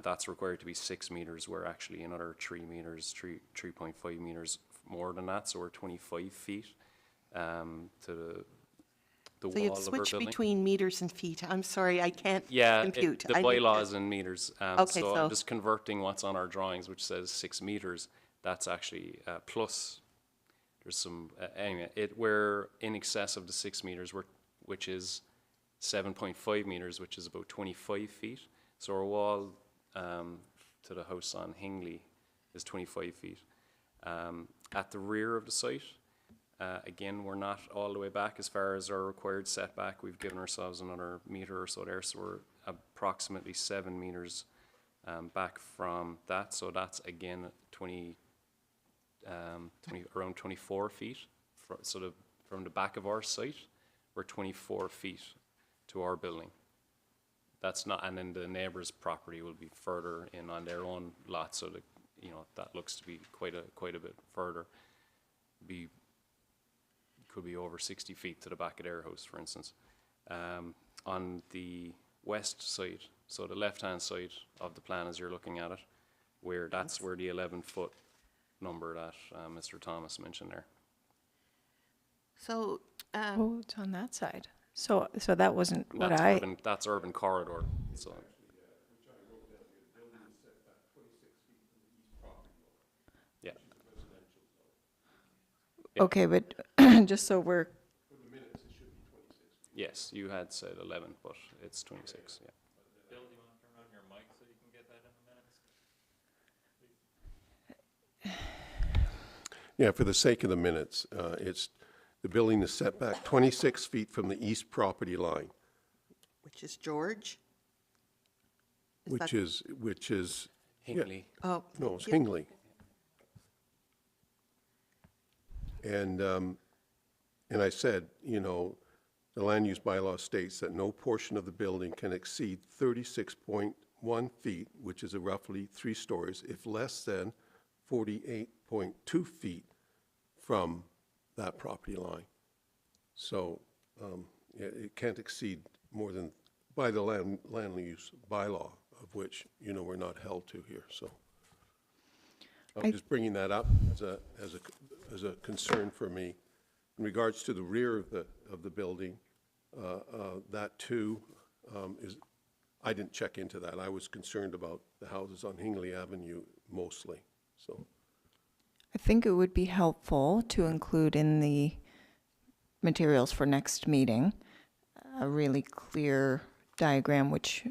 J: That's required to be 6 meters. We're actually another 3 meters, 3.5 meters more than that. So we're 25 feet to the
D: So
J: wall of our
D: you've switched
J: building.
D: between meters and feet. I'm sorry, I can't
J: Yeah,
D: compute.
J: the
D: I need
J: bylaw
D: to-
J: is in meters.
D: Okay,
J: so
D: so-
J: I'm just converting what's on our drawings, which says 6 meters. That's actually plus. There's some anyway. We're in excess of the 6 meters, which is 7.5 meters, which is about 25 feet. So our wall to the house on Hingley is 25 feet. At the rear of the site, again, we're not all the way back as far as our required setback. We've given ourselves another meter or so there, so we're approximately 7 meters back from that. So that's again around 24 feet, sort of from the back of our site, we're 24 feet to our building. That's not, and then the neighbor's property will be further in on their own lot, so that, you know, that looks to be quite a bit further. Could be over 60 feet to the back of their house, for instance. On the west side, so the left-hand side of the plan as you're looking at it, that's where the 11-foot number that Mr. Thomas mentioned there.
D: So,
A: Oh, it's on that side. So that wasn't what I.
J: That's urban corridor. So yeah.
A: Okay, but just so we're.
J: Yes, you had said 11, but it's 26. Yeah.
C: Bill, do you want to turn on your mic so you can get that in the minutes?
G: Yeah, for the sake of the minutes, it's, the building is set back 26 feet from the east property line,
D: which is George?
G: which is,
J: Hinkley.
D: Oh.
G: no, it's
D: yeah.
G: Hingley. And I said, you know, the land use bylaw states that no portion of the building can exceed 36.1 feet, which is roughly 3 stories, if less than 48.2 feet from that property line. So it can't exceed more than, by the land use bylaw, of which, you know, we're not held to here. So I'm just bringing that up as a concern for me. In regards to the rear of the building, that too is, I didn't check into that. I was concerned about the houses on Hingley Avenue mostly, so.
A: I think it would be helpful to include in the materials for next meeting a really clear diagram which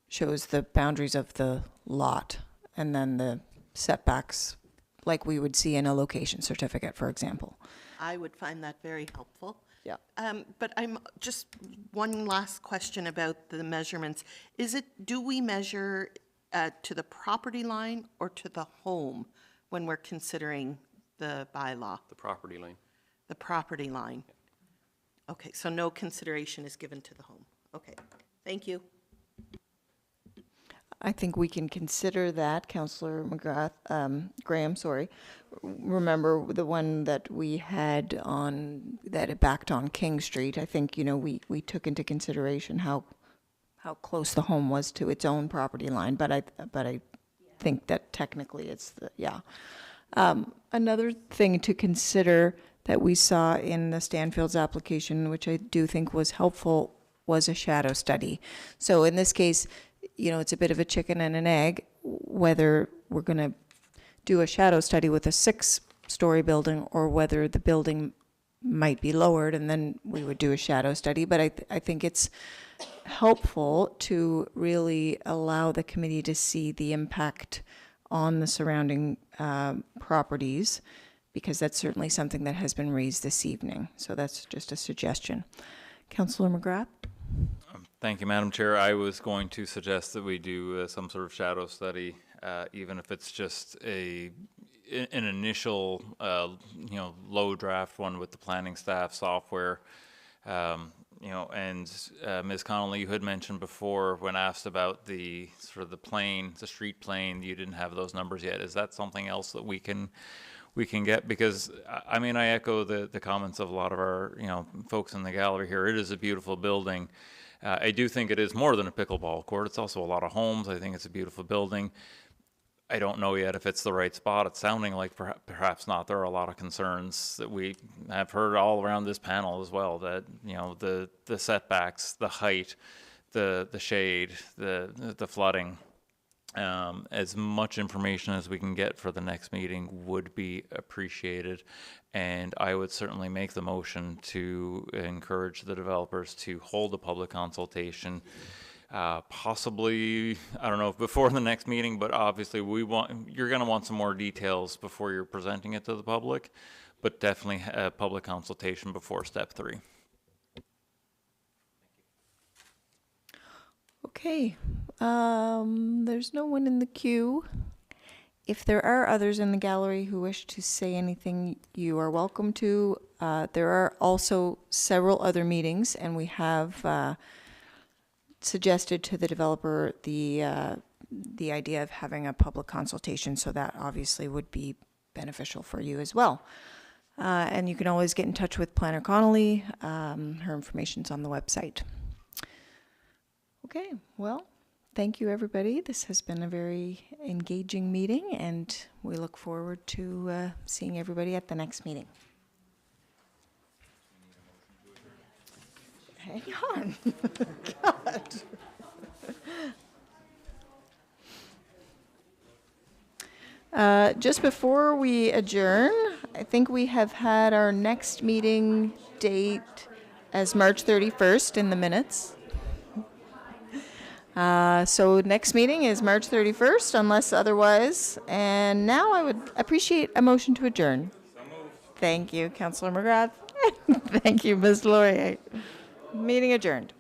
A: shows the boundaries of the lot and then the setbacks like we would see in a location certificate, for example.
D: I would find that very helpful.
A: Yeah.
D: But I'm just, one last question about the measurements. Do we measure to the property line or to the home when we're considering the bylaw?
J: The property line.
D: The property line. Okay, so no consideration is given to the home. Okay, thank you.
A: I think we can consider that, Councillor Graham, sorry. Remember the one that we had on, that it backed on King Street. I think, you know, we took into consideration how close the home was to its own property line, but I think that technically it's the, yeah. Another thing to consider that we saw in the Stanfield's application, which I do think was helpful, was a shadow study. So in this case, you know, it's a bit of a chicken and an egg, whether we're going to do a shadow study with a 6-story building or whether the building might be lowered and then we would do a shadow study. But I think it's helpful to really allow the committee to see the impact on the surrounding properties, because that's certainly something that has been raised this evening. So that's just a suggestion. Councillor McGrath?
C: Thank you, Madam Chair. I was going to suggest that we do some sort of shadow study, even if it's just an initial, you know, low draft one with the planning staff software. You know, and Ms. Connolly, you had mentioned before when asked about the sort of the street plane, you didn't have those numbers yet. Is that something else that we can get? Because I mean, I echo the comments of a lot of our, you know, folks in the gallery here. It is a beautiful building. I do think it is more than a pickleball court. It's also a lot of homes. I think it's a beautiful building. I don't know yet if it's the right spot. It's sounding like perhaps not. There are a lot of concerns that we have heard all around this panel as well, that, you know, the setbacks, the height, the shade, the flooding. As much information as we can get for the next meeting would be appreciated, and I would certainly make the motion to encourage the developers to hold a public consultation, possibly, I don't know if before the next meeting, but obviously you're going to want some more details before you're presenting it to the public, but definitely a public consultation before step 3.
A: Okay, there's no one in the queue. If there are others in the gallery who wish to say anything, you are welcome to. There are also several other meetings, and we have suggested to the developer the idea of having a public consultation, so that obviously would be beneficial for you as well. And you can always get in touch with Planner Connolly. Her information's on the website. Okay, well, thank you, everybody. This has been a very engaging meeting, and we look forward to seeing everybody at the next meeting. Hang on. God. Just before we adjourn, I think we have had our next meeting date as March 31st in the minutes. So next meeting is March 31st, unless otherwise. And now I would appreciate a motion to adjourn. Thank you, Councillor McGrath. Thank you, Ms. Laurier. Meeting adjourned.